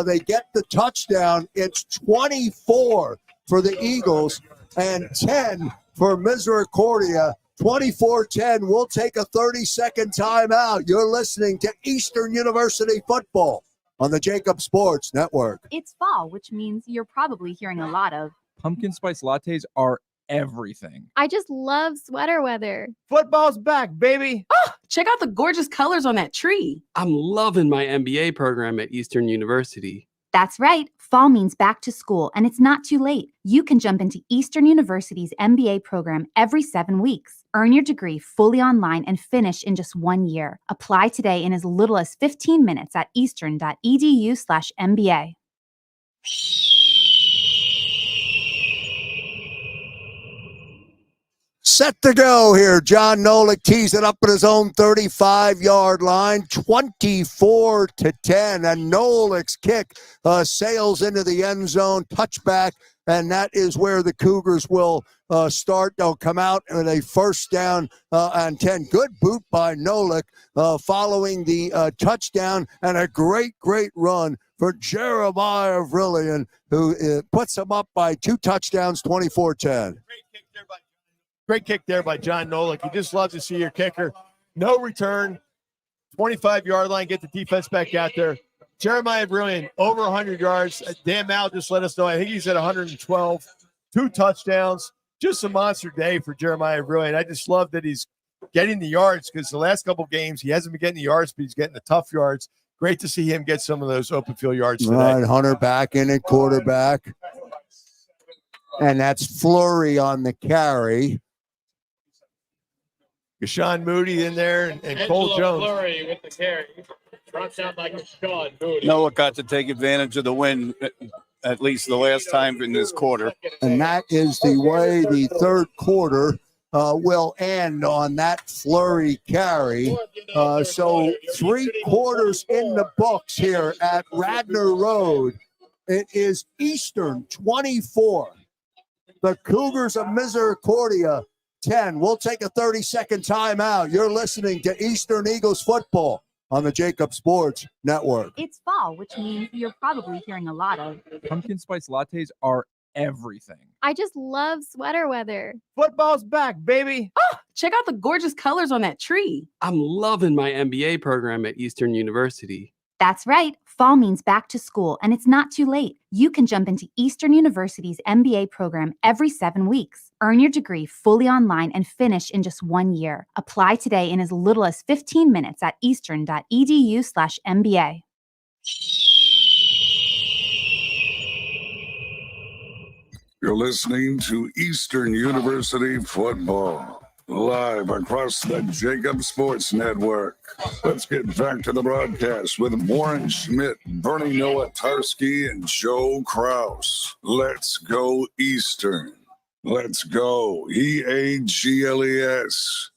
They get the touchdown. It's 24 for the Eagles and 10 for Misericordia. 24-10. We'll take a 30-second timeout. You're listening to Eastern University football on the JAKIB Sports Network. It's fall, which means you're probably hearing a lot of Pumpkin spice lattes are everything. I just love sweater weather. Football's back, baby. Oh, check out the gorgeous colors on that tree. I'm loving my MBA program at Eastern University. That's right. Fall means back to school, and it's not too late. You can jump into Eastern University's MBA program every 7 weeks. Earn your degree fully online and finish in just 1 year. Apply today in as little as 15 minutes at eastern.edu/MBA. Set to go here. John Nolik tees it up at his own 35-yard line, 24-10. And Nolik's kick sails into the end zone, touchback, and that is where the Cougars will start. They'll come out with a first down and 10. Good boot by Nolik following the touchdown, and a great run for Jeremiah Vrillian, who puts him up by 2 touchdowns, 24-10. Great kick there by John Nolik. You just love to see your kicker. No return, 25-yard line, get the defense back out there. Jeremiah Brilliant, over 100 yards. Dan Mal just let us know. I think he's at 112. 2 touchdowns. just a monster day for Jeremiah, really. And I just love that he's getting the yards, because the last couple games he hasn't been getting the yards, but he's getting the tough yards. Great to see him get some of those open field yards today. All right, Hunter back in at quarterback. And that's Flurry on the carry. Sean Moody in there and Cole Jones. Flurry with the carry. Drops out like a Sean Moody. Noah got to take advantage of the win, at least the last time in this quarter. And that is the way the third quarter will end, on that Flurry carry. So 3 quarters in the books here at Radnor Road. It is Eastern 24. The Cougars of Misericordia 10. We'll take a 30-second timeout. You're listening to Eastern Eagles football on the JAKIB Sports Network. It's fall, which means you're probably hearing a lot of Pumpkin spice lattes are everything. I just love sweater weather. Football's back, baby. Oh, check out the gorgeous colors on that tree. I'm loving my MBA program at Eastern University. That's right. Fall means back to school, and it's not too late. You can jump into Eastern University's MBA program every 7 weeks. Earn your degree fully online and finish in just 1 year. Apply today in as little as 15 minutes at eastern.edu/MBA. You're listening to Eastern University football, live across the JAKIB Sports Network. Let's get back to the broadcast with Warren Schmidt, Bernie Nowatarski, and Joe Krause. Let's go Eastern. Let's go EAGLES.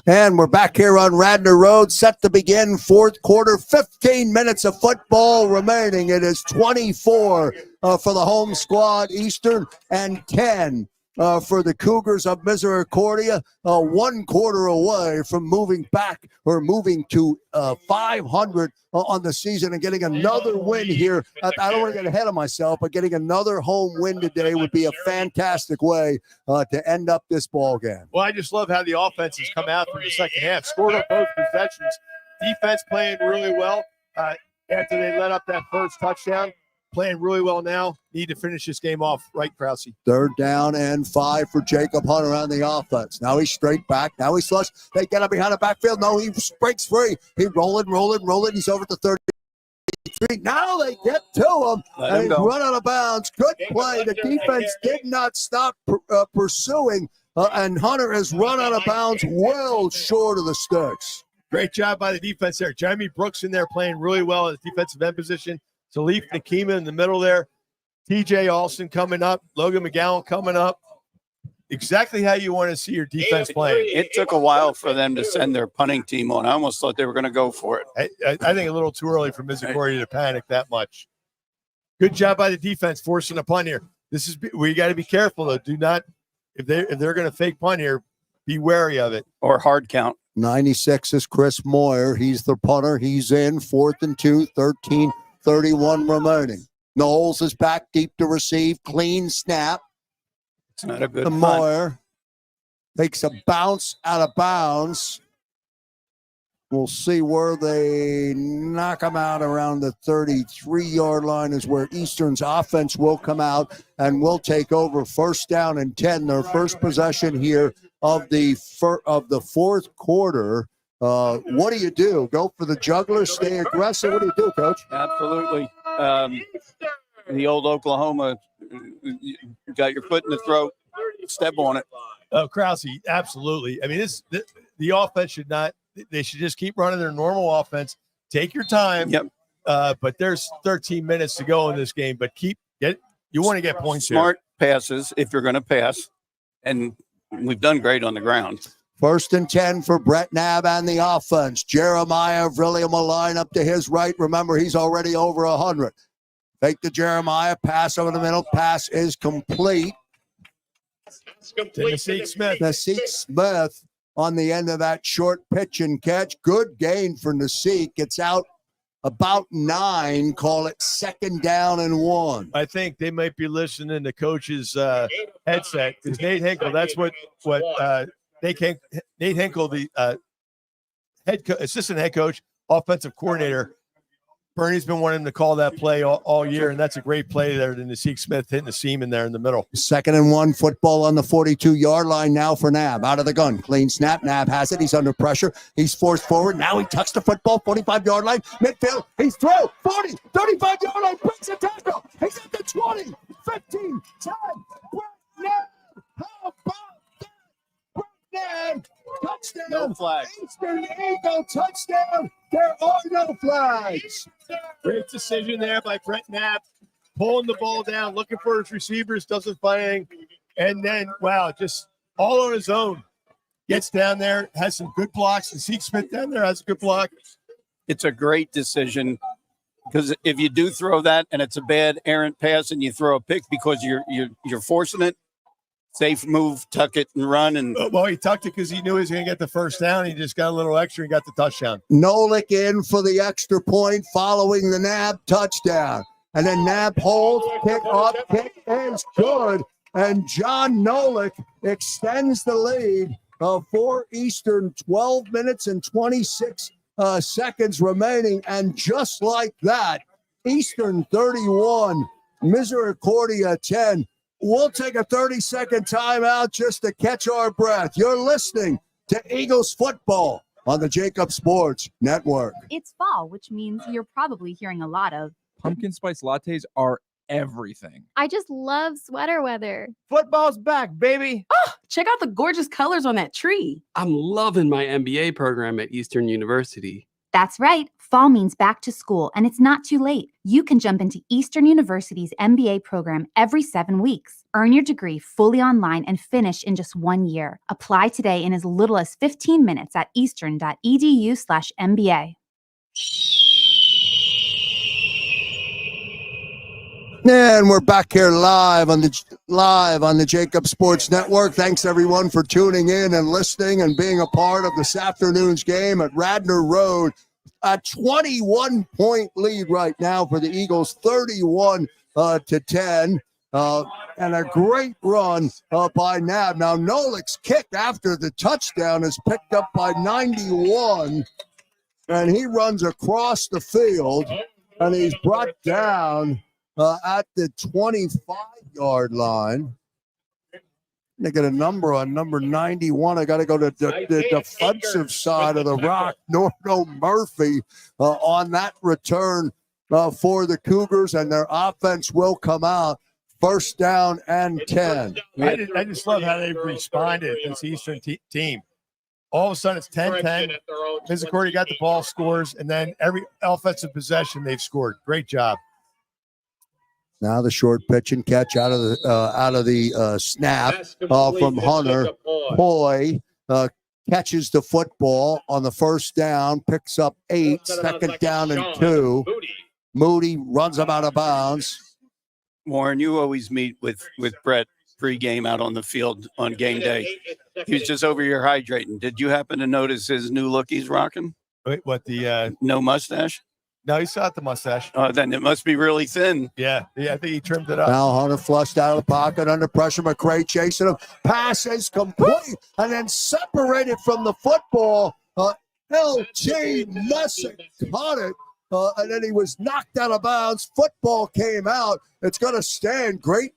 And we're back here on Radnor Road, set to begin fourth quarter. 15 minutes of football remaining. It is 24 for the home squad, Eastern, and 10 for the Cougars of Misericordia. 1 quarter away from moving back, or moving to 500 on the season and getting another win here. I don't want to get ahead of myself, but getting another home win today would be a fantastic way to end up this ball game. Well, I just love how the offense has come out from the second half. Scored on both possessions. Defense playing really well after they let up that first touchdown. Playing really well now. Need to finish this game off right, Krause. 3rd down and 5 for Jacob Hunter on the offense. Now he's straight back. Now he's flush. They get up behind the backfield. No, he breaks free. He rolling. He's over to 33. Now they get to him. And he's run out of bounds. Good play. The defense did not stop pursuing. And Hunter has run out of bounds well short of the sticks. Great job by the defense there. Jeremy Brooks in there playing really well at the defensive end position. Salif Nakima in the middle there. TJ Alston coming up. Logan McGowan coming up. Exactly how you want to see your defense playing. It took a while for them to send their punting team on. I almost thought they were going to go for it. I think a little too early for Misericordia to panic that much. Good job by the defense forcing a punt here. This is we got to be careful though. Do not, if they're going to fake punt here, be wary of it. Or hard count. 96 is Chris Moyer. He's the punter. He's in 4th and 2, 13:31 remaining. Knowles is back deep to receive. Clean snap. It's not a good punt. Moyer takes a bounce out of bounds. We'll see where they knock him out. Around the 33-yard line is where Eastern's offense will come out and will take over. 1st down and 10. Their first possession here of the fourth quarter. What do you do? Go for the juggler? Stay aggressive? What do you do, Coach? Absolutely. The old Oklahoma, you got your foot in the throat, step on it. Oh, Krause, absolutely. I mean, the offense should not. They should just keep running their normal offense. Take your time. Yep. But there's 13 minutes to go in this game. But you want to get points. Smart passes if you're going to pass, and we've done great on the ground. 1st and 10 for Brett Knabb and the offense. Jeremiah Villiam will line up to his right. Remember, he's already over 100. Fake to Jeremiah. Pass over the middle. Pass is complete. Nasik Smith on the end of that short pitch and catch. Good gain for Nasik. It's out about 9. Call it 2nd down and 1. I think they might be listening to Coach's headset, because Nate Hinkle, that's what Nate Hinkle, the assistant head coach, offensive coordinator, Bernie's been wanting to call that play all year, and that's a great play there. Then to see Schmidt hitting the seam in there in the middle. 2nd and 1, football on the 42-yard line now for Nab. Out of the gun, clean snap. Nab has it. He's under pressure. He's forced forward. Now he tucks the football, 45-yard line, midfield. He's through, 40, 35-yard line, breaks a tackle. He's at the 20, 15, 10. Nab, how about that? Nab, touchdown. No flag. Eastern Eagle touchdown. There are no flags. Great decision there by Brett Knapp, pulling the ball down, looking for his receivers, doesn't find anything. And then, wow, just all on his own. Gets down there, has some good blocks. And Zeke Smith down there has a good block. It's a great decision because if you do throw that and it's a bad errant pass and you throw a pick because you're forcing it, safe move, tuck it and run. And well, he tucked it because he knew he was going to get the first down. He just got a little extra and got the touchdown. Nolik in for the extra point following the Nab touchdown. And then Nab holds, kick up, kick is good. And John Nolik extends the lead for Eastern, 12 minutes and 26 seconds remaining. And just like that, Eastern 31, Misericordia 10. We'll take a 30-second timeout just to catch our breath. You're listening to Eagles football on the JAKIB Sports Network. It's fall, which means you're probably hearing a lot of Pumpkin spice lattes are everything. I just love sweater weather. Football's back, baby. Oh, check out the gorgeous colors on that tree. I'm loving my MBA program at Eastern University. That's right. Fall means back to school, and it's not too late. You can jump into Eastern University's MBA program every 7 weeks. Earn your degree fully online and finish in just 1 year. Apply today in as little as 15 minutes at eastern.edu/MBA. And we're back here live on the JAKIB Sports Network. Thanks everyone for tuning in and listening and being a part of this afternoon's game at Radnor Road. A 21-point lead right now for the Eagles, 31 to 10. And a great run by Nab. Now Nolik's kick after the touchdown is picked up by 91, and he runs across the field, and he's brought down at the 25-yard line. They get a number on number 91. I got to go to the defensive side of the rock. Nordo Murphy on that return for the Cougars, and their offense will come out. First down and 10. I just love how they've responded, this Eastern team. All of a sudden, it's 10-10. Misericordia got the ball, scores, and then every offensive possession they've scored. Great job. Now the short pitch and catch out of the snap from Hunter. Hoy catches the football on the first down, picks up 8, second down and 2. Moody runs him out of bounds. Warren, you always meet with Brett pregame out on the field on game day. He was just over here hydrating. Did you happen to notice his new look he's rocking? Wait, what, the no mustache? No, he still got the mustache. Then it must be really thin. Yeah, I think he trimmed it up. Now Hunter flushed out of the pocket under pressure. McCray chasing him. Pass is complete and then separated from the football. LT Messick caught it. And then he was knocked out of bounds. Football came out. It's going to stand. Great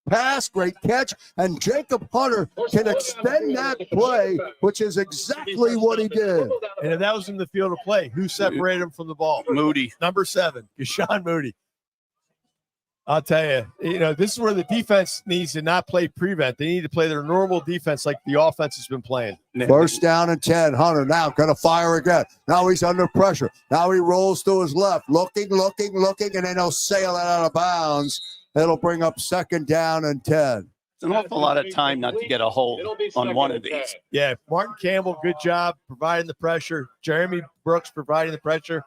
pass, great catch. And Jacob Hunter can extend that play, which is exactly what he did. And if that was in the field of play, who separated him from the ball? Moody. Number 7, Gashawn Moody. I'll tell you, this is where the defense needs to not play prevent. They need to play their normal defense like the offense has been playing. First down and 10. Hunter now going to fire again. Now he's under pressure. Now he rolls to his left, looking, and then he'll sail it out of bounds. It'll bring up second down and 10. It's an awful lot of time not to get a hold on one of these. Yeah, Martin Campbell, good job providing the pressure. Jeremy Brooks providing the pressure.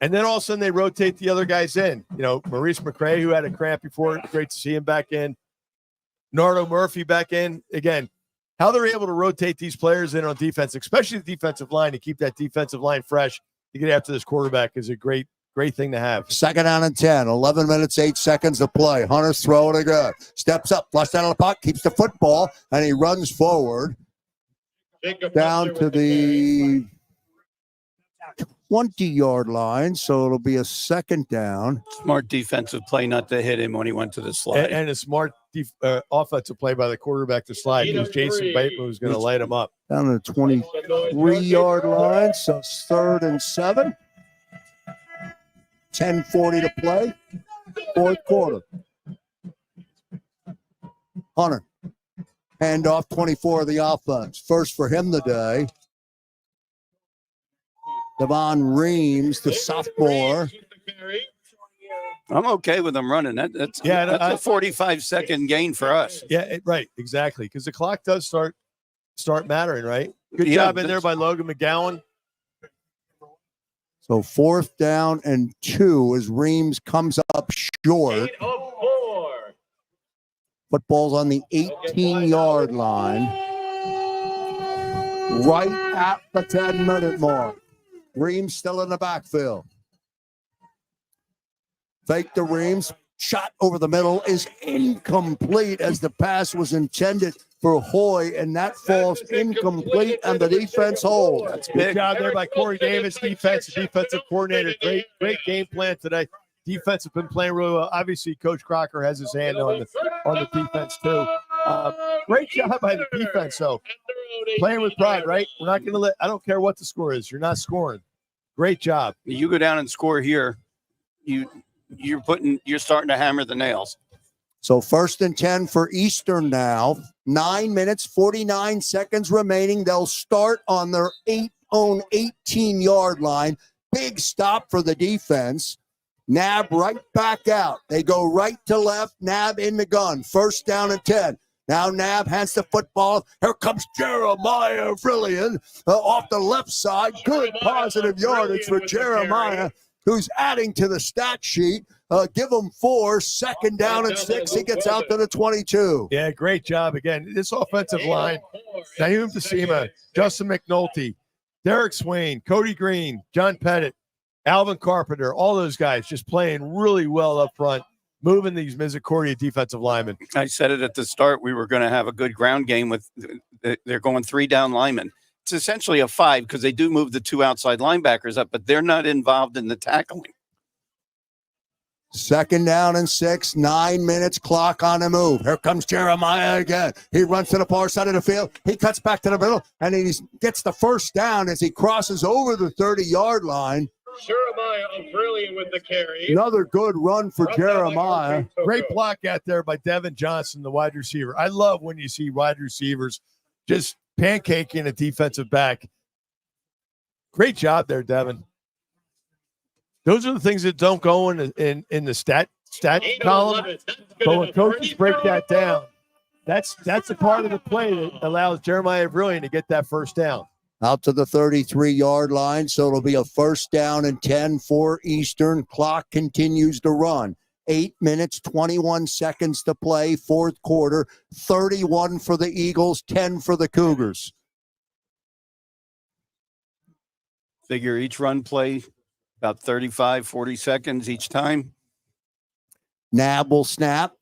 And then all of a sudden they rotate the other guys in. Maurice McCray, who had a cramp before, great to see him back in. Nardo Murphy back in. Again, how they're able to rotate these players in on defense, especially the defensive line, to keep that defensive line fresh to get after this quarterback is a great thing to have. Second down and 10. 11 minutes, 8 seconds to play. Hunter's throwing it good. Steps up, flushed out of the pocket, keeps the football, and he runs forward down to the 20-yard line, so it'll be a second down. Smart defensive play not to hit him when he went to the slide. And a smart offensive play by the quarterback to slide because Jason Bateman was going to light him up. Down to the 23-yard line, so it's 3rd and 7. 10:40 to play. 4th quarter. Hunter. Handoff 24 of the offense. First for him today. Devon Reams, the sophomore. I'm okay with them running. That's a 45-second gain for us. Yeah, right, exactly. Because the clock does start mattering, right? Good Yeah, job in there by Logan McGowan. So 4th down and 2 as Reams comes up short. Football's on the 18-yard line. Right at the 10-minute mark. Reams still in the backfield. Fake to Reams. Shot over the middle is incomplete as the pass was intended for Hoy, and that falls incomplete, and the defense holds. That's good job there by Corey Davis, defensive coordinator. Great game plan today. Defense has been playing really well. Obviously, Coach Crocker has his hand on the defense too. Great job by the defense, though. Playing with pride, right? We're not going to let. I don't care what the score is. You're not scoring. Great job. You go down and score here. You're starting to hammer the nails. So 1st and 10 for Eastern now. 9 minutes, 49 seconds remaining. They'll start on their own 18-yard line. Big stop for the defense. Nab right back out. They go right to left. Nab in the gun. 1st down and 10. Now Nab hands the football. Here comes Jeremiah Brilliant off the left side. Good positive yardage for Jeremiah, who's adding to the stat sheet. Give him 4, 2nd down and 6. He gets out to the 22. Yeah, great job again. This offensive line, Naeem Basima, Justin McNulty, Derek Swain, Cody Green, John Pettit, Alvin Carpenter, all those guys just playing really well up front, moving these Misericordia defensive linemen. I said it at the start. We were going to have a good ground game with they're going 3 down linemen. It's essentially a 5 because they do move the 2 outside linebackers up, but they're not involved in the tackling. 2nd down and 6, 9 minutes, clock on the move. Here comes Jeremiah again. He runs to the far side of the field. He cuts back to the middle, and he gets the 1st down as he crosses over the 30-yard line. Jeremiah Brilliant with the carry. Another good run for Jeremiah. Great block out there by Devin Johnson, the wide receiver. I love when you see wide receivers just pancaking a defensive back. Great job there, Devin. Those are the things that don't go in the stat column. But when coaches break that down, that's a part of the play that allows Jeremiah Brilliant to get that 1st down. Out to the 33-yard line, so it'll be a 1st down and 10 for Eastern. Clock continues to run. 8 minutes, 21 seconds to play, 4th quarter. 31 for the Eagles, 10 for the Cougars. Figure each run play about 35, 40 seconds each time. Nab will snap.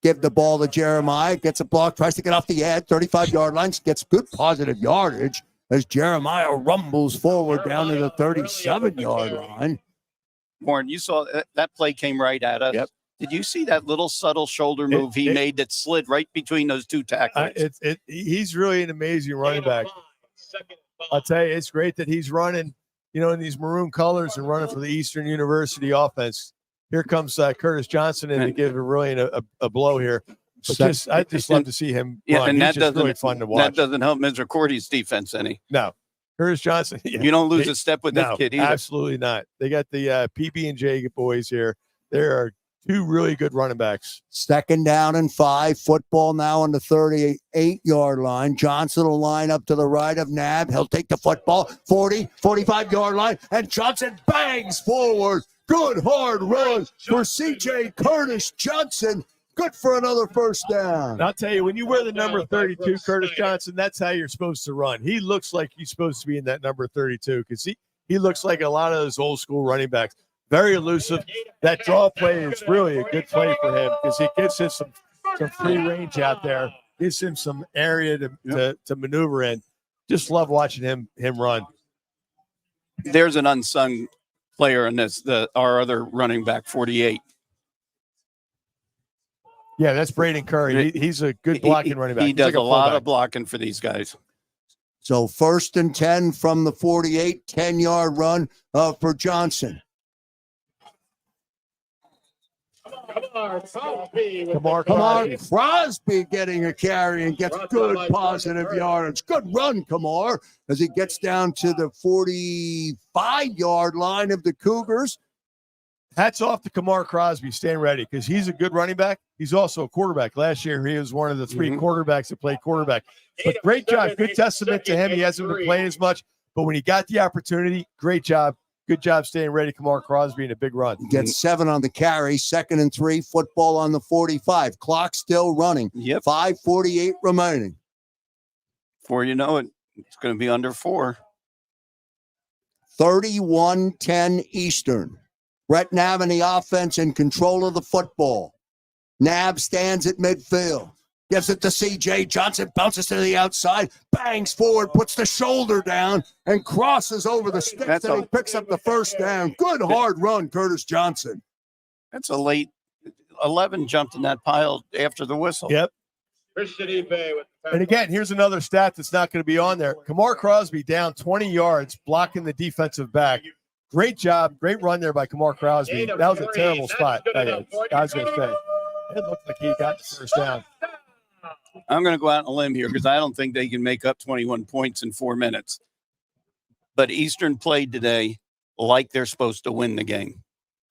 Give the ball to Jeremiah. Gets a block. Tries to get off the edge. 35-yard line. Gets good positive yardage as Jeremiah rumbles forward down to the 37-yard line. Warren, you saw that play came right at us. Yep. Did you see that little subtle shoulder move he made that slid right between those 2 tackles? He's really an amazing running back. I'll tell you, it's great that he's running, in these maroon colors and running for the Eastern University offense. Here comes Curtis Johnson in to give Brilliant a blow here. But I just love to see him run. And He's just really fun to watch. That doesn't help Misericordia's defense any. No. Curtis Johnson. You don't lose a step with this kid either. Absolutely not. They got the PB&J boys here. There are 2 really good running backs. 2nd down and 5. Football now on the 38-yard line. Johnson will line up to the right of Nab. He'll take the football. 40, 45-yard line. And Johnson bangs forward. Good hard run for C.J. Curtis Johnson. Good for another 1st down. And I'll tell you, when you wear the number 32, Curtis Johnson, that's how you're supposed to run. He looks like he's supposed to be in that number 32 because he looks like a lot of those old school running backs. Very elusive. That draw play is really a good play for him because he gives him some free range out there, gives him some area to maneuver in. Just love watching him run. there's an unsung player in this. Our other running back, 48. Yeah, that's Braden Curry. He's a good blocking running back. He He's does like a lot fullback. of blocking for these guys. So 1st and 10 from the 48, 10-yard run for Johnson. Kamar Crosby getting a carry and gets good positive yardage. Good run, Kamar, as he gets down to the 45-yard line of the Cougars. Hats off to Kamar Crosby, staying ready, because he's a good running back. He's also a quarterback. Last year, he was one of the 3 quarterbacks that played quarterback. But great job. Good testament to him. He hasn't been playing as much, but when he got the opportunity, great job. Good job staying ready, Kamar Crosby, in a big run. Gets 7 on the carry, 2nd and 3, football on the 45. Clock still running. Yep. 5:48 remaining. Before you know it, it's going to be under 4. 31-10 Eastern. Brett Nab in the offense in control of the football. Nab stands at midfield. Gives it to C.J. Johnson, bounces to the outside, bangs forward, puts the shoulder down, and crosses over the sticks, and he picks up the first down. Good hard run, Curtis Johnson. That's a late 11 jumped in that pile after the whistle. Yep. Christian Ibe with the And again, here's another stat that's not going to be on there. Kamar Crosby down 20 yards, blocking the defensive back. Great job. Great run there by Kamar Crosby. That was a terrible spot. I was going to say. It looked like he got the first down. I'm going to go out on a limb here because I don't think they can make up 21 points in 4 minutes. But Eastern played today like they're supposed to win the game.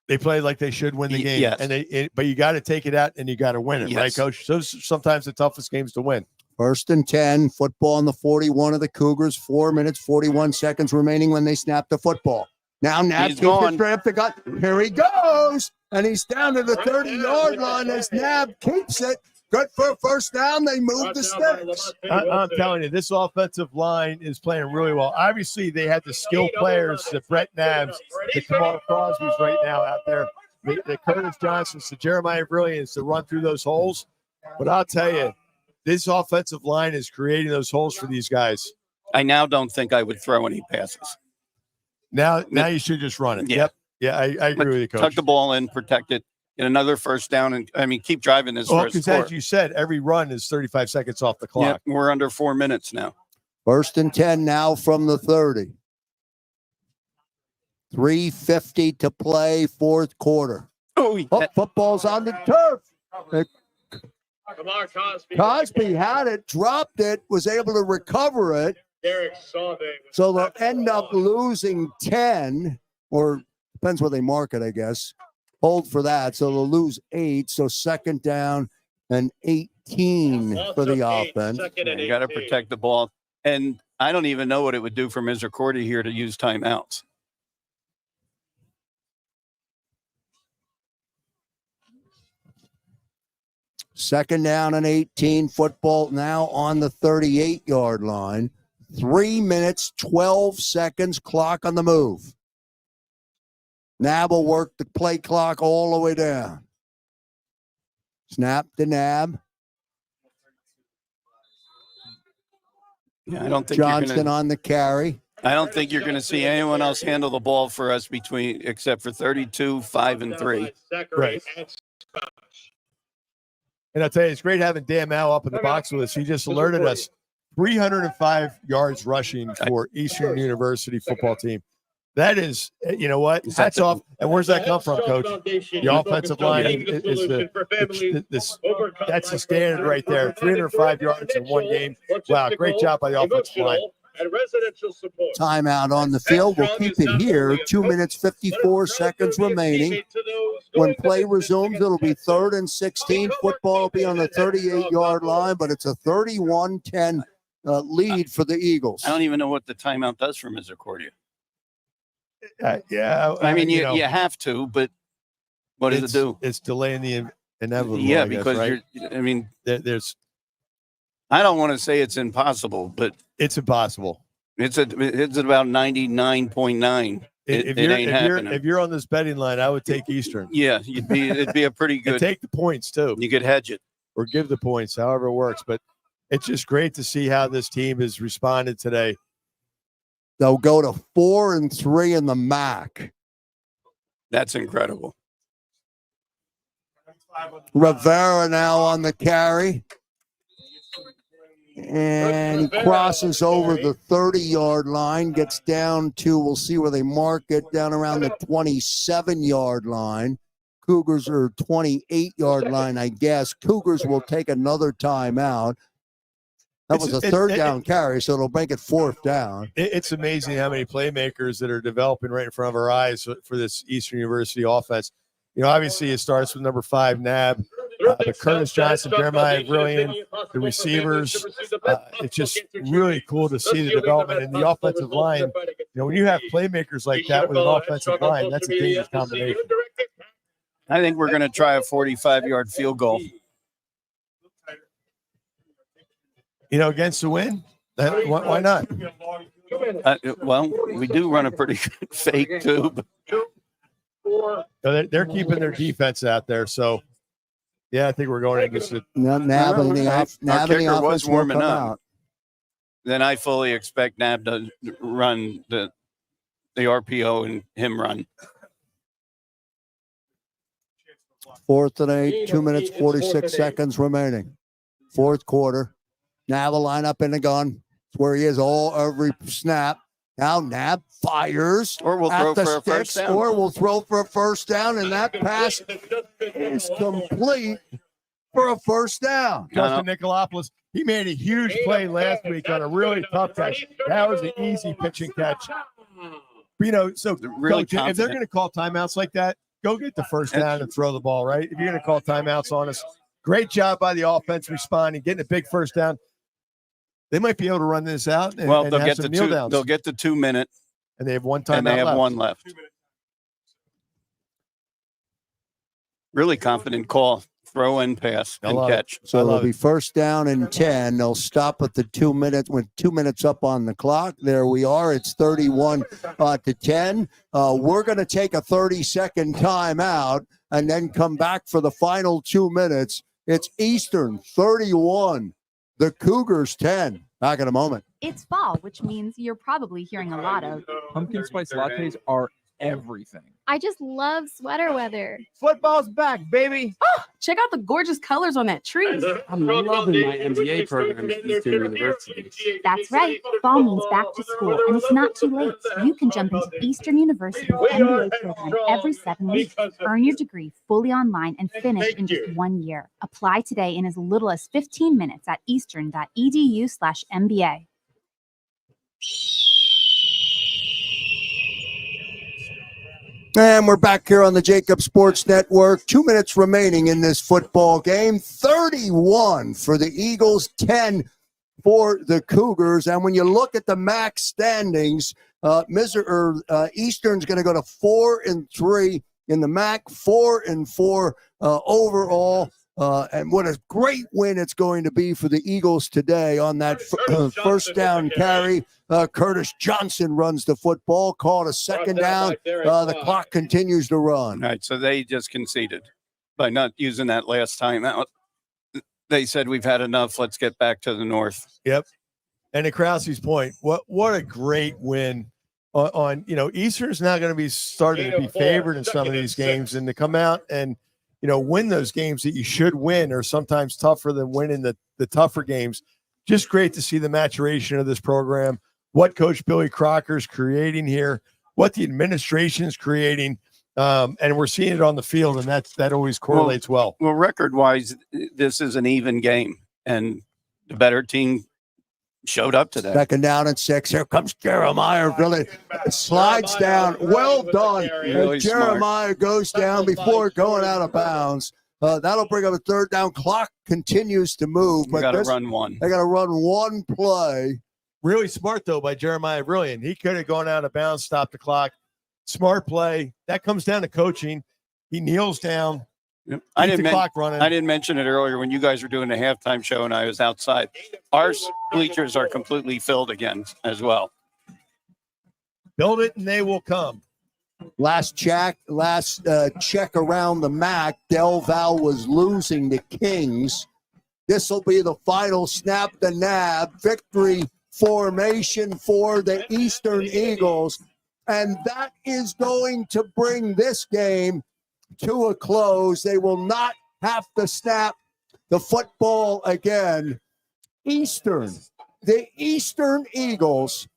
They played like they should win the game. Yes. And but you got to take it out and you got to win it, right, Coach? Those are sometimes the toughest games to win. 1st and 10, football on the 41 of the Cougars. 4 minutes, 41 seconds remaining when they snap the football. Now Nab keeps it straight up the gut. Here he goes. And he's down to the 30-yard line as Nab keeps it. Good for a first down. They move the sticks. I'm telling you, this offensive line is playing really well. Obviously, they had the skilled players, the Brett Nabs, the Kamar Crosby's right now out there, the Curtis Johnsons, the Jeremiah Brilliants to run through those holes. But I'll tell you, this offensive line is creating those holes for these guys. I now don't think I would throw any passes. Now you should just run it. Yeah. Yep. Yeah, I agree with you, Coach. Tuck the ball in, protect it, get another first down, and keep driving this Well, first because score. as you said, every run is 35 seconds off the clock. Yep, we're under 4 minutes now. 1st and 10 now from the 30. 3:50 to play, 4th quarter. Football's on the turf. Kamar Crosby. Cosby had it, dropped it, was able to recover it. Derek Sauve. So they'll end up losing 10, or depends where they mark it, I guess. Hold for that. So they'll lose 8. So 2nd down and 18 for the offense. You got to protect the ball. And I don't even know what it would do for Misericordia here to use timeouts. Second down and 18. Football now on the 38-yard line. 3 minutes, 12 seconds. Clock on the move. Nab will work the play clock all the way down. Snap to Nab. Yeah, I don't think Johnston on the carry. I don't think you're going to see anyone else handle the ball for us except for 32, 5, and 3. Right. And I'll tell you, it's great having Dan Mao up in the box with us. He just alerted us 305 yards rushing for Eastern University football team. That is, you know what? Hats off. And where's that come from, Coach? The offensive line that's the standard right there. 305 yards in one game. Wow, great job by the offensive line. And residential support. Timeout on the field. We'll keep it here. 2 minutes, 54 seconds remaining. When play resumes, it'll be 3rd and 16. Football will be on the 38-yard line, but it's a 31-10 lead for the Eagles. I don't even know what the timeout does for Misericordia. Yeah. I mean, you have to, but what does it do? It's delaying the inevitable. Yeah, I guess, because right? there's. I don't want to say it's impossible, but it's impossible. It's about 99.9. It ain't happening. If you're on this betting line, I would take Eastern. Yeah, it'd be a pretty good. And take the points too. You could hedge it or give the points, however it works. But it's just great to see how this team has responded today. They'll go to 4-3 in the MAC. That's incredible. Rivera now on the carry. And he crosses over the 30-yard line, gets down to, we'll see where they mark it, down around the 27-yard line. Cougars are 28-yard line, I guess. Cougars will take another timeout. That was a third down carry, so it'll make it fourth down. It's amazing how many playmakers that are developing right in front of our eyes for this Eastern University offense. You know, obviously it starts with number 5, Nab, but Curtis Johnson, Jeremiah Brilliant, the receivers. It's just really cool to see the development in the offensive line. You know, when you have playmakers like that with an offensive line, that's a dangerous combination. I think we're going to try a 45-yard field goal. You know, against the wind? Why not? Well, we do run a pretty good fake, too. They're keeping their defense out there, so yeah, I think we're going into this. Nab and Our kicker the was warming up. out. Then I fully expect Nab to run the RPO and him run. 4th and 8, 2 minutes, 46 seconds remaining. Fourth quarter. Nab will line up in the gun. It's where he is every snap. Now Nab fires. Or we'll throw for a first down. Or we'll throw for a first down, and that pass is complete for a first down. Justin Nicolopoulos, he made a huge play last week on a really tough catch. That was an easy pitch and catch. You know, so really Coach, if they're going to call timeouts like that, go get the first down and throw the ball, right? If you're going to call timeouts on us, great job by the offense responding, getting a big first down. They might be able to run this out. And, well, and they'll have get some the kneel 2. downs. They'll get the 2 minute, and they have one timeout and they have left. one left. Really confident call, throw and pass and catch. So it'll be first down and 10. They'll stop at the 2 minutes with 2 minutes up on the clock. There we are. It's 31 to 10. We're going to take a 30-second timeout and then come back for the final 2 minutes. It's Eastern 31. The Cougars 10. Back in a moment. It's fall, which means you're probably hearing a lot of pumpkin spice lattes are everything. I just love sweater weather. Football's back, baby. Oh, check out the gorgeous colors on that tree. I'm loving my MBA program at Eastern University. That's right. Fall means back to school, and it's not too late. You can jump into Eastern University's MBA program every 7 weeks. Earn your degree fully online and finish in just 1 year. Apply today in as little as 15 minutes at eastern.edu/MBA. And we're back here on the JAKIB Sports Network. 2 minutes remaining in this football game. 31 for the Eagles, 10 for the Cougars. And when you look at the MAC standings, Eastern's going to go to 4-3 in the MAC, 4-4 overall. And what a great win it's going to be for the Eagles today on that first down carry. Curtis Johnson runs the football, called a second down. The clock continues to run. All right, so they just conceded by not using that last time out. They said, we've had enough. Let's get back to the north. Yep. And to Krause's point, what a great win on Eastern's now going to be starting to be favored in some of these games, and to come out and win those games that you should win are sometimes tougher than winning the tougher games. Just great to see the maturation of this program, what Coach Billy Crocker is creating here, what the administration is creating, and we're seeing it on the field, and that always correlates well. Well, record-wise, this is an even game, and the better team showed up today. Second down and 6. Here comes Jeremiah. Really slides down. Well done. Really Jeremiah goes down before going out of bounds. That'll bring up a third down. Clock continues to move. But got to run one. They got to run one play. Really smart, though, by Jeremiah Brilliant. He could have gone out of bounds, stopped the clock. Smart play. That comes down to coaching. He kneels down. Yep. I didn't mention it earlier when you guys were doing the halftime show and I was outside. Our bleachers are completely filled again as well. Build it and they will come. Last check around the MAC, Del Val was losing to Kings. This will be the final snap. The Nab victory formation for the Eastern Eagles. And that is going to bring this game to a close. They will not have to snap the football again. The Eastern Eagles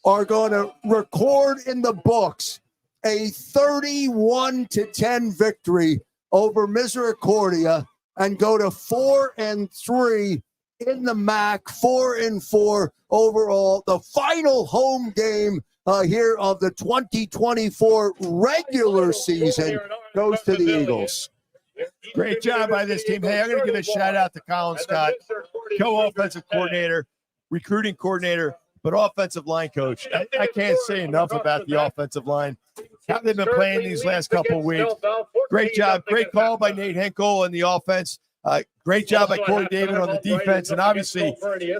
are going to record in the books a 31-10 victory over Misericordia and go to 4-3 in the MAC, 4-4 overall. The final home game here of the 2024 regular season goes to the Eagles. Great job by this team. Hey, I'm going to give a shout out to Colin Scott, co-offensive coordinator, recruiting coordinator, but offensive line coach. I can't say enough about the offensive line. How they've been playing these last couple of weeks. Great job. Great call by Nate Henkel on the offense. Great job by Corey David on the defense. And obviously,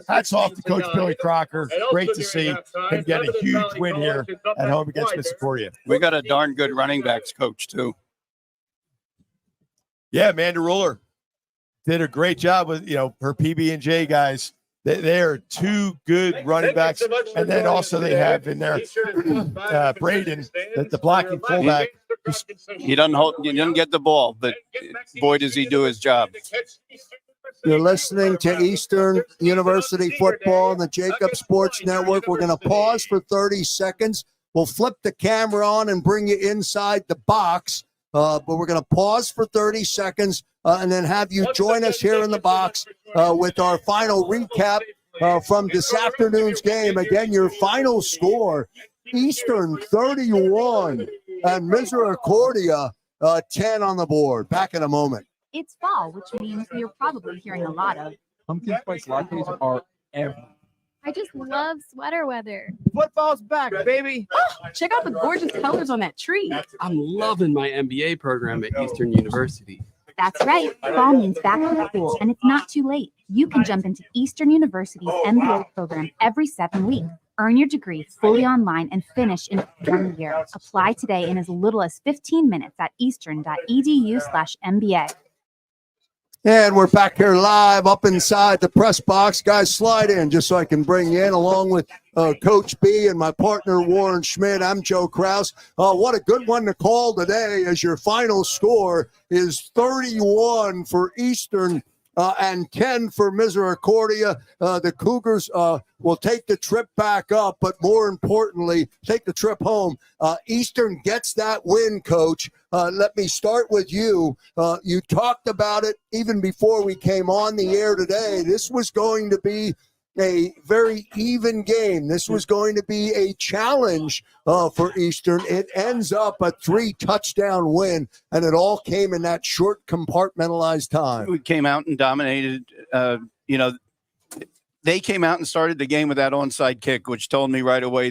hats off to Coach Billy Crocker. Great to see him get a huge win here at home against Misericordia. We got a darn good running backs coach, too. Yeah, Amanda Ruler did a great job with, her PB&J guys. They are two good running backs. And then also they have in there Braden, the blocking fullback. He doesn't get the ball, but boy, does he do his job. You're listening to Eastern University football on the JAKIB Sports Network. We're going to pause for 30 seconds. We'll flip the camera on and bring you inside the box. But we're going to pause for 30 seconds and then have you join us here in the box with our final recap from this afternoon's game. Again, your final score, Eastern 31 and Misericordia 10 on the board. Back in a moment. It's fall, which means you're probably hearing a lot of Pumpkin spice lattes are everywhere. I just love sweater weather. Football's back, baby. Check out the gorgeous colors on that tree. I'm loving my MBA program at Eastern University. That's right. Fall means back to school, and it's not too late. You can jump into Eastern University's MBA program every 7 weeks. Earn your degree fully online and finish in 1 year. Apply today in as little as 15 minutes at eastern.edu/MBA. And we're back here live up inside the press box. Guys, slide in just so I can bring you in along with Coach B and my partner, Warren Schmidt. I'm Joe Krause. What a good one to call today as your final score is 31 for Eastern and 10 for Misericordia. The Cougars will take the trip back up, but more importantly, take the trip home. Eastern gets that win, Coach. Let me start with you. You talked about it even before we came on the air today. This was going to be a very even game. This was going to be a challenge for Eastern. It ends up a 3-touchdown win, and it all came in that short compartmentalized time. We came out and dominated. They came out and started the game with that onside kick, which told me right away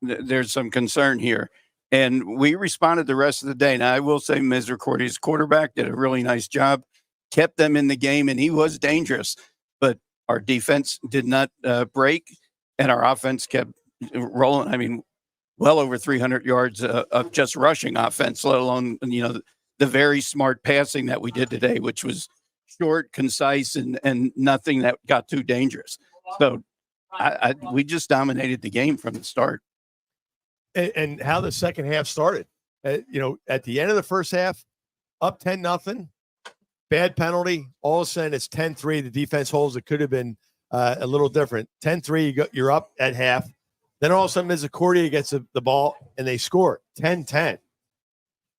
there's some concern here. And we responded the rest of the day. Now, I will say Misericordia's quarterback did a really nice job, kept them in the game, and he was dangerous. But our defense did not break, and our offense kept rolling. I mean, well over 300 yards of just rushing offense, let alone, the very smart passing that we did today, which was short, concise, and nothing that got too dangerous. So we just dominated the game from the start. And how the second half started. At the end of the first half, up 10-0, bad penalty. All of a sudden, it's 10-3. The defense holds. It could have been a little different. 10-3, you're up at half. Then all of a sudden, Misericordia gets the ball, and they score 10-10.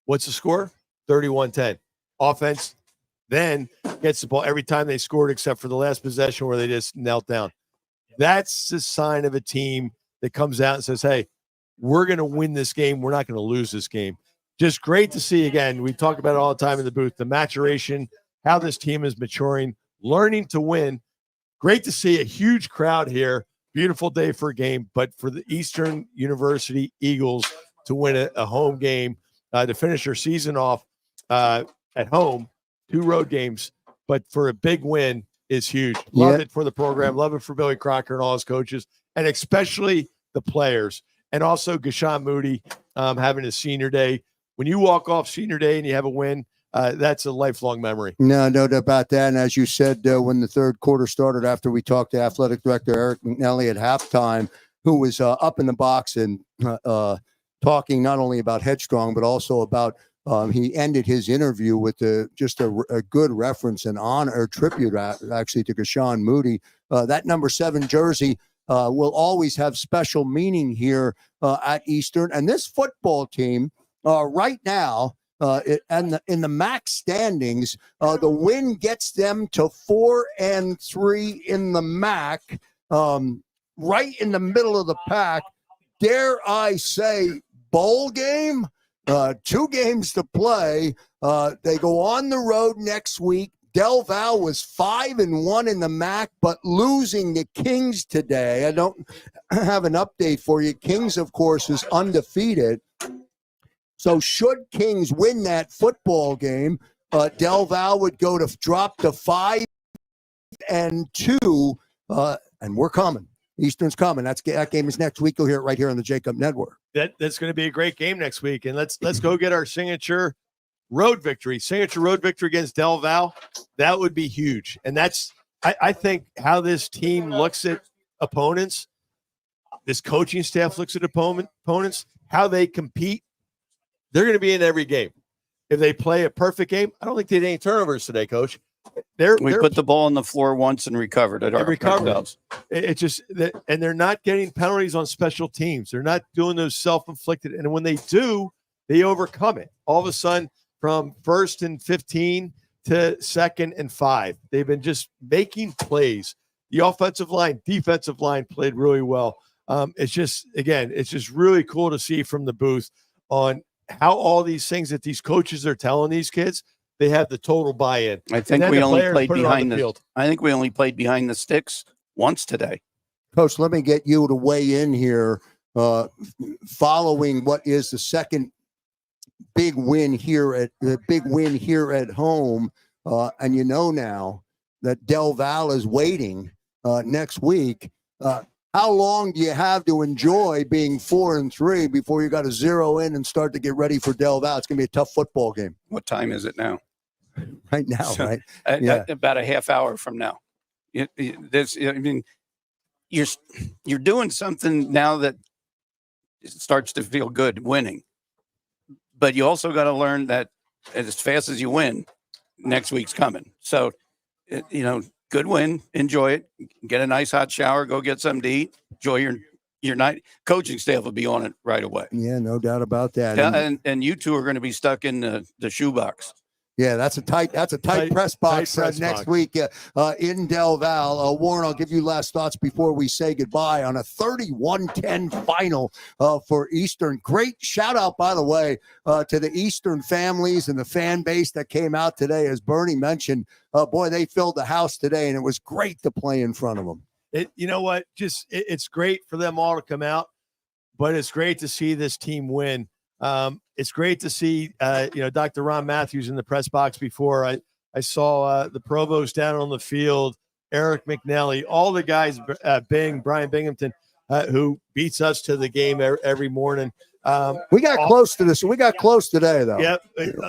What's the score? 31-10. Offense then gets the ball every time they scored except for the last possession where they just knelt down. That's the sign of a team that comes out and says, hey, we're going to win this game. We're not going to lose this game. Just great to see, again, we talk about it all the time in the booth, the maturation, how this team is maturing, learning to win. Great to see a huge crowd here. Beautiful day for a game, but for the Eastern University Eagles to win a home game, to finish their season off at home, 2 road games, but for a big win is huge. Love it for the program. Love it for Billy Crocker and all his coaches, and especially the players. And also Gashawn Moody having his senior day. When you walk off senior day and you have a win, that's a lifelong memory. No doubt about that. And as you said, when the third quarter started, after we talked to athletic director Eric McNally at halftime, who was up in the box and talking not only about Headstrong, but also about he ended his interview with just a good reference and honor, tribute actually to Gashawn Moody. That number 7 jersey will always have special meaning here at Eastern. And this football team right now, in the MAC standings, the win gets them to 4-3 in the MAC, right in the middle of the pack. Dare I say, bowl game? 2 games to play. They go on the road next week. Del Val was 5-1 in the MAC, but losing to Kings today. I don't have an update for you. Kings, of course, is undefeated. So should Kings win that football game, Del Val would drop to 5-2, and we're coming. Eastern's coming. That game is next week. You'll hear it right here on the JAKIB Network. That's going to be a great game next week, and let's go get our signature road victory against Del Val. That would be huge, and that's I think how this team looks at opponents, this coaching staff looks at opponents, how they compete. They're going to be in every game. If they play a perfect game, I don't think they had any turnovers today, Coach. We put the ball on the floor once and recovered it. It's just that, and they're not getting penalties on special teams. They're not doing those self-inflicted. And when they do, they overcome it. All of a sudden, from 1st and 15 to 2nd and 5, they've been just making plays. The offensive line, defensive line played really well. It's just really cool to see from the booth on how all these things that these coaches are telling these kids, they have the total buy-in. I think we only played behind the field. I think we only played behind the sticks once today. Coach, let me get you to weigh in here following what is the second big win here at home. And you know now that Del Val is waiting next week. How long do you have to enjoy being 4-3 before you got to zero in and start to get ready for Del Val? It's going to be a tough football game. What time is it now? Right now, So, right? About a half hour from now. You're doing something now that it starts to feel good, winning. But you also got to learn that as fast as you win, next week's coming. So, good win, enjoy it, get a nice hot shower, go get something to eat, enjoy your night. Coaching staff will be on it right away. Yeah, no doubt about that. And you two are going to be stuck in the shoebox. Yeah, that's a tight press box next week in Del Val. Warren, I'll give you last thoughts before we say goodbye on a 31-10 final for Eastern. Great shout out, by the way, to the Eastern families and the fan base that came out today. As Bernie mentioned, boy, they filled the house today, and it was great to play in front of them. You know what? It's great for them all to come out, but it's great to see this team win. It's great to see, Dr. Ron Matthews in the press box before. I saw the provost down on the field, Eric McNally, all the guys, Brian Binghamton, who beats us to the game every morning. We got close to this. We got close today, though. Yep.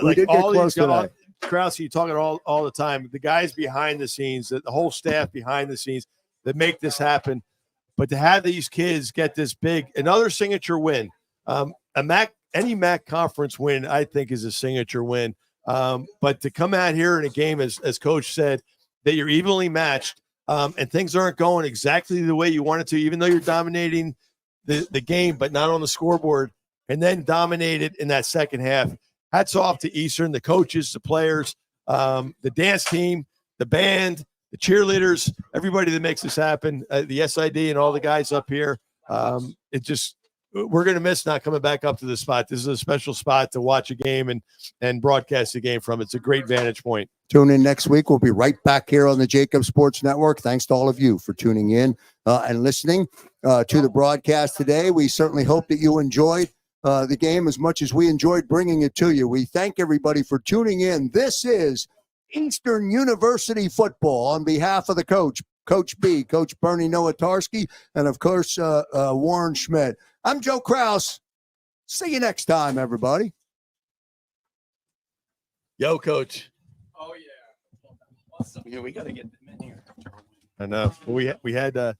We did get close today. Krause, you talk it all the time. The guys behind the scenes, the whole staff behind the scenes that make this happen. But to have these kids get this another signature win, any MAC conference win, I think, is a signature win. But to come out here in a game, as Coach said, that you're evenly matched and things aren't going exactly the way you want it to, even though you're dominating the game, but not on the scoreboard, and then dominated in that second half. Hats off to Eastern, the coaches, the players, the dance team, the band, the cheerleaders, everybody that makes this happen, the SID and all the guys up here. We're going to miss not coming back up to this spot. This is a special spot to watch a game and broadcast a game from. It's a great vantage point. Tune in next week. We'll be right back here on the JAKIB Sports Network. Thanks to all of you for tuning in and listening to the broadcast today. We certainly hope that you enjoyed the game as much as we enjoyed bringing it to you. We thank everybody for tuning in. This is Eastern University football on behalf of the coach, Coach B, Coach Bernie Nowatarski, and of course, Warren Schmidt. I'm Joe Krause. See you next time, everybody. Yo, coach. Oh yeah. Yeah, we got to get them in here. I know. We had